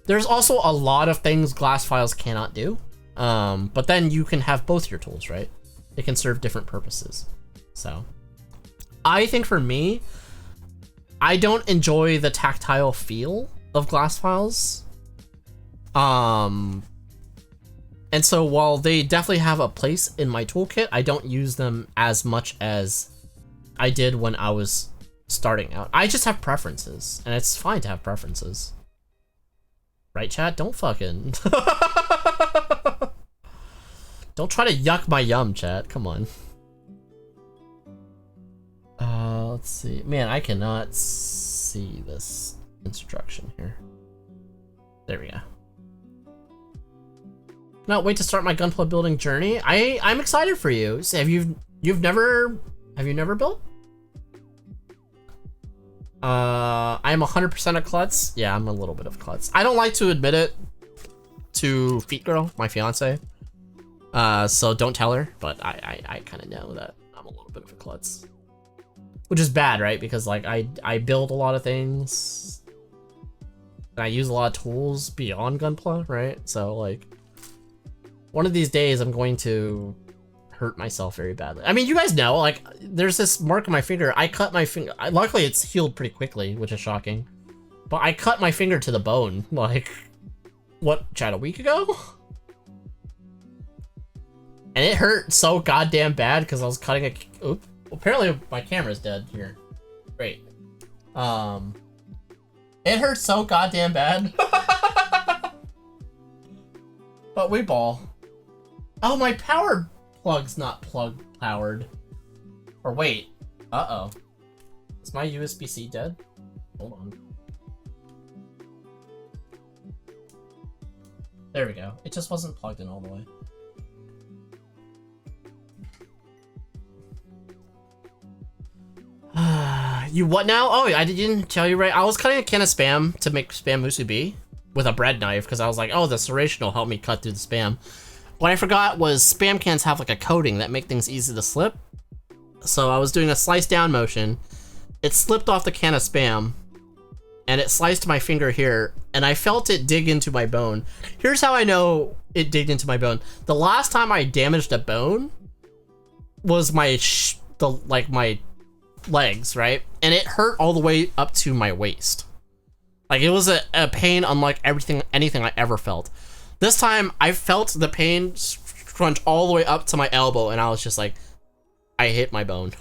Speaker 4: there's also a lot of things glass files cannot do. But then you can have both your tools, right? They can serve different purposes. So I think for me, I don't enjoy the tactile feel of glass files. And so while they definitely have a place in my toolkit, I don't use them as much as I did when I was starting out. I just have preferences, and it's fine to have preferences. Right, chat? Don't fucking... Don't try to yuck my yum, chat. Come on. Let's see. Man, I cannot see this instruction here. There we go. Cannot wait to start my gunpla building journey. I'm excited for you. So have you never built? I'm 100% a klutz. Yeah, I'm a little bit of a klutz. I don't like to admit it to Feet Girl, my fiance. So don't tell her, but I kind of know that I'm a little bit of a klutz. Which is bad, right? Because like I build a lot of things. And I use a lot of tools beyond gunpla, right? So like one of these days I'm going to hurt myself very badly. I mean, you guys know, like there's this mark on my finger. I cut my finger. Luckily it's healed pretty quickly, which is shocking. But I cut my finger to the bone, like what, chat, a week ago? And it hurt so goddamn bad because I was cutting a... Oop. Apparently my camera's dead here. Great. It hurt so goddamn bad. But we ball. Oh, my power plug's not powered. Or wait. Uh-oh. Is my USB-C dead? Hold on. There we go. It just wasn't plugged in all the way. You what now? Oh, I didn't tell you right. I was cutting a can of Spam to make Spam musubi with a bread knife because I was like, oh, the serration will help me cut through the Spam. What I forgot was Spam cans have like a coating that make things easy to slip. So I was doing a slice down motion. It slipped off the can of Spam and it sliced my finger here and I felt it dig into my bone. Here's how I know it digged into my bone. The last time I damaged a bone was my legs, right? And it hurt all the way up to my waist. Like it was a pain unlike anything I ever felt. This time I felt the pain crunch all the way up to my elbow, and I was just like, I hit my bone.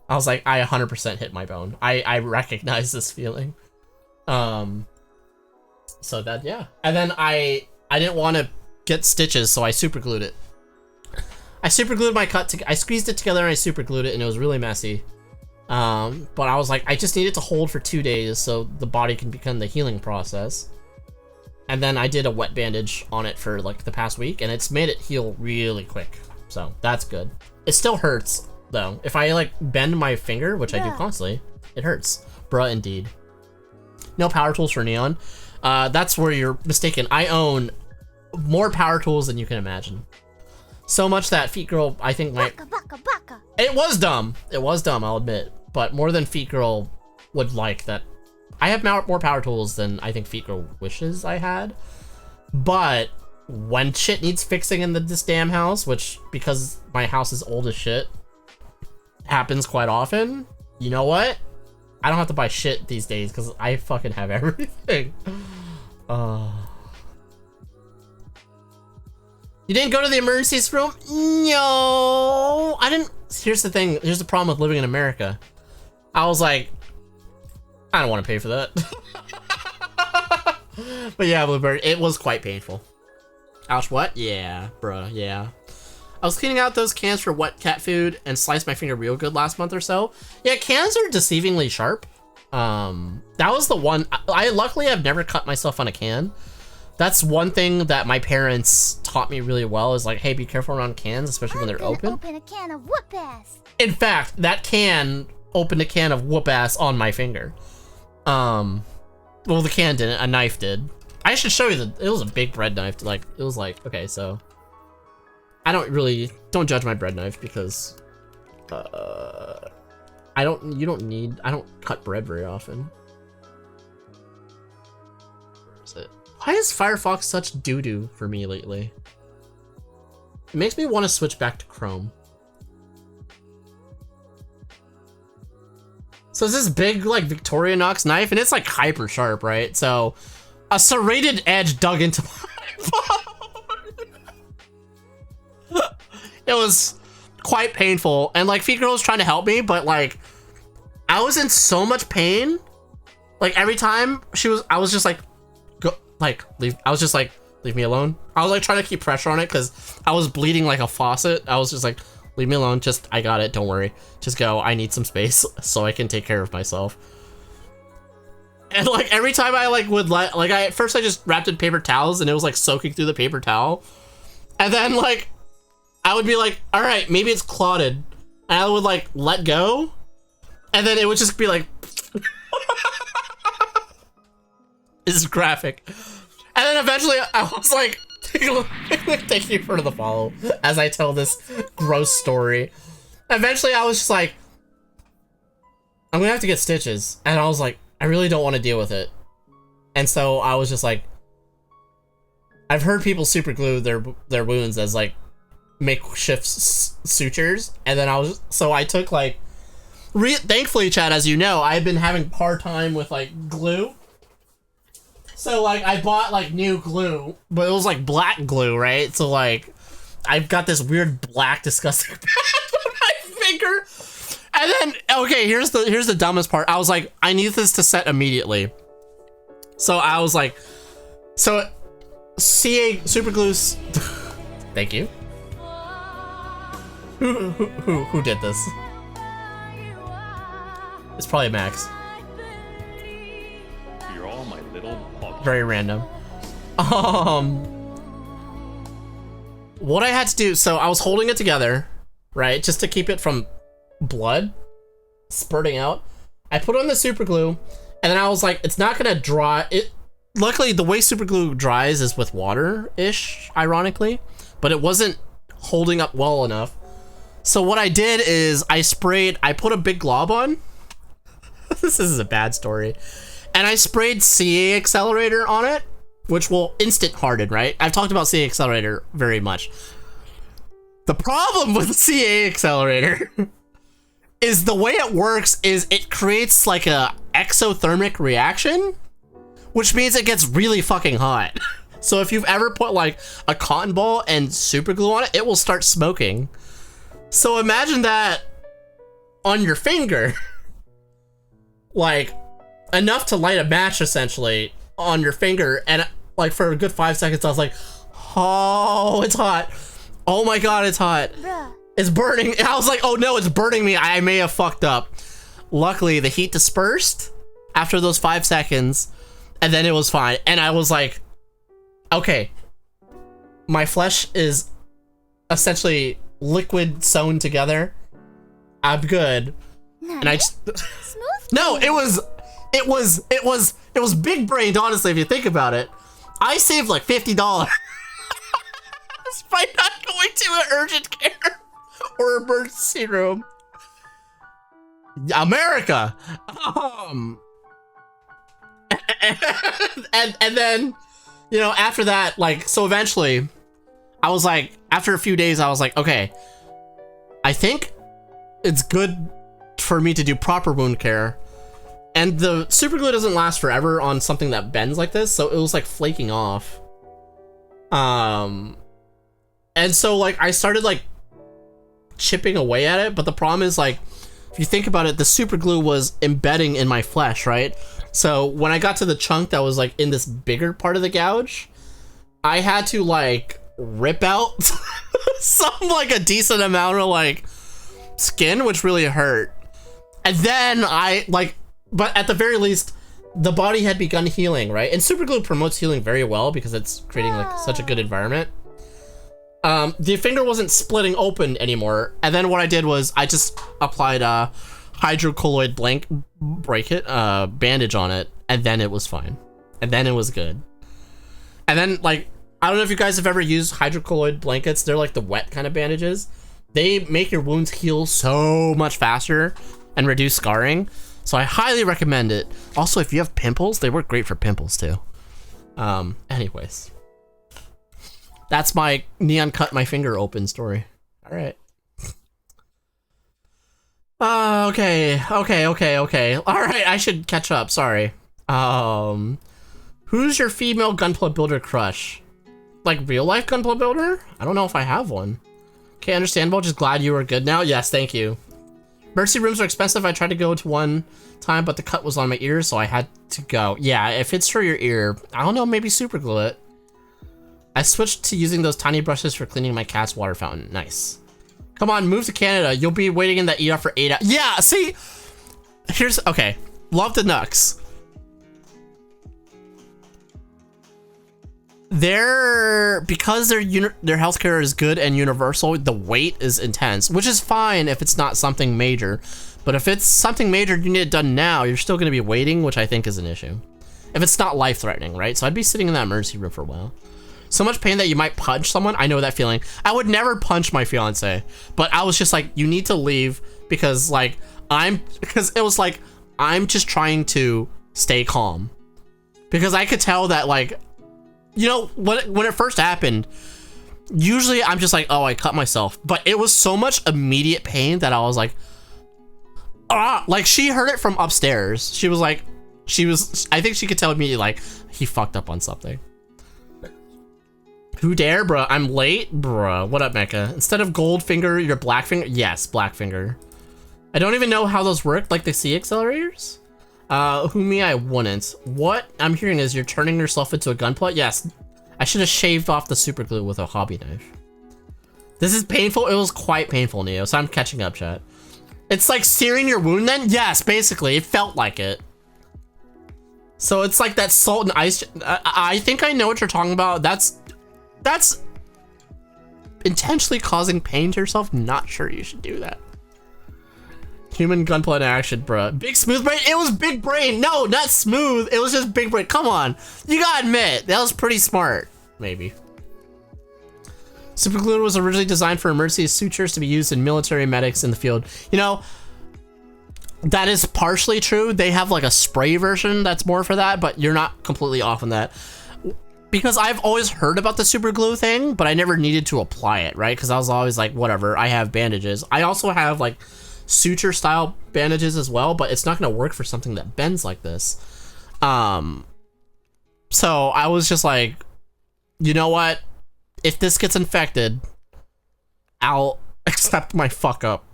Speaker 4: I was like, I 100% hit my bone. I recognize this feeling. So that, yeah. And then I didn't want to get stitches, so I super glued it. I super glued my cut, I squeezed it together and I super glued it, and it was really messy. But I was like, I just need it to hold for 2 days so the body can begin the healing process. And then I did a wet bandage on it for like the past week, and it's made it heal really quick. So that's good. It still hurts though. If I like bend my finger, which I do constantly, it hurts. Bruh, indeed. No power tools for Neon. That's where you're mistaken. I own more power tools than you can imagine. So much that Feet Girl, I think, might...
Speaker 1: Baka.
Speaker 4: It was dumb. It was dumb, I'll admit. But more than Feet Girl would like that. I have more power tools than I think Feet Girl wishes I had. But when shit needs fixing in this damn house, which, because my house is old as shit, happens quite often, you know what? I don't have to buy shit these days because I fucking have everything. You didn't go to the emergency room? No, I didn't. Here's the thing. Here's the problem with living in America. I was like, I don't want to pay for that. But yeah, Bluebird, it was quite painful. Ouch, what? Yeah, bruh, yeah. I was cleaning out those cans for wet cat food and sliced my finger real good last month or so. Yeah, cans are deceivingly sharp. That was the one. I luckily have never cut myself on a can. That's one thing that my parents taught me really well, is like, hey, be careful around cans, especially when they're open.
Speaker 1: Open a can of whoop ass.
Speaker 4: In fact, that can opened a can of whoop ass on my finger. Well, the can didn't, a knife did. I should show you it was a big bread knife. Like, it was like, okay, so I don't judge my bread knife because I don't cut bread very often. Where is it? Why is Firefox such doo-doo for me lately? It makes me want to switch back to Chrome. So it's this big, like, Victorinox knife, and it's, like, hyper sharp, right? So a serrated edge dug into my bone. It was quite painful, and, like, Feet Girl was trying to help me, but, like, I was in so much pain. Like, every time I was just like, leave me alone. I was like trying to keep pressure on it because I was bleeding like a faucet. I was just like, leave me alone. Just, I got it. Don't worry. Just go. I need some space so I can take care of myself. And like every time I like would at first I just wrapped in paper towels and it was like soaking through the paper towel. And then like, I would be like, all right, maybe it's clotted. And I would like let go. And then it would just be like, this is graphic. And then eventually I was like, thank you for the follow as I tell this gross story. Eventually I was just like, I'm gonna have to get stitches. And I was like, I really don't want to deal with it. And so I was just like, I've heard people super glue their wounds as like makeshift sutures. And then I took like, thankfully, Chad, as you know, I've been having hard time with like glue. So like I bought like new glue, but it was like black glue, right? So like I've got this weird black disgusting patch on my finger. And then okay, here's the dumbest part. I was like, I need this to set immediately. So I was like, so CA super glue. Thank you. Who did this? It's probably Max.
Speaker 5: You're all my little pug.
Speaker 4: Very random. What I had to do, so I was holding it together, right, just to keep it from blood spurting out. I put on the super glue, and then I was like, it's not gonna dry. Luckily, the way super glue dries is with water-ish, ironically, but it wasn't holding up well enough. So what I did is I put a big glob on. This is a bad story. And I sprayed CA Accelerator on it, which will instant harden, right? I've talked about CA Accelerator very much. The problem with CA Accelerator is the way it works is it creates like a exothermic reaction, which means it gets really fucking hot. So if you've ever put like a cotton ball and super glue on it, it will start smoking. So imagine that on your finger, like enough to light a match essentially on your finger. And like for a good 5 seconds, I was like, oh, it's hot. Oh my God, it's hot.
Speaker 1: Bruh.
Speaker 4: It's burning. I was like, oh no, it's burning me. I may have fucked up. Luckily, the heat dispersed after those 5 seconds, and then it was fine. And I was like, okay, my flesh is essentially liquid sewn together. I'm good.
Speaker 1: Nice.
Speaker 4: And I just
Speaker 1: Smooth.
Speaker 4: no, it was big brained, honestly, if you think about it. I saved like $50 by not going to an urgent care or emergency room. America. And then, you know, after that, like, so eventually I was like, after a few days, I was like, okay, I think it's good for me to do proper wound care. And the super glue doesn't last forever on something that bends like this, so it was like flaking off. And so like I started like chipping away at it, but the problem is like, if you think about it, the super glue was embedding in my flesh, right? So when I got to the chunk that was like in this bigger part of the gouge, I had to like rip out some like a decent amount of like skin, which really hurt. And then I like, but at the very least, the body had begun healing, right? And super glue promotes healing very well because it's creating like such a good environment. The finger wasn't splitting open anymore. And then what I did was I just applied a hydrocolloid bandage on it. And then it was fine. And then it was good. And then like, I don't know if you guys have ever used hydrocolloid blankets. They're like the wet kind of bandages. They make your wounds heal so much faster and reduce scarring. So I highly recommend it. Also, if you have pimples, they work great for pimples too. Anyways. That's my neon cut my finger open story. All right. Okay. All right, I should catch up. Sorry. Who's your female gunpla builder crush? Like real life gunpla builder? I don't know if I have one. Okay, understandable. Just glad you are good now. Yes, thank you. Mercy rooms are expensive. I tried to go to one time, but the cut was on my ear, so I had to go. Yeah, if it's for your ear, I don't know, maybe super glue it. I switched to using those tiny brushes for cleaning my cat's water fountain. Nice. Come on, move to Canada. You'll be waiting in that ER for 8 hours. Yeah, see? Here's, okay. Love the Nux. Because their healthcare is good and universal, the wait is intense, which is fine if it's not something major. But if it's something major you need it done now, you're still going to be waiting, which I think is an issue. If it's not life-threatening, right? So I'd be sitting in that emergency room for a while. So much pain that you might punch someone. I know that feeling. I would never punch my fiance, but I was just like, you need to leave because like because it was like, I'm just trying to stay calm because I could tell that like, you know, when it first happened, usually I'm just like, oh, I cut myself, but it was so much immediate pain that I was like, ah, like she heard it from upstairs. She was like, I think she could tell me like, he fucked up on something. Who dare, bruh? I'm late, bruh. What up, Mecca? Instead of gold finger, your black finger? Yes, black finger. I don't even know how those work, like the C accelerators. Who me? I wouldn't. What I'm hearing is you're turning yourself into a gunpla. Yes, I should have shaved off the super glue with a hobby knife. This is painful. It was quite painful, Neo. So I'm catching up, chat. It's like searing your wound. Then yes, basically, it felt like it. So it's like that salt and ice. I think I know what you're talking about. That's intentionally causing pain to yourself. Not sure you should do that. Human gunpla in action, bruh. Big smooth brain? It was big brain. No, not smooth. It was just big brain. Come on. You gotta admit, that was pretty smart. Maybe. Super glue was originally designed for emergency sutures to be used in military medics in the field. You know, that is partially true. They have like a spray version that's more for that, but you're not completely off on that. Because I've always heard about the super glue thing, but I never needed to apply it, right? Because I was always like, whatever, I have bandages. I also have like suture style bandages as well, but it's not going to work for something that bends like this. So I was just like, You know what? If this gets infected, I'll accept my fuck up.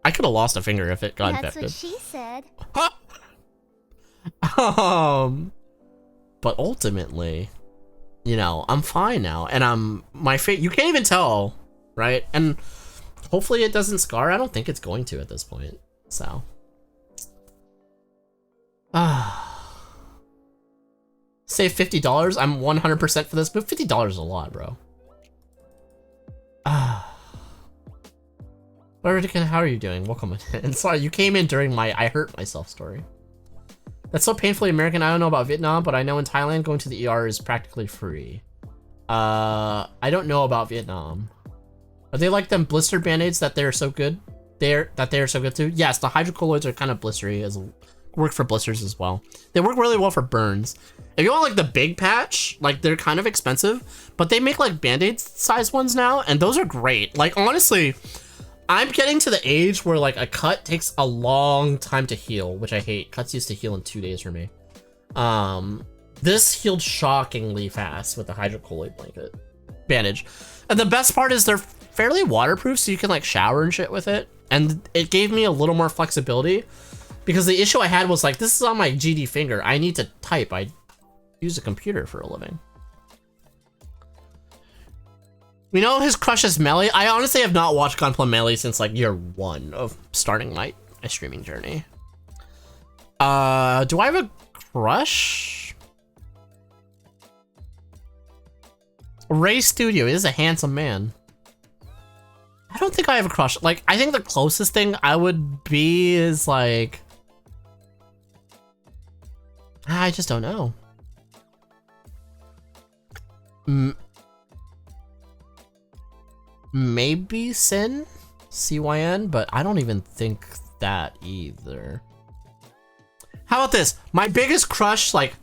Speaker 4: I could have lost a finger if it got
Speaker 1: That's
Speaker 4: infected.
Speaker 1: what she said.
Speaker 4: But ultimately, you know, I'm fine now, and you can't even tell, right? And hopefully it doesn't scar. I don't think it's going to at this point. So, save $50. I'm 100% for this, but $50 is a lot, bro. How are you doing? Welcome in. And sorry, you came in during my I hurt myself story. That's so painfully American. I don't know about Vietnam, but I know in Thailand going to the ER is practically free. I don't know about Vietnam. Are they like them blister band-aids that they're so good? That they're so good too? Yes, the hydrocolloids are kind of blistery, work for blisters as well. They work really well for burns. If you want like the big patch, like they're kind of expensive, but they make like band-aid size ones now, and those are great. Like honestly, I'm getting to the age where like a cut takes a long time to heal, which I hate. Cuts used to heal in 2 days for me. This healed shockingly fast with the hydrocolloid bandage. And the best part is they're fairly waterproof, so you can like shower and shit with it. And it gave me a little more flexibility because the issue I had was like, this is on my GD finger. I need to type. I use a computer for a living. We know his crush is Melly. I honestly have not watched Gunpla Melly since like year 1 of starting my streaming journey. Do I have a crush? Ray Studio is a handsome man. I don't think I have a crush. Like, I think the closest thing I would be is like, I just don't know. Maybe Sin, CYN, but I don't even think that either. How about this? My biggest crush, like,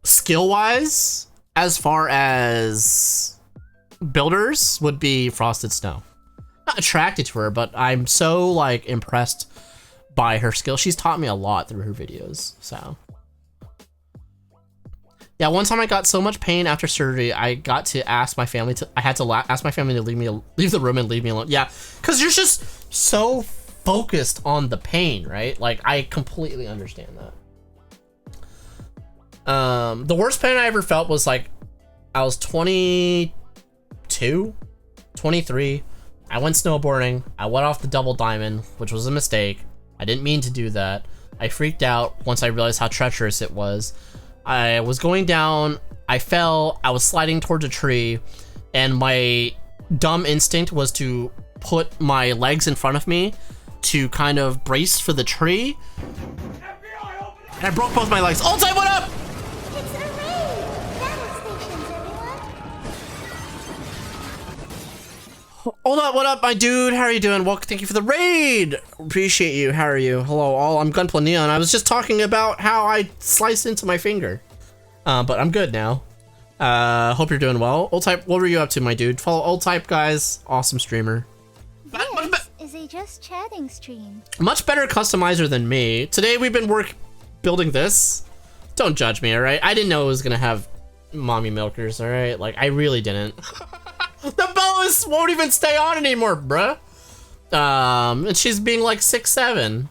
Speaker 4: skill-wise, as far as builders, would be Frosted Snow. Not attracted to her, but I'm so, like, impressed by her skill. She's taught me a lot through her videos, so. Yeah, one time I got so much pain after surgery, I got to ask my family to, ask my family to leave the room and leave me alone. Yeah, because you're just so focused on the pain, right? Like, I completely understand that. The worst pain I ever felt was like, I was 22, 23. I went snowboarding. I went off the double diamond, which was a mistake. I didn't mean to do that. I freaked out once I realized how treacherous it was. I was going down, I fell, I was sliding towards a tree, and my dumb instinct was to put my legs in front of me to kind of brace for the tree. And I broke both my legs. Altai, what up?
Speaker 1: It's a raid! Battle stations, everyone!
Speaker 4: Hold up, what up, my dude? How are you doing? Well, thank you for the raid. Appreciate you. How are you? Hello, all. I'm Gunpla Neon. I was just talking about how I sliced into my finger. But I'm good now. Hope you're doing well. Old Type, what were you up to, my dude? Follow Old Type, guys. Awesome streamer.
Speaker 1: This is a just chatting stream.
Speaker 4: Much better customizer than me. Today we've been building this. Don't judge me, alright? I didn't know it was gonna have mommy milkers, alright? Like, I really didn't. The Bellis won't even stay on anymore, bruh. And she's being like 6'7".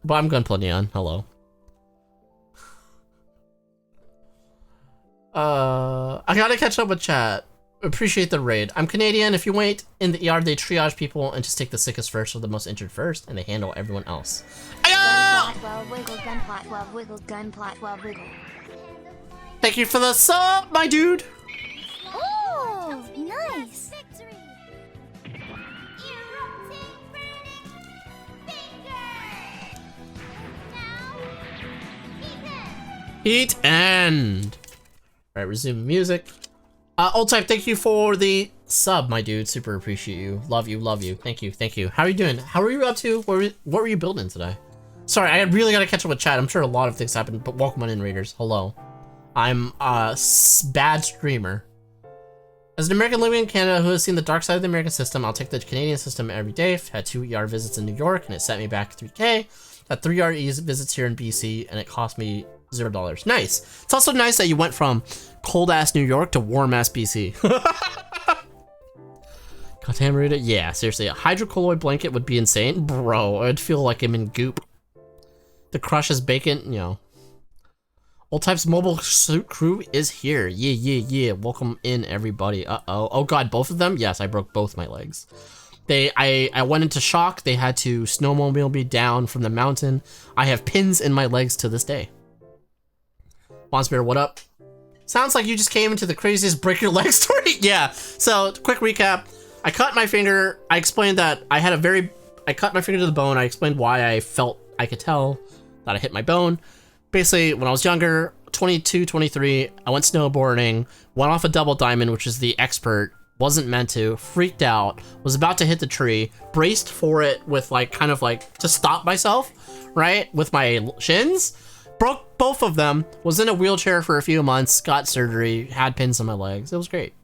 Speaker 4: But I'm Gunpla Neon. Hello. I gotta catch up with chat. Appreciate the raid. I'm Canadian. If you wait in the ER, they triage people and just take the sickest first or the most injured first, and they handle everyone else.
Speaker 1: Gunplot, wiggle, gunplot, wiggle, gunplot, wiggle.
Speaker 4: Thank you for the sub, my dude.
Speaker 1: Oh, nice.
Speaker 4: Heat end. All right, resume music. Old Type, thank you for the sub, my dude. Super appreciate you. Love you, love you. Thank you, thank you. How are you doing? How are you up to? What were you building today? Sorry, I really gotta catch up with chat. I'm sure a lot of things happened, but welcome on in, Raiders. Hello. I'm a bad streamer. As an American living in Canada who has seen the dark side of the American system, I'll take the Canadian system every day. I've had 2 ER visits in New York, and it set me back 3K. Had 3 RE visits here in BC, and it cost me $0. Nice. It's also nice that you went from cold ass New York to warm ass BC. Goddamn Rita. Yeah, seriously, a hydrocolloid blanket would be insane. Bro, I'd feel like I'm in goop. The crush is bacon, you know. Old Type's mobile suit crew is here. Yeah, yeah, yeah. Welcome in, everybody. Uh-oh. Oh god, both of them? Yes, I broke both my legs. I went into shock. They had to snowmobile me down from the mountain. I have pins in my legs to this day. Bondsbear, what up? Sounds like you just came into the craziest break your leg story. Yeah, so quick recap. I cut my finger. I explained that I cut my finger to the bone. I explained why I felt I could tell that I hit my bone. Basically, when I was younger, 22, 23, I went snowboarding, went off a double diamond, which is the expert, wasn't meant to, freaked out, was about to hit the tree, braced for it with like, kind of like, to stop myself, right? With my shins, broke both of them, was in a wheelchair for a few months, got surgery, had pins in my legs. It was great.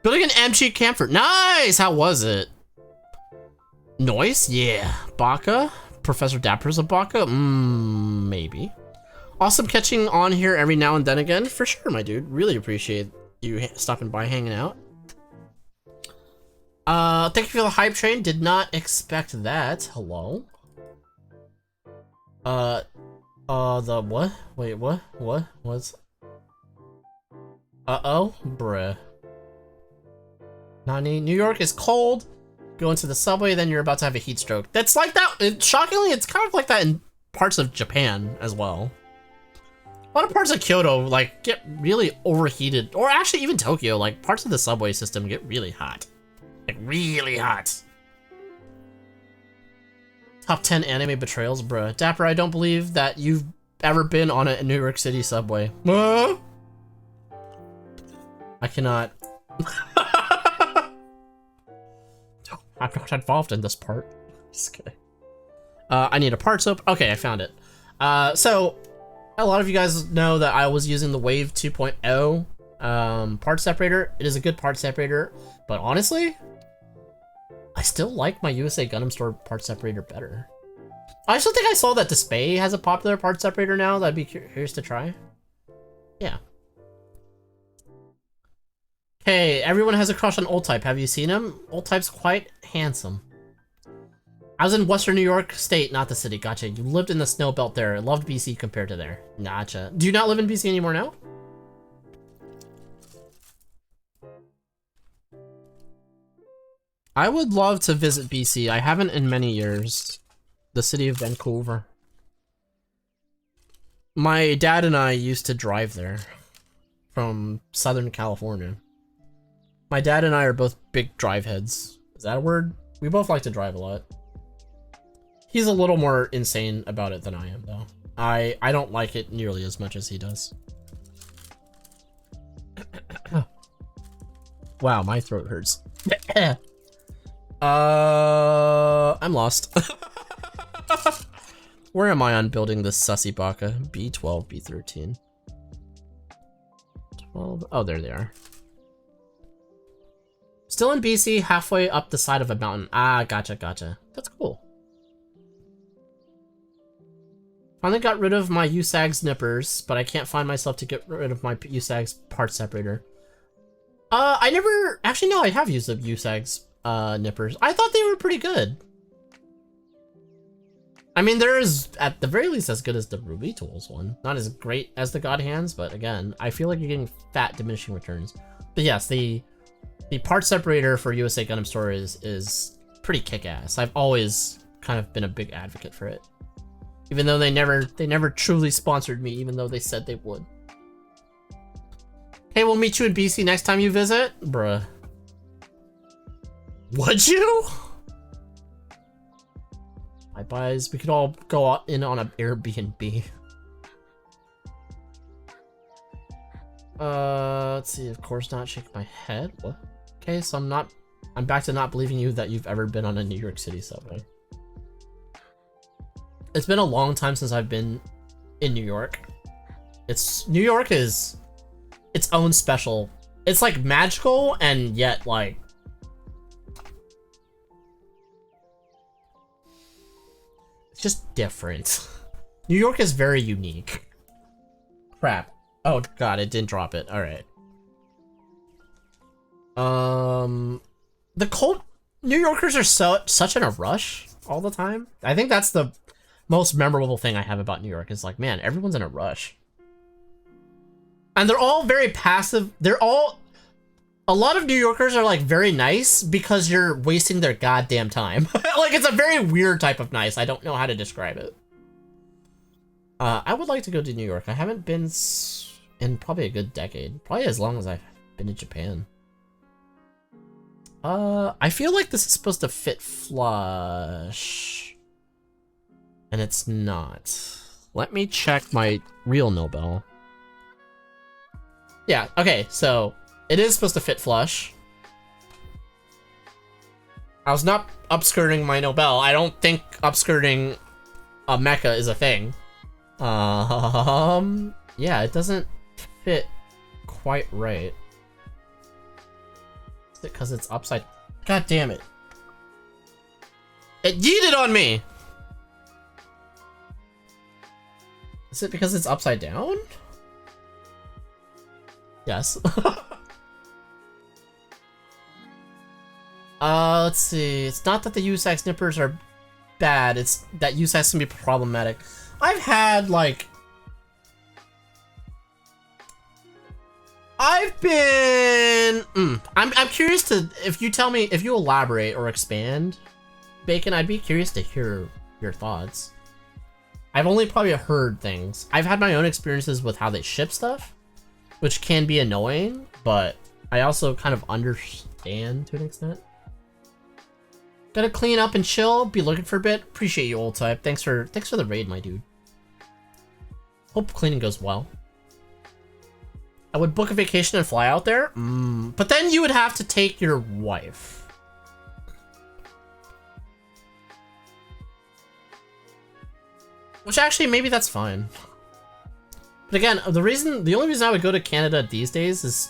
Speaker 4: Building an MG camper. Nice! How was it? Noise? Yeah. Baka? Professor Dapper's a Baka? Maybe. Awesome catching on here every now and then again. For sure, my dude. Really appreciate you stopping by, hanging out. Thank you for the hype train. Did not expect that. Hello? The what? Wait, what? What? What's... Uh-oh? Bruh. Nani? New York is cold. Go into the subway, then you're about to have a heat stroke. That's like that. Shockingly, it's kind of like that in parts of Japan as well. A lot of parts of Kyoto like get really overheated, or actually even Tokyo. Like parts of the subway system get really hot, like really hot. Top 10 anime betrayals, bruh. Dapper, I don't believe that you've ever been on a New York City subway. I cannot. I'm not involved in this part. Just kidding. I need a parts open. Okay, I found it. So a lot of you guys know that I was using the Wave 2.0 part separator. It is a good part separator, but honestly, I still like my USA Gundam Store part separator better. I also think I saw that Display has a popular part separator now. That'd be curious to try. Yeah. Hey, everyone has a crush on Old Type. Have you seen him? Old Type's quite handsome. I was in Western New York State, not the city. Gotcha. You lived in the snow belt there. I loved BC compared to there. Gotcha. Do you not live in BC anymore now? I would love to visit BC. I haven't in many years. The city of Vancouver. My dad and I used to drive there from Southern California. My dad and I are both big drive heads. Is that a word? We both like to drive a lot. He's a little more insane about it than I am, though. I don't like it nearly as much as he does. Wow, my throat hurts. I'm lost. Where am I on building this sussy baka? B12, B13. 12. Oh, there they are. Still in BC, halfway up the side of a mountain. Ah, gotcha, gotcha. That's cool. Finally got rid of my USAG's nippers, but I can't find myself to get rid of my USAG's part separator. I never... Actually, no, I have used the USAG's nippers. I thought they were pretty good. I mean, they're at the very least as good as the Ruby Tools one. Not as great as the God Hands, but again, I feel like you're getting fat diminishing returns. But yes, the part separator for USA Gundam Store is pretty kick-ass. I've always kind of been a big advocate for it. Even though they never truly sponsored me, even though they said they would. Hey, we'll meet you in BC next time you visit? Bruh. Would you? Hi, buys. We could all go out in on an Airbnb. Let's see. Of course not. Shake my head. What? Okay, so I'm back to not believing you that you've ever been on a New York City subway. It's been a long time since I've been in New York. New York is its own special. It's like magical and yet like it's just different. New York is very unique. Crap. Oh god, it didn't drop it. Alright. The cold New Yorkers are such in a rush all the time. I think that's the most memorable thing I have about New York is like, man, everyone's in a rush. And they're all very passive. A lot of New Yorkers are like very nice because you're wasting their goddamn time. Like it's a very weird type of nice. I don't know how to describe it. I would like to go to New York. I haven't been in probably a good decade. Probably as long as I've been to Japan. I feel like this is supposed to fit flush. And it's not. Let me check my real Nobel. Yeah, okay, so it is supposed to fit flush. I was not upskirting my Nobel. I don't think upskirting a mecha is a thing. Yeah, it doesn't fit quite right. Is it because it's upside? God damn it. It yeeted on me! Is it because it's upside down? Yes. Let's see. It's not that the USAC snippers are bad, it's that USAC can be problematic. I've had, like... I've been... I'm curious to... If you tell me... If you elaborate or expand, Bacon, I'd be curious to hear your thoughts. I've only probably heard things. I've had my own experiences with how they ship stuff, which can be annoying, but I also kind of understand to an extent. Gotta clean up and chill, be looking for a bit. Appreciate you, old type. Thanks for the raid, my dude. Hope cleaning goes well. I would book a vacation and fly out there, but then you would have to take your wife. Which actually, maybe that's fine. But again, the only reason I would go to Canada these days is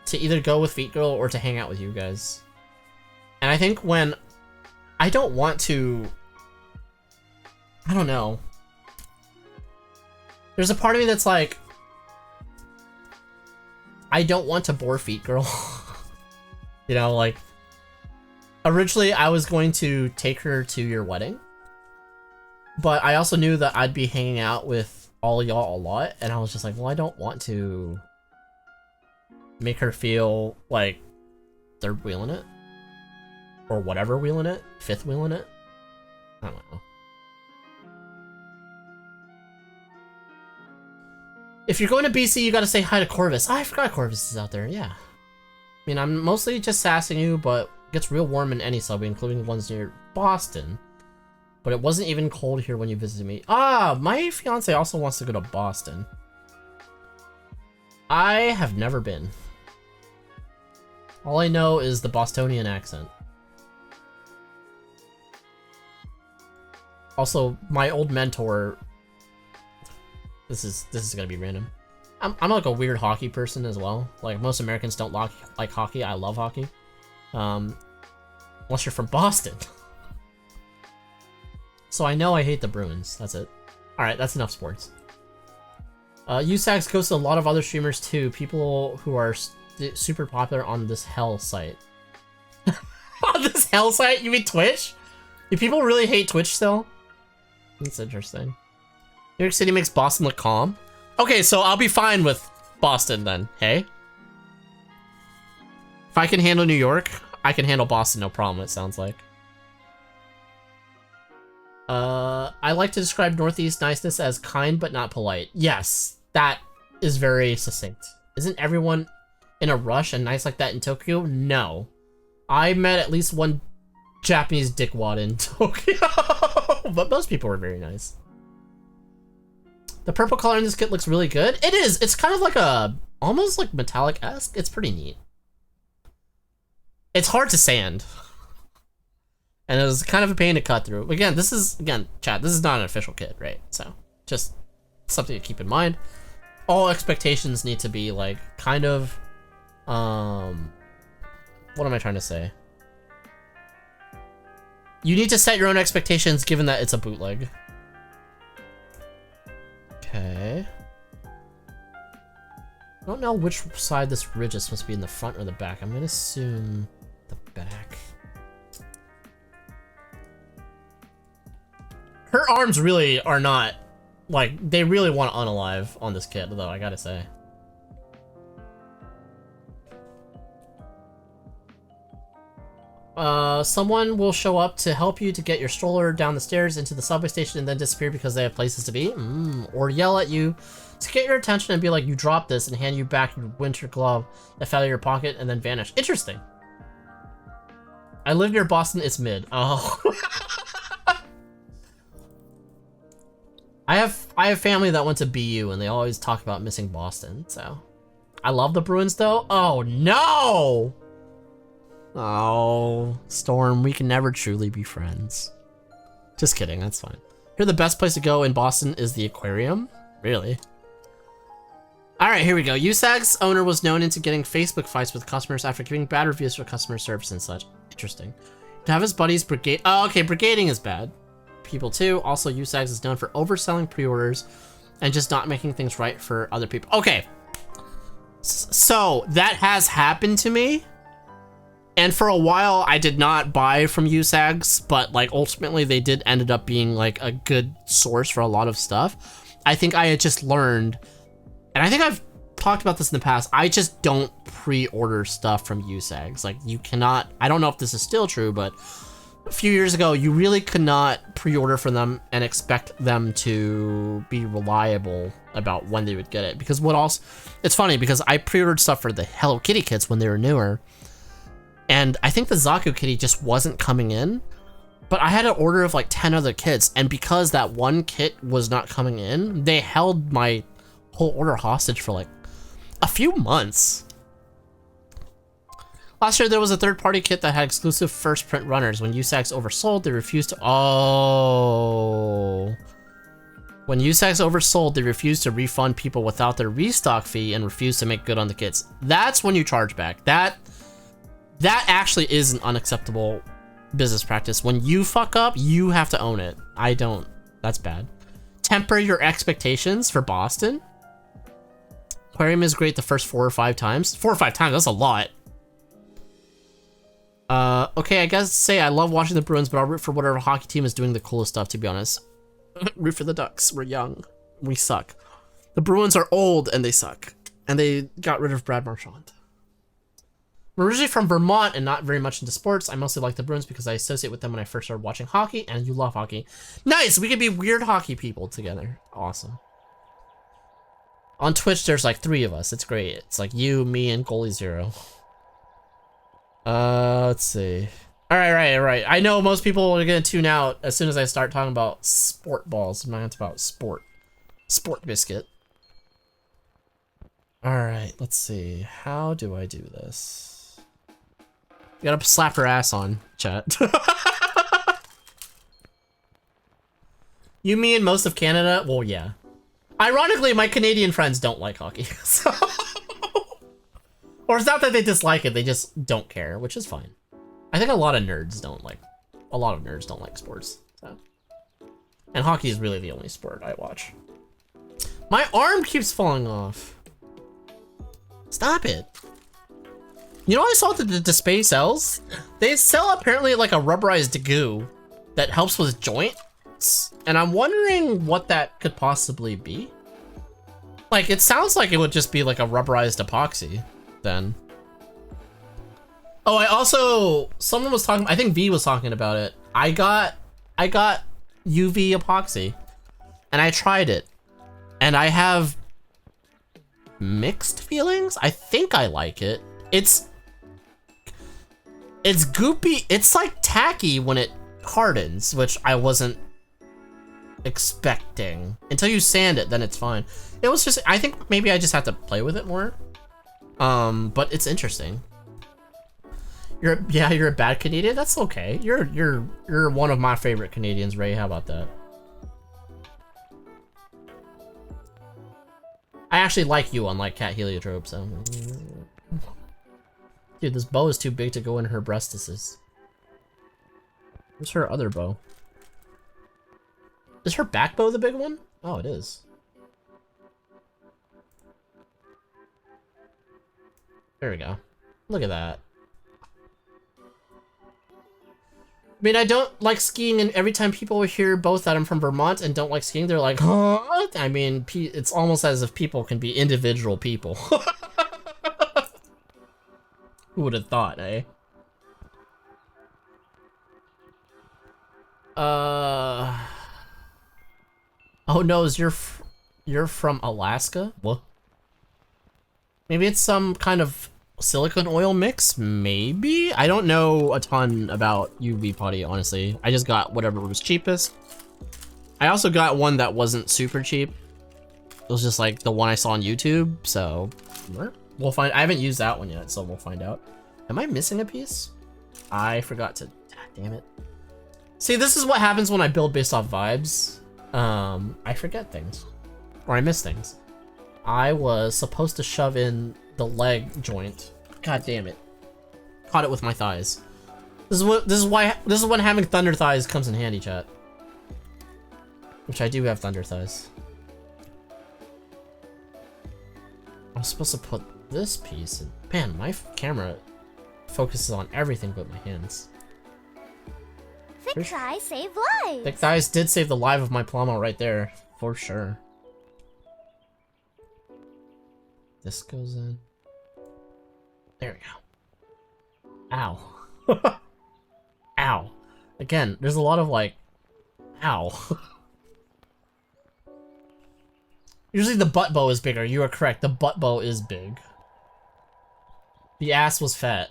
Speaker 4: to either go with Feet Girl or to hang out with you guys. And I think when I don't want to, I don't know. There's a part of me that's like, I don't want to bore Feet Girl. You know, like, originally I was going to take her to your wedding, but I also knew that I'd be hanging out with all y'all a lot, and I was just like, well, I don't want to make her feel like third wheeling it. Or whatever wheeling it. Fifth wheeling it. I don't know. If you're going to BC, you gotta say hi to Corvus. Oh, I forgot Corvus is out there, yeah. I mean, I'm mostly just sassing you, but it gets real warm in any subway, including the ones near Boston. But it wasn't even cold here when you visited me. Ah, my fiance also wants to go to Boston. I have never been. All I know is the Bostonian accent. Also, my old mentor... This is gonna be random. I'm like a weird hockey person as well. Like, most Americans don't like hockey. I love hockey. Unless you're from Boston. So I know I hate the Bruins. That's it. Alright, that's enough sports. USAX goes to a lot of other streamers too. People who are super popular on this hell site. On this hell site? You mean Twitch? Do people really hate Twitch still? That's interesting. New York City makes Boston look calm. Okay, so I'll be fine with Boston then, hey? If I can handle New York, I can handle Boston, no problem, it sounds like. I like to describe Northeast niceness as kind but not polite. Yes, that is very succinct. Isn't everyone in a rush and nice like that in Tokyo? No. I met at least one Japanese dickwad in Tokyo, but most people were very nice. The purple color in this kit looks really good. It is. It's kind of like almost like metallic-esque. It's pretty neat. It's hard to sand. And it was kind of a pain to cut through. Again, chat, this is not an official kit, right? So, just something to keep in mind. All expectations need to be, like, kind of, what am I trying to say? You need to set your own expectations given that it's a bootleg. don't know which side this ridge is supposed to be, in the front or the back. I'm gonna assume the back. Her arms really are not, like, they really want to unalive on this kid, though, I gotta say. Someone will show up to help you to get your stroller down the stairs into the subway station and then disappear because they have places to be. Or yell at you to get your attention and be like, you dropped this, and hand you back your winter glove that fell out of your pocket and then vanish. Interesting. I live near Boston, it's mid. Oh. I have family that went to BU and they always talk about missing Boston, so. I love the Bruins though. Oh no! Oh, Storm, we can never truly be friends. Just kidding, that's fine. Here, the best place to go in Boston is the aquarium? Really? Alright, here we go. USAG's owner was known into getting Facebook fights with customers after giving bad reviews for customer service and such. Interesting. To have his buddies brigade— oh, okay, brigading is bad. People too. Also, USAG's is known for overselling pre-orders and just not making things right for other people. Okay. So, that has happened to me. And for a while, I did not buy from USAGs, but like ultimately they did ended up being like a good source for a lot of stuff. I think I had just learned, and I think I've talked about this in the past, I just don't pre-order stuff from USAGs. Like you cannot, I don't know if this is still true, but a few years ago, you really could not pre-order from them and expect them to be reliable about when they would get it. Because what else, it's funny because I pre-ordered stuff for the Hello Kitty kits when they were newer. And I think the Zaku kitty just wasn't coming in, but I had an order of like 10 other kits, and because that one kit was not coming in, they held my whole order hostage for like a few months. Last year, there was a third-party kit that had exclusive first print runners. When USAGs oversold, they refused to— oh. When USAGs oversold, they refused to refund people without their restock fee and refused to make good on the kits. That's when you charge back. That actually is an unacceptable business practice. When you fuck up, you have to own it. I don't. That's bad. Temper your expectations for Boston. Aquarium is great the first 4 or 5 times. 4 or 5 times, that's a lot. Okay, I guess say I love watching the Bruins, but I'll root for whatever hockey team is doing the coolest stuff, to be honest. Root for the Ducks. We're young. We suck. The Bruins are old and they suck. And they got rid of Brad Marchand. I'm originally from Vermont and not very much into sports. I mostly like the Bruins because I associate with them when I first started watching hockey, and you love hockey. Nice! We could be weird hockey people together. Awesome. On Twitch, there's like 3 of us. It's great. It's like you, me, and Goalie Zero. Let's see. Alright. I know most people are gonna tune out as soon as I start talking about sport balls. I'm not about sport. Sport biscuit. Alright, let's see. How do I do this? You gotta slap her ass on, chat. You, me, and most of Canada? Well, yeah. Ironically, my Canadian friends don't like hockey. So or it's not that they dislike it, they just don't care, which is fine. I think a lot of nerds don't like sports. So. And hockey is really the only sport I watch. My arm keeps falling off. Stop it. You know, I saw the Space L's. They sell apparently like a rubberized goo that helps with joints, and I'm wondering what that could possibly be. Like, it sounds like it would just be like a rubberized epoxy, then. Oh, I also, someone was talking, I think V was talking about it. I got UV epoxy, and I tried it, and I have mixed feelings. I think I like it. It's goopy. It's like tacky when it hardens, which I wasn't expecting. Until you sand it, then it's fine. It was just, I think maybe I just have to play with it more. But it's interesting. You're a bad Canadian? That's okay. You're one of my favorite Canadians, Ray. How about that? I actually like you, unlike Cat Heliotrope, so. Dude, this bow is too big to go in her breastises. Where's her other bow? Is her back bow the big one? Oh, it is. There we go. Look at that. I mean, I don't like skiing, and every time people hear both that I'm from Vermont and don't like skiing, they're like, huh? I mean, it's almost as if people can be individual people. Who would have thought, eh? Oh no, you're from Alaska? What? Maybe it's some kind of silicone oil mix? Maybe? I don't know a ton about UV putty, honestly. I just got whatever was cheapest. I also got one that wasn't super cheap. It was just like the one I saw on YouTube, so we'll find. I haven't used that one yet, so we'll find out. Am I missing a piece? I forgot to, damn it. See, this is what happens when I build based off vibes. I forget things, or I miss things. I was supposed to shove in the leg joint. God damn it. Caught it with my thighs. This is when having thunder thighs comes in handy, chat. Which I do have thunder thighs. I'm supposed to put this piece in. Man, my camera focuses on everything but my hands.
Speaker 1: Thick thighs save lives.
Speaker 4: Thick thighs did save the life of my plumber right there, for sure. This goes in. There we go. Ow. Ow. Again, there's a lot of like, ow. Usually the butt bow is bigger. You are correct. The butt bow is big. The ass was fat.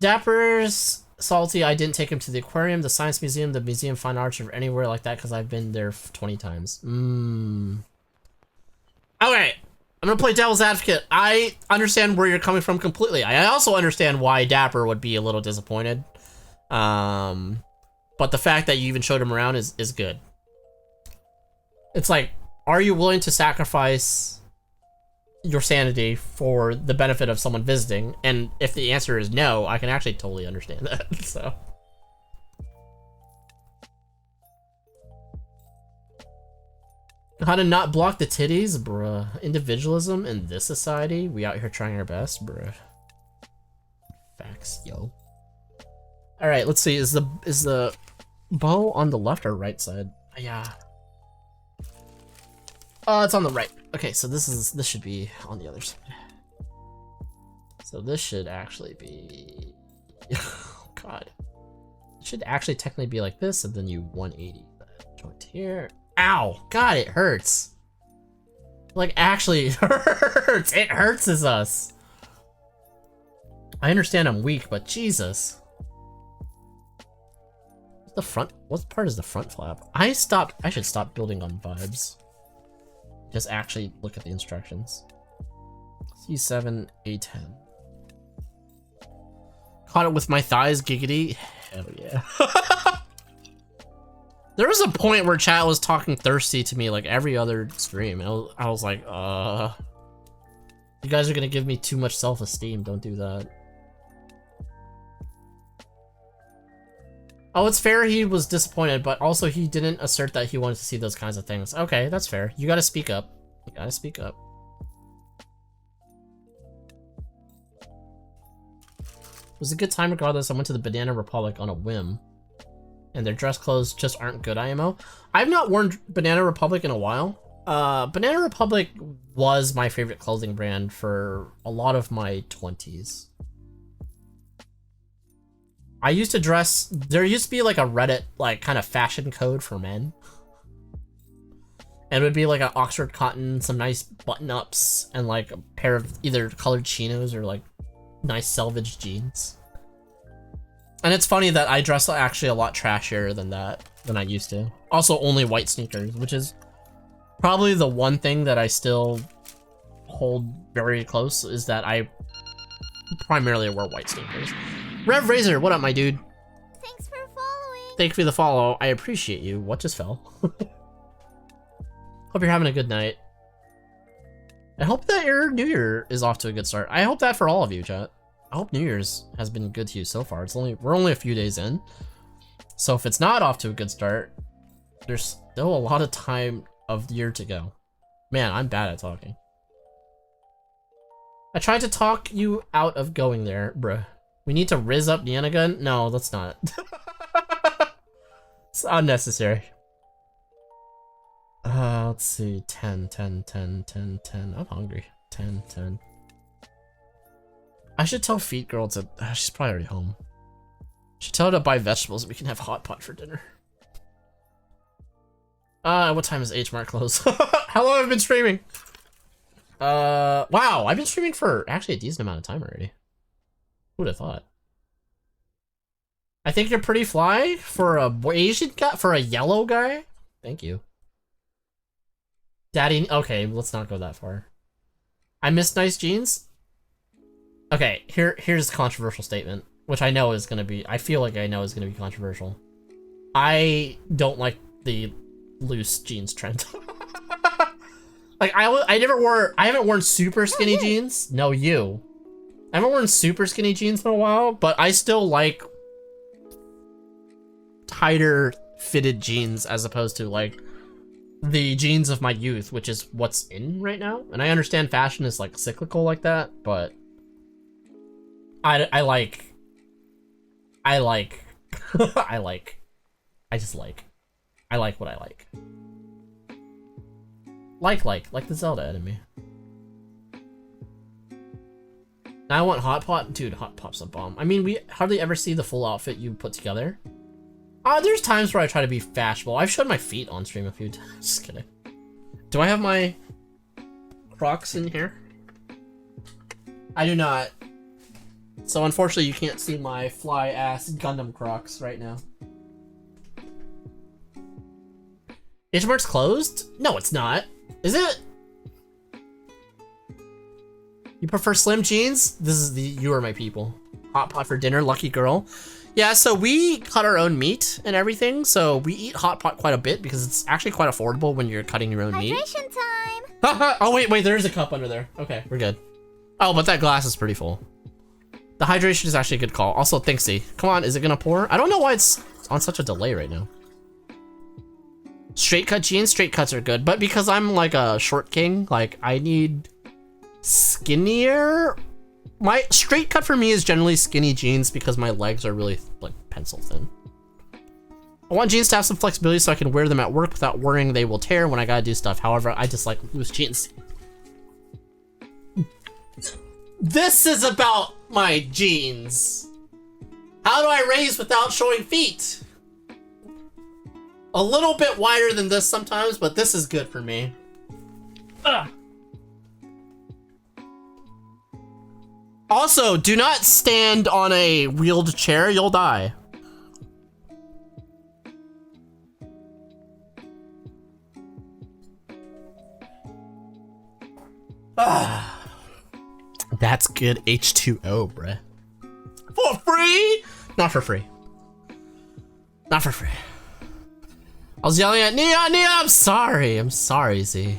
Speaker 4: Dapper's salty. I didn't take him to the aquarium, the science museum, the museum of fine arts, or anywhere like that because I've been there 20 times. Okay, I'm gonna play devil's advocate. I understand where you're coming from completely. I also understand why Dapper would be a little disappointed. But the fact that you even showed him around is good. It's like, are you willing to sacrifice your sanity for the benefit of someone visiting? And if the answer is no, I can actually totally understand that, so. How to not block the titties? Bruh. Individualism in this society? We out here trying our best? Bruh. Facts, yo. Alright, let's see. Is the bow on the left or right side? Yeah. It's on the right. Okay, so this should be on the other side. So this should actually be... oh, God. It should actually technically be like this, and then you 180 that joint here. Ow! God, it hurts. Like, actually, it hurts! It hurts as us. I understand I'm weak, but Jesus. The front... what part is the front flap? I should stop building on vibes. Just actually look at the instructions. C7, A10. Caught it with my thighs, giggity. Hell yeah. There was a point where chat was talking thirsty to me like every other stream. I was like, you guys are gonna give me too much self-esteem. Don't do that. Oh, it's fair he was disappointed, but also he didn't assert that he wanted to see those kinds of things. Okay, that's fair. You gotta speak up. You gotta speak up. It was a good time regardless. I went to the Banana Republic on a whim. And their dress clothes just aren't good, IMO. I've not worn Banana Republic in a while. Banana Republic was my favorite clothing brand for a lot of my 20s. I used to dress, there used to be like a Reddit like kind of fashion code for men. And it would be like an Oxford cotton, some nice button-ups, and like a pair of either colored chinos or like nice selvage jeans. And it's funny that I dress actually a lot trashier than that, than I used to. Also only white sneakers, which is probably the one thing that I still hold very close, is that I primarily wear white sneakers. Rev Razor, what up, my dude?
Speaker 1: Thanks for following.
Speaker 4: Thank you for the follow. I appreciate you. What just fell? Hope you're having a good night. I hope that your New Year is off to a good start. I hope that for all of you, chat. I hope New Year's has been good to you so far. We're only a few days in. So if it's not off to a good start, there's still a lot of time of the year to go. Man, I'm bad at talking. I tried to talk you out of going there, bruh. We need to rizz up Niana gun? No, let's not. It's unnecessary. Let's see. 10, 10, 10, 10, 10. I'm hungry. 10, 10. I should tell Feet Girl to... she's probably already home. Should tell her to buy vegetables and we can have hot pot for dinner. What time is H Mart close? How long have I been streaming? Wow, I've been streaming for actually a decent amount of time already. Who would have thought? I think you're pretty fly for a Asian guy, for a yellow guy. Thank you. Daddy, okay, let's not go that far. I miss nice jeans. Okay, here's a controversial statement, which I know is gonna be, I feel like I know is gonna be controversial. I don't like the loose jeans trend. Like I haven't worn super skinny jeans. No, you. I haven't worn super skinny jeans in a while, but I still like tighter fitted jeans as opposed to like the jeans of my youth, which is what's in right now. And I understand fashion is like cyclical like that, but I like I like what I like. Like the Zelda enemy. Now I want Hot Pot. Dude, Hot Pot's a bomb. I mean, we hardly ever see the full outfit you put together. There's times where I try to be fashionable. I've showed my feet on stream a few times. Just kidding. Do I have my Crocs in here? I do not. So unfortunately, you can't see my fly-ass Gundam Crocs right now. H Mart's closed? No, it's not. Is it? You prefer slim jeans? This is the you are my people. Hot pot for dinner, lucky girl. Yeah, so we cut our own meat and everything, so we eat hot pot quite a bit because it's actually quite affordable when you're cutting your own meat.
Speaker 1: Hydration time!
Speaker 4: Oh wait, there is a cup under there. Okay, we're good. Oh, but that glass is pretty full. The hydration is actually a good call. Also, Thinksy. Come on, is it gonna pour? I don't know why it's on such a delay right now. Straight cut jeans, straight cuts are good, but because I'm like a short king, like I need skinnier. My straight cut for me is generally skinny jeans because my legs are really like pencil thin. I want jeans to have some flexibility so I can wear them at work without worrying they will tear when I gotta do stuff. However, I just like loose jeans. This is about my jeans. How do I raise without showing feet? A little bit wider than this sometimes, but this is good for me. Ugh. Also, do not stand on a wheeled chair, you'll die. That's good H2O, bruh. For free? Not for free. Not for free. I was yelling at Nia, I'm sorry, Z.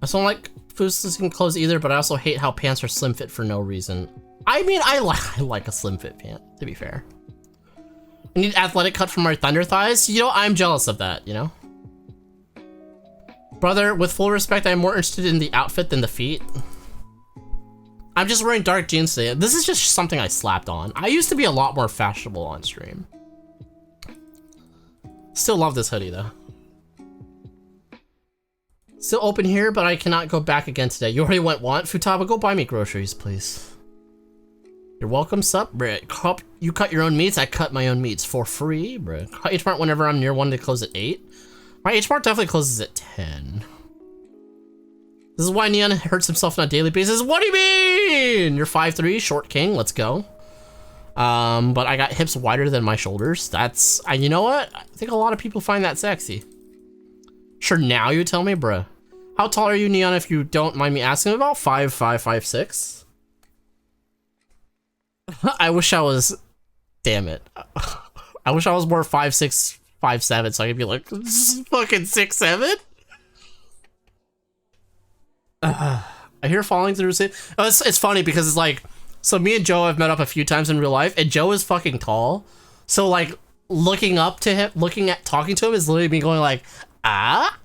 Speaker 4: I don't like food clothes either, but I also hate how pants are slim fit for no reason. I mean, I like a slim fit pant, to be fair. I need athletic cut from our thunder thighs. You know, I'm jealous of that, you know? Brother, with full respect, I'm more interested in the outfit than the feet. I'm just wearing dark jeans today. This is just something I slapped on. I used to be a lot more fashionable on stream. Still love this hoodie though. Still open here, but I cannot go back again today. You already went want? Futaba, go buy me groceries, please. You're welcome, sup, bruh. You cut your own meats, I cut my own meats for free, bruh. H Mart whenever I'm near one to close at 8. My H Mart definitely closes at 10. This is why Neon hurts himself on a daily basis. What do you mean? You're 5'3", short king, let's go. But I got hips wider than my shoulders. That's, you know what? I think a lot of people find that sexy. Sure, now you tell me, bruh. How tall are you, Neon, if you don't mind me asking? About 5'5", 5'6". I wish I was, damn it. I wish I was more 5'6", 5'7", so I could be like, fucking 6'7". I hear falling through. It's funny because it's like, so me and Joe have met up a few times in real life, and Joe is fucking tall. So like looking up to him, talking to him is literally me going like, ah.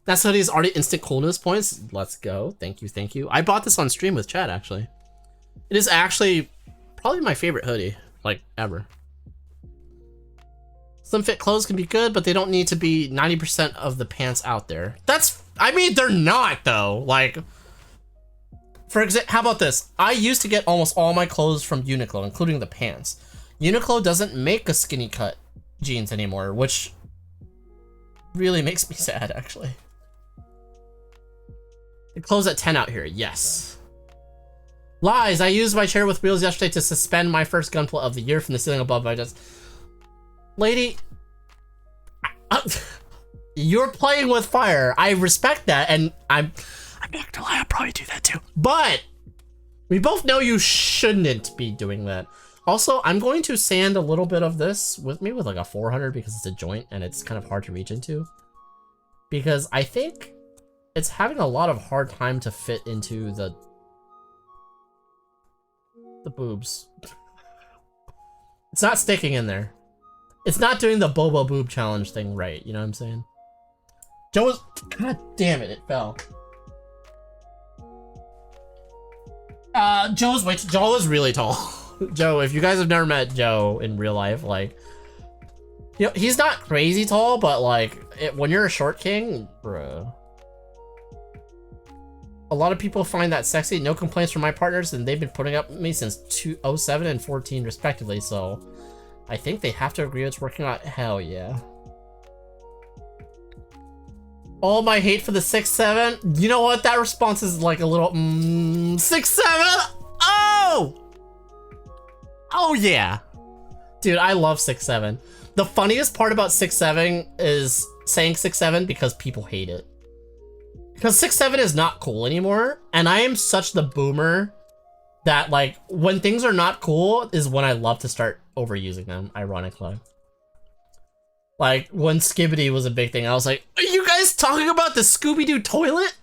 Speaker 4: That's hoodie's already instant coolness points. Let's go. Thank you, thank you. I bought this on stream with Chad, actually. It is actually probably my favorite hoodie, like, ever. Slim fit clothes can be good, but they don't need to be 90% of the pants out there. I mean, they're not, though. Like, for example, how about this? I used to get almost all my clothes from Uniqlo, including the pants. Uniqlo doesn't make a skinny cut jeans anymore, which really makes me sad, actually. It closed at 10 out here, yes. Lies, I used my chair with wheels yesterday to suspend my first gunpla of the year from the ceiling above my desk. Lady, you're playing with fire. I respect that, and I'm not gonna lie, I'll probably do that too. But we both know you shouldn't be doing that. Also, I'm going to sand a little bit of this with me with like a 400 because it's a joint and it's kind of hard to reach into. Because I think it's having a lot of hard time to fit into the boobs. It's not sticking in there. It's not doing the Bobo Boob challenge thing right, you know what I'm saying? Joe was... God damn it, it fell. Joe was really tall. Joe, if you guys have never met Joe in real life, like... You know, he's not crazy tall, but like, when you're a short king, bruh. A lot of people find that sexy. No complaints from my partners, and they've been putting up with me since 2007 and 14 respectively, so... I think they have to agree it's working out. Hell yeah. All my hate for the 6'7". You know what? That response is like a little 6'7". Oh! Oh yeah. Dude, I love 6'7". The funniest part about 6'7" is saying 6'7" because people hate it. Because 6'7" is not cool anymore, and I am such the boomer that like when things are not cool is when I love to start overusing them, ironically. Like when Skibbity was a big thing, I was like, are you guys talking about the Scooby-Doo toilet?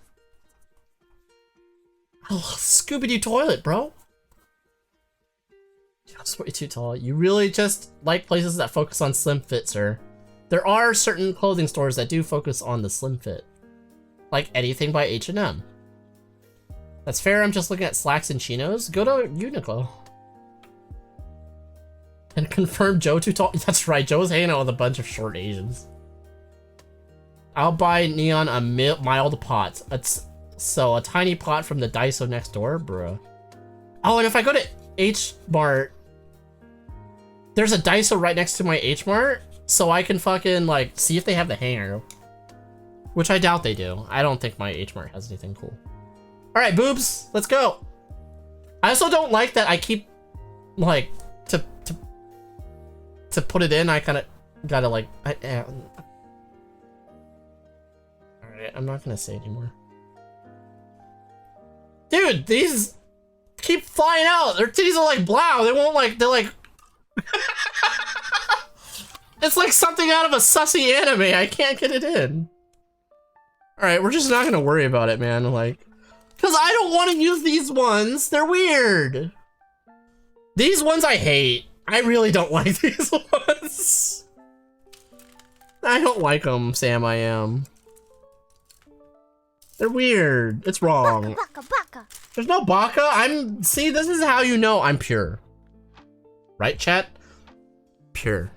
Speaker 4: I love Scooby-Doo toilet, bro. That's way too tall. You really just like places that focus on slim fit, sir. There are certain clothing stores that do focus on the slim fit. Like anything by H&M. That's fair, I'm just looking at slacks and chinos. Go to Uniqlo. And confirm Joe too tall. That's right, Joe's hanging out with a bunch of short Asians. I'll buy Neon a mild pot. So a tiny pot from the Daiso next door, bro. Oh, and if I go to H Mart, there's a Daiso right next to my H Mart, so I can fucking like see if they have the hanger. Which I doubt they do. I don't think my H Mart has anything cool. All right, boobs, let's go. I also don't like that I keep like to put it in. I kind of gotta like. All right, I'm not gonna say anymore. Dude, these keep flying out. Their titties are like blow. They won't like. They're like. It's like something out of a sussy anime. I can't get it in. All right, we're just not gonna worry about it, man. Like. Because I don't want to use these ones. They're weird. These ones I hate. I really don't like these ones. I don't like them, Sam, I am. They're weird. It's wrong.
Speaker 1: Baka, baka.
Speaker 4: There's no baka. See, this is how you know I'm pure. Right, chat? Pure.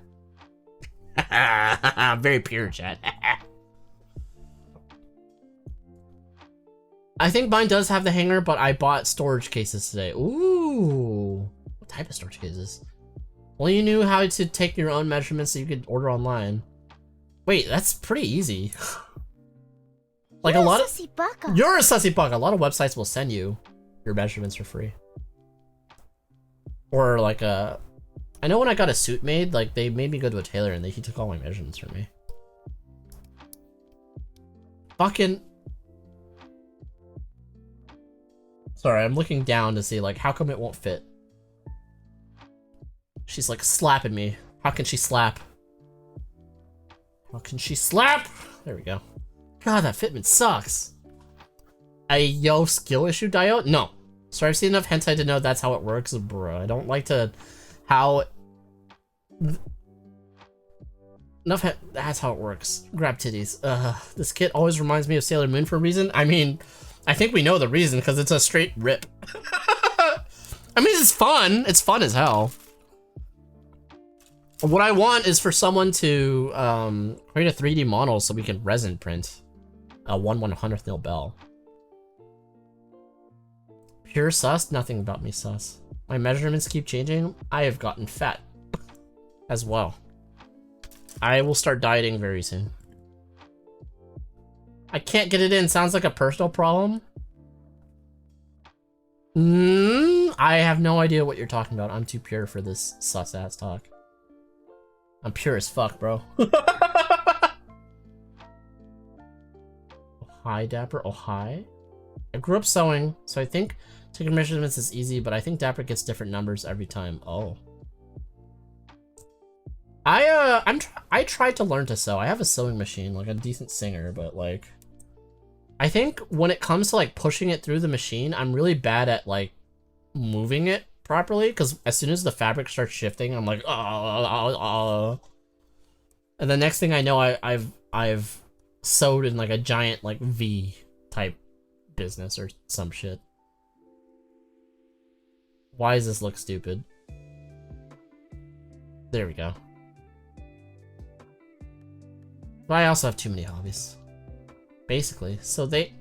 Speaker 4: Very pure, chat. I think mine does have the hanger, but I bought storage cases today. Ooh. What type of storage cases? Well, you knew how to take your own measurements so you could order online. Wait, that's pretty easy. Like
Speaker 1: You're
Speaker 4: a lot
Speaker 1: a
Speaker 4: of-
Speaker 1: sussy baka.
Speaker 4: You're a sussy bug. A lot of websites will send you your measurements for free. Or like I know when I got a suit made, like they made me go to a tailor and he took all my measurements for me. Fucking. Sorry, I'm looking down to see like how come it won't fit. She's like slapping me. How can she slap? How can she slap? There we go. God, that fitment sucks. A yo skill issue diode? No. Sorry, I've seen enough hentai to know that's how it works, bro. I don't like to how That's how it works. Grab titties. This kit always reminds me of Sailor Moon for a reason. I mean, I think we know the reason because it's a straight rip. I mean, it's fun. It's fun as hell. What I want is for someone to create a 3D model so we can resin print a 1/100th mil bell. Pure sus? Nothing about me sus. My measurements keep changing. I have gotten fat as well. I will start dieting very soon. I can't get it in. Sounds like a personal problem. I have no idea what you're talking about. I'm too pure for this sus ass talk. I'm pure as fuck, bro. Oh, hi, Dapper. Oh, hi. I grew up sewing, so I think taking measurements is easy, but I think Dapper gets different numbers every time. Oh. I tried to learn to sew. I have a sewing machine, like a decent singer, but like I think when it comes to like pushing it through the machine, I'm really bad at like moving it properly because as soon as the fabric starts shifting, I'm like, and the next thing I know, I've sewed in like a giant like V type business or some shit. Why does this look stupid? There we go. But I also have too many hobbies. Basically. So they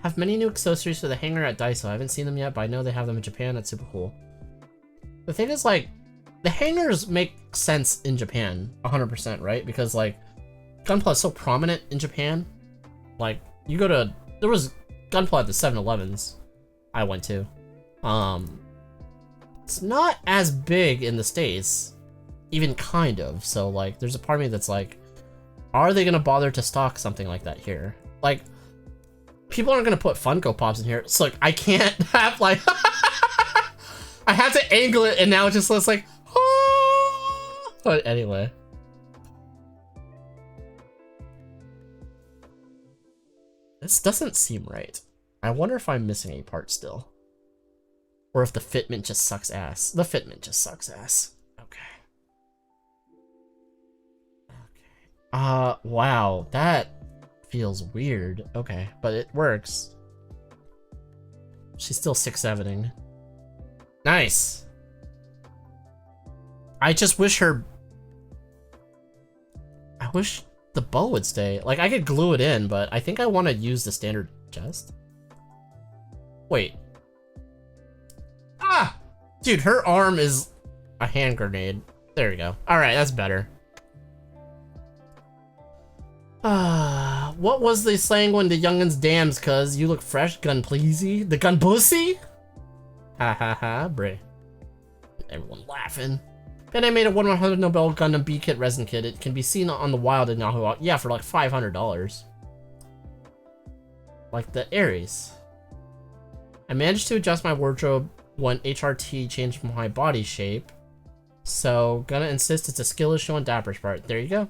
Speaker 4: have many new accessories for the hanger at Daiso. I haven't seen them yet, but I know they have them in Japan. That's super cool. The thing is, like, the hangers make sense in Japan, 100%, right? Because, like, gunpla is so prominent in Japan. Like, you go to... There was gunpla at the 7-Elevens I went to. It's not as big in the States. Even kind of. So, like, there's a part of me that's like, are they gonna bother to stock something like that here? Like, people aren't gonna put Funko Pops in here. It's like, I can't have, like... I have to angle it, and now it just looks like... Oh! But anyway. This doesn't seem right. I wonder if I'm missing a part still. Or if the fitment just sucks ass. The fitment just sucks ass. Okay. Wow, that feels weird. Okay, but it works. She's still 6'7"ing. Nice. I just wish her... I wish the bow would stay. Like, I could glue it in, but I think I want to use the standard chest. Wait. Ah! Dude, her arm is a hand grenade. There we go. Alright, that's better. What was they saying when the youngins dams, cuz? You look fresh, gun pleasy? The gun pussy? Ha ha ha, bray. Everyone laughing. And I made a 1/100 Nobel Gundam B kit resin kit. It can be seen on the wild in Yahoo. Yeah, for like $500. Like the Ares. I managed to adjust my wardrobe when HRT changed my body shape. So, gonna insist it's a skill issue on Dapper's part. There you go.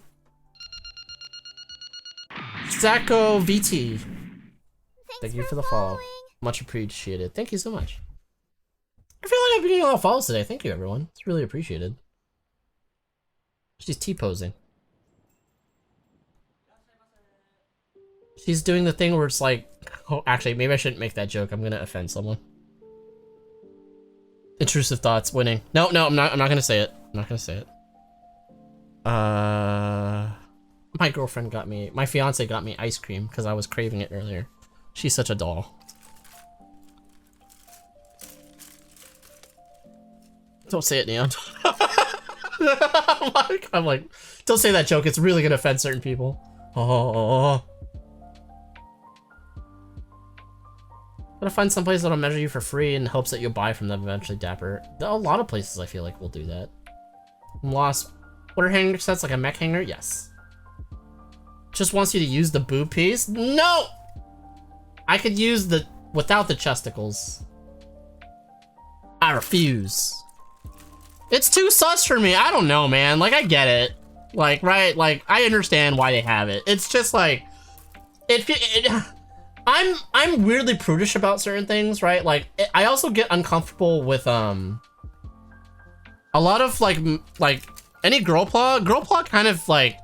Speaker 4: Sacco VT. Thank you for the follow. Much appreciated. Thank you so much. I feel like I've been getting a lot of follows today. Thank you, everyone. It's really appreciated. She's T-posing. She's doing the thing where it's like... Oh, actually, maybe I shouldn't make that joke. I'm gonna offend someone. Intrusive thoughts, winning. No, I'm not gonna say it. I'm not gonna say it. My girlfriend got me... My fiance got me ice cream because I was craving it earlier. She's such a doll. Don't say it, Neon. I'm like, don't say that joke. It's really gonna offend certain people. Oh. Gotta find some place that'll measure you for free in hopes that you'll buy from them eventually, Dapper. A lot of places I feel like will do that. I'm lost. What are hanger sets, like a mech hanger? Yes. Just wants you to use the boob piece? No! I could use the... without the chesticles. I refuse. It's too sus for me. I don't know, man. Like, I get it. Like, right? Like, I understand why they have it. It's just like... I'm weirdly prudish about certain things, right? Like, I also get uncomfortable with, a lot of, like, any girl plot kind of, like,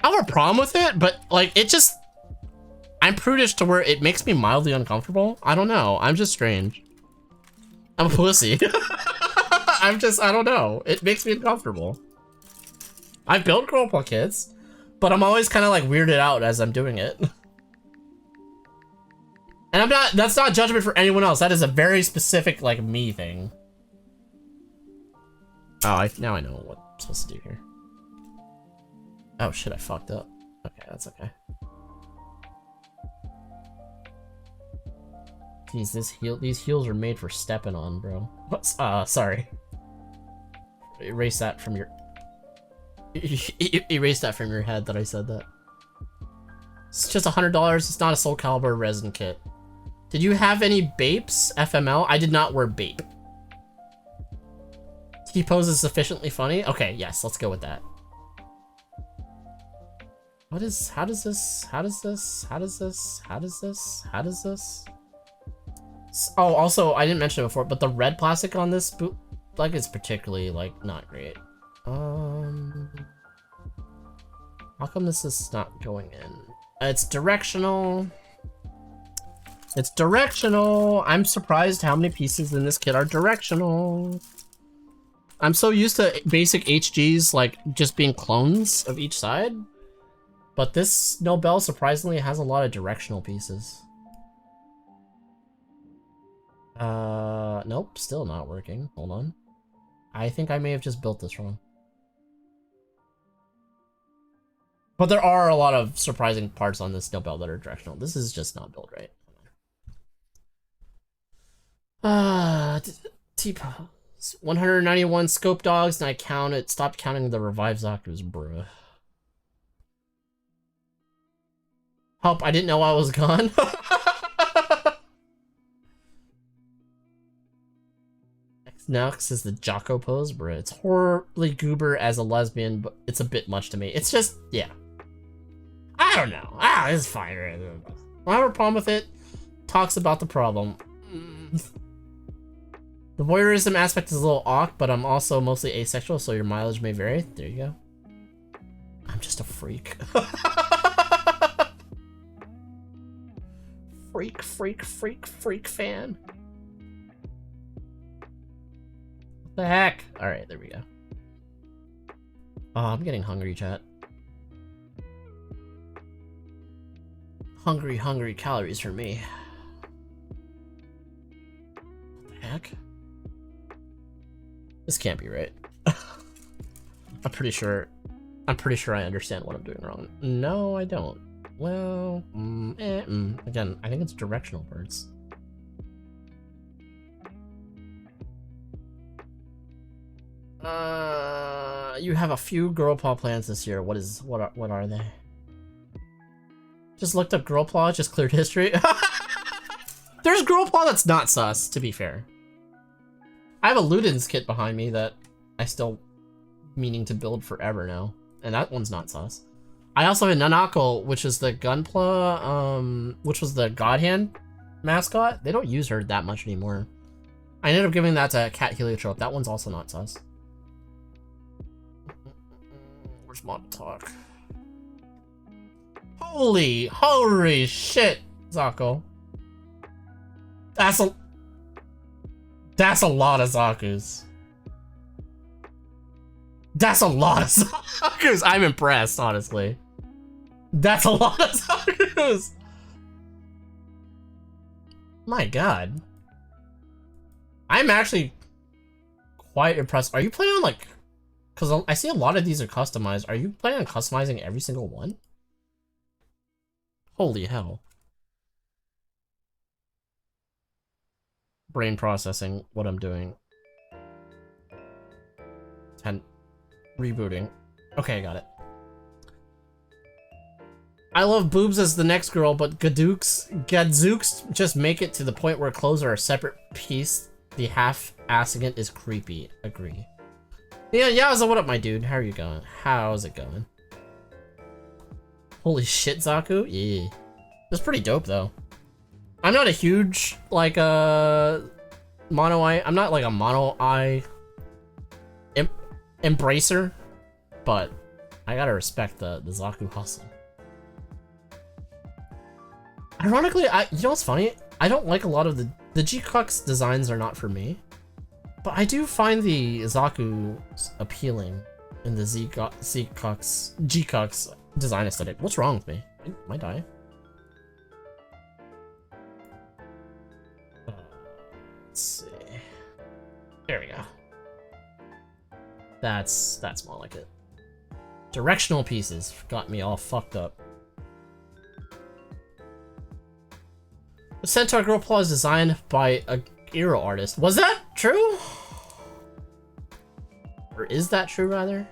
Speaker 4: I have a problem with it, but like it just, I'm prudish to where it makes me mildly uncomfortable. I don't know. I'm just strange. I'm a pussy. I don't know. It makes me uncomfortable. I've built girlpla kits, but I'm always kind of like weirded out as I'm doing it. And I'm not, that's not judgment for anyone else. That is a very specific, like, me thing. Oh, now I know what I'm supposed to do here. Oh shit, I fucked up. Okay, that's okay. Jeez, these heels are made for stepping on, bro. What's, sorry. Erase that from your... Erase that from your head that I said that. It's just $100, it's not a Soul Calibur resin kit. Did you have any Bapes, FML? I did not wear Bape. T-pose is sufficiently funny? Okay, yes, let's go with that. How does this? Oh, also, I didn't mention it before, but the red plastic on this boot, like, is particularly, like, not great. How come this is not going in? It's directional. It's directional. I'm surprised how many pieces in this kit are directional. I'm so used to basic HGs, like, just being clones of each side. But this Nobel surprisingly has a lot of directional pieces. Nope, still not working. Hold on. I think I may have just built this wrong. But there are a lot of surprising parts on this Nobel that are directional. This is just not built right. T-pose. 191 scope dogs, and I stopped counting the revived Zaku's, bruh. Help, I didn't know I was gone. Next is the Jocko pose, bruh. It's horribly goober as a lesbian, but it's a bit much to me. It's just, yeah. I don't know. It's fine. I don't have a problem with it. Talks about the problem. The voyeurism aspect is a little awk, but I'm also mostly asexual, so your mileage may vary. There you go. I'm just a freak. freak fan. What the heck? Alright, there we go. Oh, I'm getting hungry, chat. Hungry calories for me. What the heck? This can't be right. I'm pretty sure I understand what I'm doing wrong. No, I don't. Well, again, I think it's directional birds. You have a few girl paw plans this year. What are they? Just looked up girl paw, just cleared history. There's girl paw that's not sus, to be fair. I have a Ludens kit behind me that I still meaning to build forever now, and that one's not sus. I also have Nanako, which is the gunpla, which was the God Hand mascot. They don't use her that much anymore. I ended up giving that to Cat Heliotrope. That one's also not sus. Where's Mod Talk? Holy shit, Zako. That's a lot of Zakus. That's a lot of Zakus. I'm impressed, honestly. That's a lot of Zakus. My god. I'm actually quite impressed. Are you planning on, like, because I see a lot of these are customized. Are you planning on customizing every single one? Holy hell. Brain processing what I'm doing. And rebooting. Okay, I got it. I love boobs as the next girl, but Gadzooks just make it to the point where clothes are a separate piece. The half-assing it is creepy. Agree. Yeah, so what up, my dude? How are you going? How's it going? Holy shit, Zaku? Yeah. That's pretty dope, though. I'm not a huge, like, mono eye. I'm not, like, a mono eye embracer, but I gotta respect the Zaku hustle. Ironically, you know what's funny? I don't like a lot of the G-Cux designs are not for me. But I do find the Zaku appealing in the G-Cux design aesthetic. What's wrong with me? Am I dying? Let's see. There we go. That's more like it. Directional pieces got me all fucked up. The Centaur Girl Paw is designed by a hero artist. Was that true? Or is that true, rather?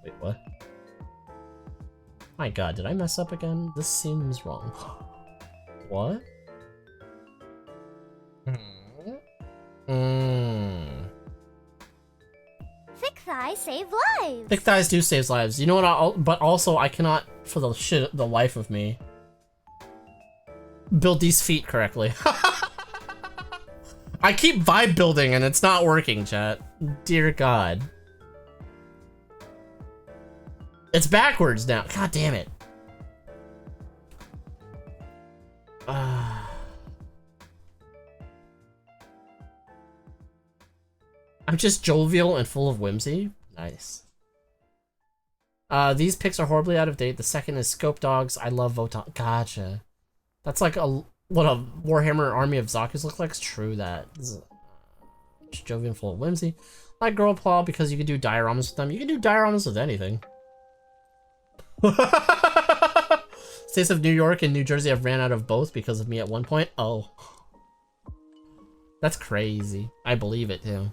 Speaker 4: Wait, what? My god, did I mess up again? This seems wrong. What?
Speaker 1: Thick thighs save lives.
Speaker 4: Thick thighs do save lives. You know what? But also, I cannot, for the life of me, build these feet correctly. I keep vibe building and it's not working, chat. Dear God. It's backwards now. God damn it. I'm just jovial and full of whimsy. Nice. These pics are horribly out of date. The second is Scope Dogs. I love Voton. Gotcha. That's like what a Warhammer army of Zakus look like. It's true that. Just jovial and full of whimsy. Like Girl Paw because you can do dioramas with them. You can do dioramas with anything. States of New York and New Jersey have ran out of both because of me at one point. Oh. That's crazy. I believe it too.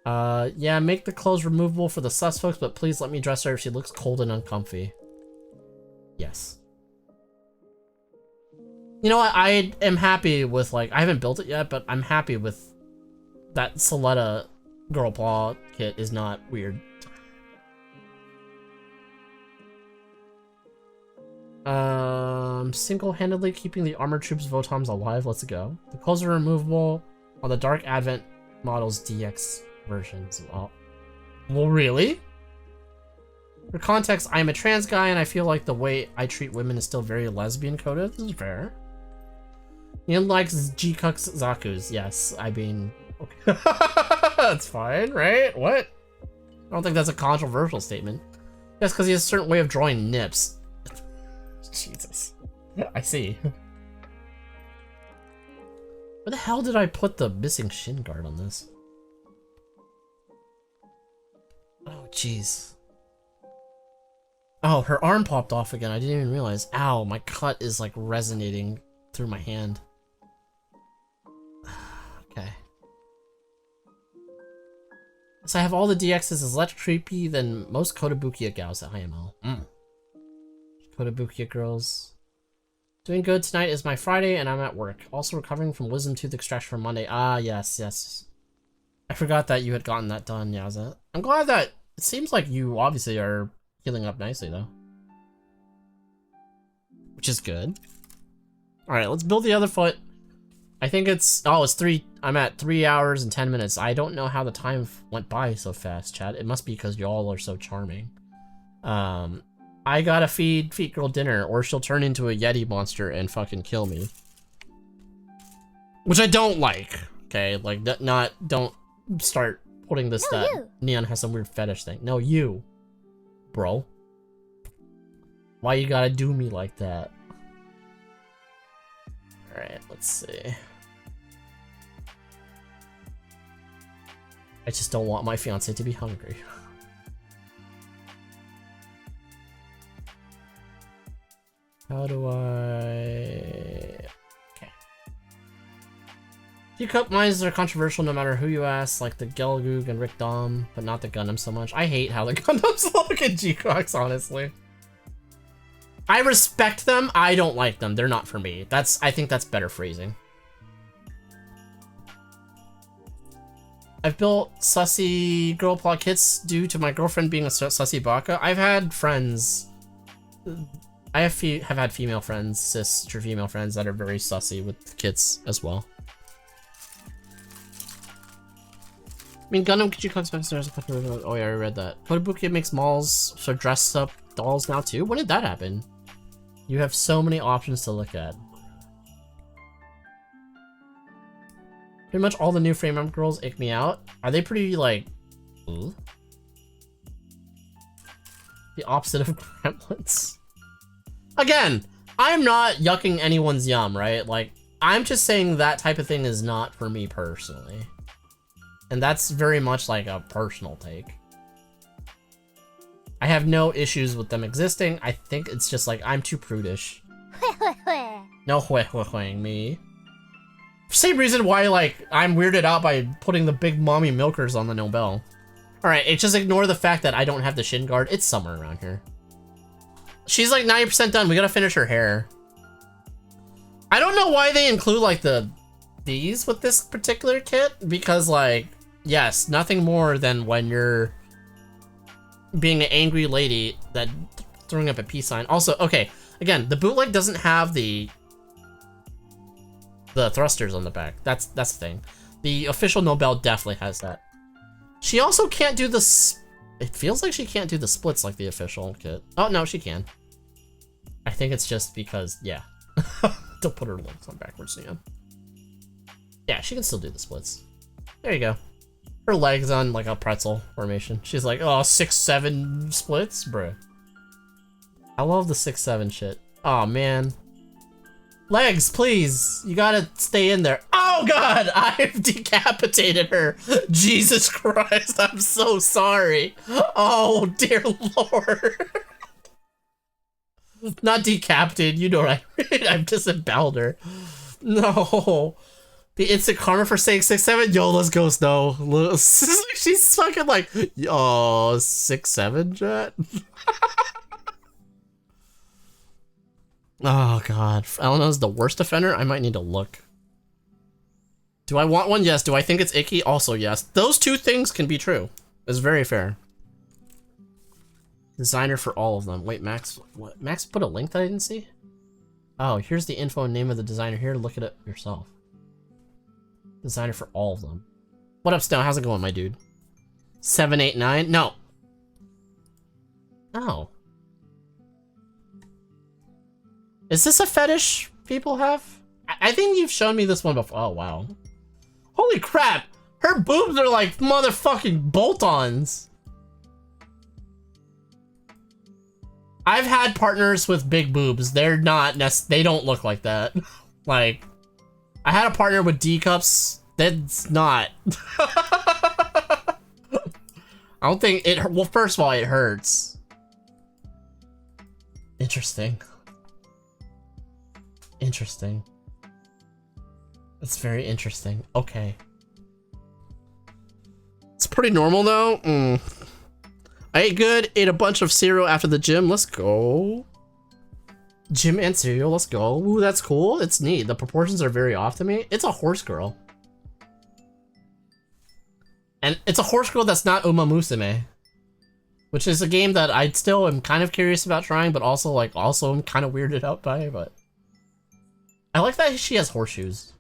Speaker 4: Yeah, make the clothes removable for the sus folks, but please let me dress her if she looks cold and uncomfy. Yes. You know what? I am happy with, like, I haven't built it yet, but I'm happy with that Soletta Girl Paw kit is not weird. Single-handedly keeping the armored troops Votams alive. Let's go. The clothes are removable on the Dark Advent model's DX versions. Well, really? For context, I am a trans guy and I feel like the way I treat women is still very lesbian coded. This is fair. Ian likes G-Cux Zakus. Yes, I mean, okay. That's fine, right? What? I don't think that's a controversial statement. That's because he has a certain way of drawing nips. Jesus. I see. Where the hell did I put the missing shin guard on this? Oh, jeez. Oh, her arm popped off again. I didn't even realize. Ow, my cut is like resonating through my hand. Okay. So I have all the DXs is less creepy than most Kotobukiya gals at IMO. Kotobukiya girls. Doing good. Tonight is my Friday and I'm at work. Also recovering from wisdom tooth extraction from Monday. Ah, yes, yes. I forgot that you had gotten that done, Yaza. I'm glad that it seems like you obviously are healing up nicely though. Which is good. Alright, let's build the other foot. I think it's, oh, it's I'm at 3 hours and 10 minutes. I don't know how the time went by so fast, chat. It must be because y'all are so charming. I gotta feed Feet Girl dinner or she'll turn into a Yeti monster and fucking kill me. Which I don't like, okay? Like, don't start putting this
Speaker 1: No,
Speaker 4: that
Speaker 1: you.
Speaker 4: Neon has some weird fetish thing. No, you, bro. Why you gotta do me like that? Alright, let's see. I just don't want my fiance to be hungry. How do I... Okay. G-Cup mines are controversial no matter who you ask, like the Gelgoog and Rick Dom, but not the Gundam so much. I hate how the Gundams look at G-Cox, honestly. I respect them, I don't like them. They're not for me. I think that's better phrasing. I've built sussy girl plot kits due to my girlfriend being a sussy baka. I've had friends... I have had female friends, cis or female friends that are very sussy with kits as well. mean, Gundam Kichi comes downstairs. Oh yeah, I read that. Kotobuki makes malls, so dress up dolls now too? When did that happen? You have so many options to look at. Pretty much all the new frame up girls ick me out. Are they pretty, like... Ooh? The opposite of gremlins. Again, I'm not yucking anyone's yum, right? Like, I'm just saying that type of thing is not for me personally. And that's very much like a personal take. I have no issues with them existing. I think it's just like, I'm too prudish. No hue me. Same reason why, like, I'm weirded out by putting the big mommy milkers on the Nobel. Alright, just ignore the fact that I don't have the shin guard. It's summer around here. She's like 90% done. We gotta finish her hair. I don't know why they include, like, these with this particular kit. Because, like, yes, nothing more than when you're being an angry lady that throwing up a peace sign. Also, okay, again, the bootleg doesn't have the thrusters on the back. That's the thing. The official Nobel definitely has that. She also can't do the... It feels like she can't do the splits like the official kit. Oh, no, she can. I think it's just because, yeah. Don't put her legs on backwards again. Yeah, she can still do the splits. There you go. Her legs on like a pretzel formation. She's like, oh, 6-7 splits? Bruh. I love the 6-7 shit. Oh, man. Legs, please. You gotta stay in there. Oh, God. I've decapitated her. Jesus Christ. I'm so sorry. Oh, dear Lord. Not decapitated. You know what I mean. I've disemboweled her. No. The instant karma for saying 6-7? Yo, let's go, Snow. She's fucking like, oh, 6-7, Jet? Oh, God. Elena's the worst offender? I might need to look. Do I want one? Yes. Do I think it's icky? Also, yes. Those two things can be true. It's very fair. Designer for all of them. Wait, Max, what? Max put a link that I didn't see? Oh, here's the info and name of the designer here. Look at it yourself. Designer for all of them. What up, Snow? How's it going, my dude? 789? No. Oh. Is this a fetish people have? I think you've shown me this one before. Oh, wow. Holy crap! Her boobs are like motherfucking bolt-ons. I've had partners with big boobs. They're not they don't look like that. Like, I had a partner with D cups. That's not. I don't think it. Well, first of all, it hurts. Interesting. Interesting. That's very interesting. Okay. It's pretty normal though. I ate good, ate a bunch of cereal after the gym. Let's go. Gym and cereal, let's go. Ooh, that's cool. It's neat. The proportions are very off to me. It's a horse girl. And it's a horse girl that's not Uma Musume. Which is a game that I still am kind of curious about trying, but also I'm kind of weirded out by, but I like that she has horseshoes.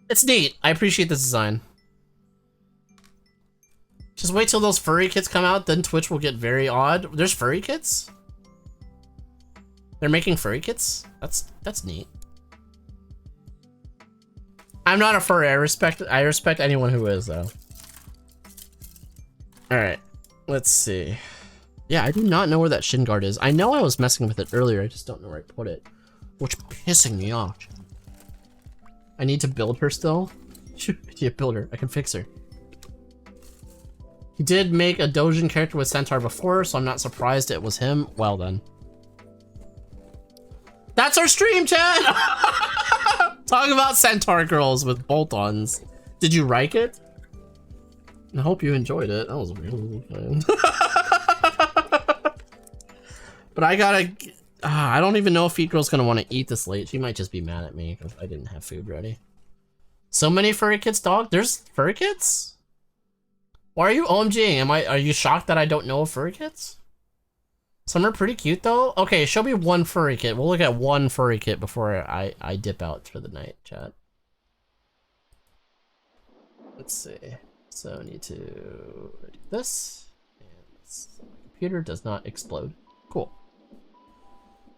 Speaker 4: It's neat. I appreciate this design. Just wait till those furry kits come out, then Twitch will get very odd. There's furry kits? They're making furry kits? That's neat. I'm not a furry. I respect anyone who is though. Alright. Let's see. Yeah, I do not know where that shin guard is. I know I was messing with it earlier, I just don't know where I put it. Which pissing me off. I need to build her still? Yeah, build her. I can fix her. He did make a Dojin character with Centaur before, so I'm not surprised it was him. Well then. That's our stream, Chad! Talk about Centaur girls with bolt-ons. Did you like it? I hope you enjoyed it. That was really fun. But I gotta... I don't even know if Feet Girl's gonna want to eat this late. She might just be mad at me because I didn't have food ready. So many furry kits, dog? There's furry kits? Why are you OMGing? Are you shocked that I don't know of furry kits? Some are pretty cute though. Okay, show me one furry kit. We'll look at one furry kit before I dip out for the night, chat. Let's see. So I need to do this. And my computer does not explode. Cool.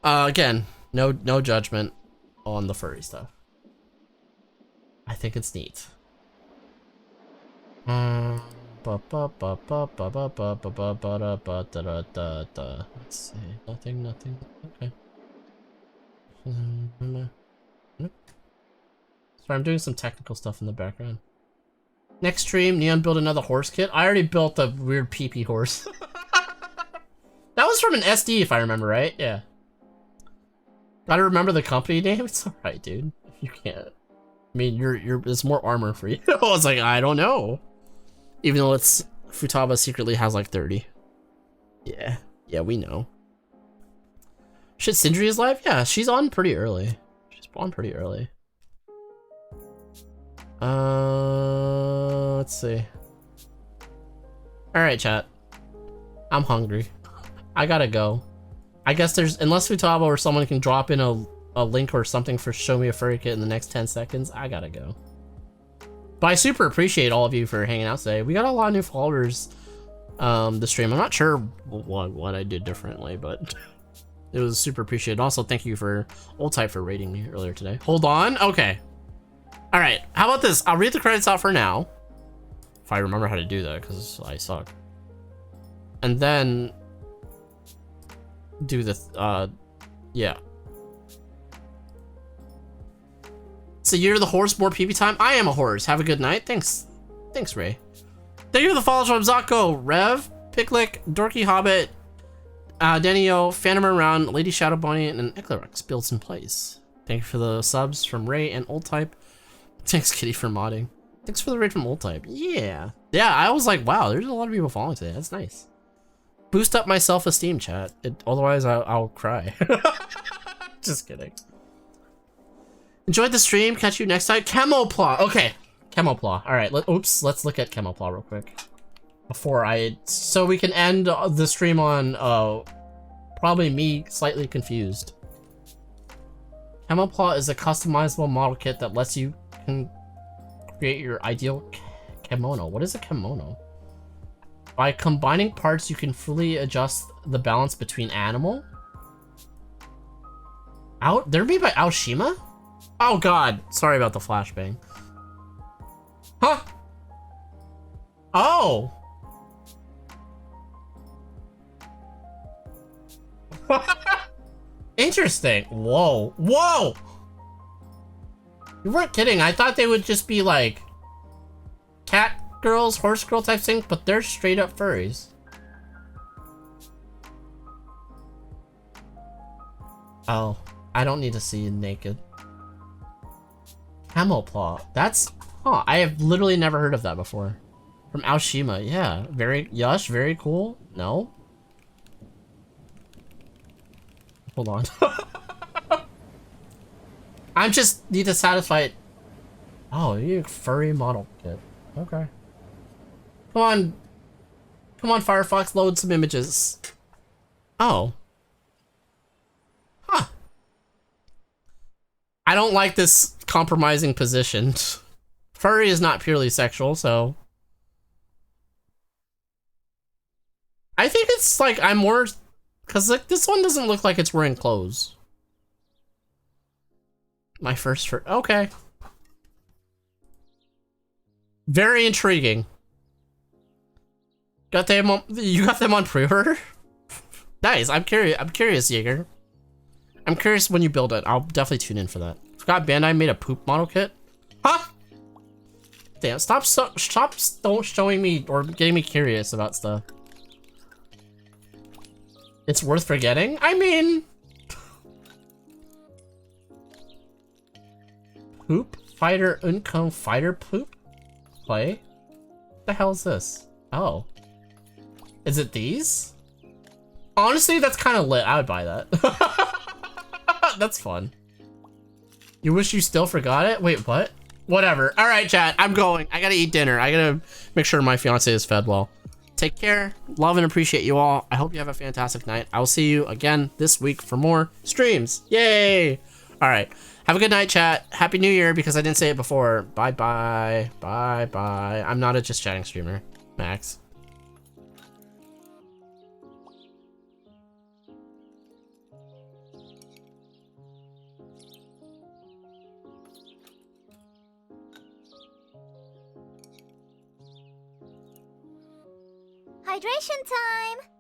Speaker 4: Again, no judgment on the furry stuff. I think it's neat. Let's see. Nothing. Okay. Sorry, I'm doing some technical stuff in the background. Next stream, Neon build another horse kit. I already built a weird pee-pee horse. That was from an SD, if I remember right. Yeah. Gotta remember the company name. It's alright, dude. If you can't. I mean, it's more armor for you. I was like, I don't know. Even though it's Futaba secretly has like 30. Yeah. Yeah, we know. Shit, Sindri is live? Yeah, she's on pretty early. She's on pretty early. Let's see. Alright, chat. I'm hungry. I gotta go. I guess there's, unless Futaba or someone can drop in a link or something for show me a furry kit in the next 10 seconds, I gotta go. But I super appreciate all of you for hanging out today. We got a lot of new followers the stream. I'm not sure what I did differently, but it was super appreciated. Also, thank you for Old Type for rating me earlier today. Hold on. Okay. All right. How about this? I'll read the credits out for now. If I remember how to do that, because I suck. And then do the, yeah. So you're the horse, more PB time? I am a horse. Have a good night. Thanks. Thanks, Ray. Thank you for the follows from Zako, Rev, Picklick, Dorky Hobbit, Denio, Phantom Around, Lady Shadow Bonnie, and Eclarex builds in place. Thank you for the subs from Ray and Old Type. Thanks, Kitty, for modding. Thanks for the raid from Old Type. Yeah. Yeah, I was like, wow, there's a lot of people following today. That's nice. Boost up my self-esteem, chat. Otherwise, I'll cry. Just kidding. Enjoyed the stream. Catch you next time. Camoplot. Okay. Camoplot. All right. Let's look at Camoplot real quick. So we can end the stream on probably me slightly confused. Camoplot is a customizable model kit that lets you create your ideal kimono. What is a kimono? By combining parts, you can fully adjust the balance between animal. They're made by Aoshima? Oh god, sorry about the flashbang. Huh? Oh! Interesting. Whoa. Whoa! You weren't kidding. I thought they would just be like cat girls, horse girl type thing, but they're straight up furries. Oh, I don't need to see you naked. Camoplot. That's, huh, I have literally never heard of that before. From Aoshima, yeah. Very, Yush, very cool. No? Hold on. I'm just need to satisfy it. Oh, you furry model kit. Okay. Come on. Come on, Firefox, load some images. Oh. Huh. I don't like this compromising position. Furry is not purely sexual, so I think it's like I'm more, because like this one doesn't look like it's wearing clothes. My first okay. Very intriguing. Got them on, you got them on pre-order? Nice. I'm curious, Jaeger. I'm curious when you build it. I'll definitely tune in for that. Forgot Bandai made a poop model kit. Huh? Damn, stop showing me or getting me curious about stuff. It's worth forgetting? I mean... Poop? Fighter Uncome Fighter Poop? Play? What the hell is this? Oh. Is it these? Honestly, that's kind of lit. I would buy that. That's fun. You wish you still forgot it? Wait, what? Whatever. All right, chat. I'm going. I gotta eat dinner. I gotta make sure my fiance is fed well. Take care. Love and appreciate you all. I hope you have a fantastic night. I will see you again this week for more streams. Yay! All right. Have a good night, chat. Happy New Year, because I didn't say it before. Bye-bye. Bye-bye. I'm not a just chatting streamer. Max.
Speaker 1: Hydration time!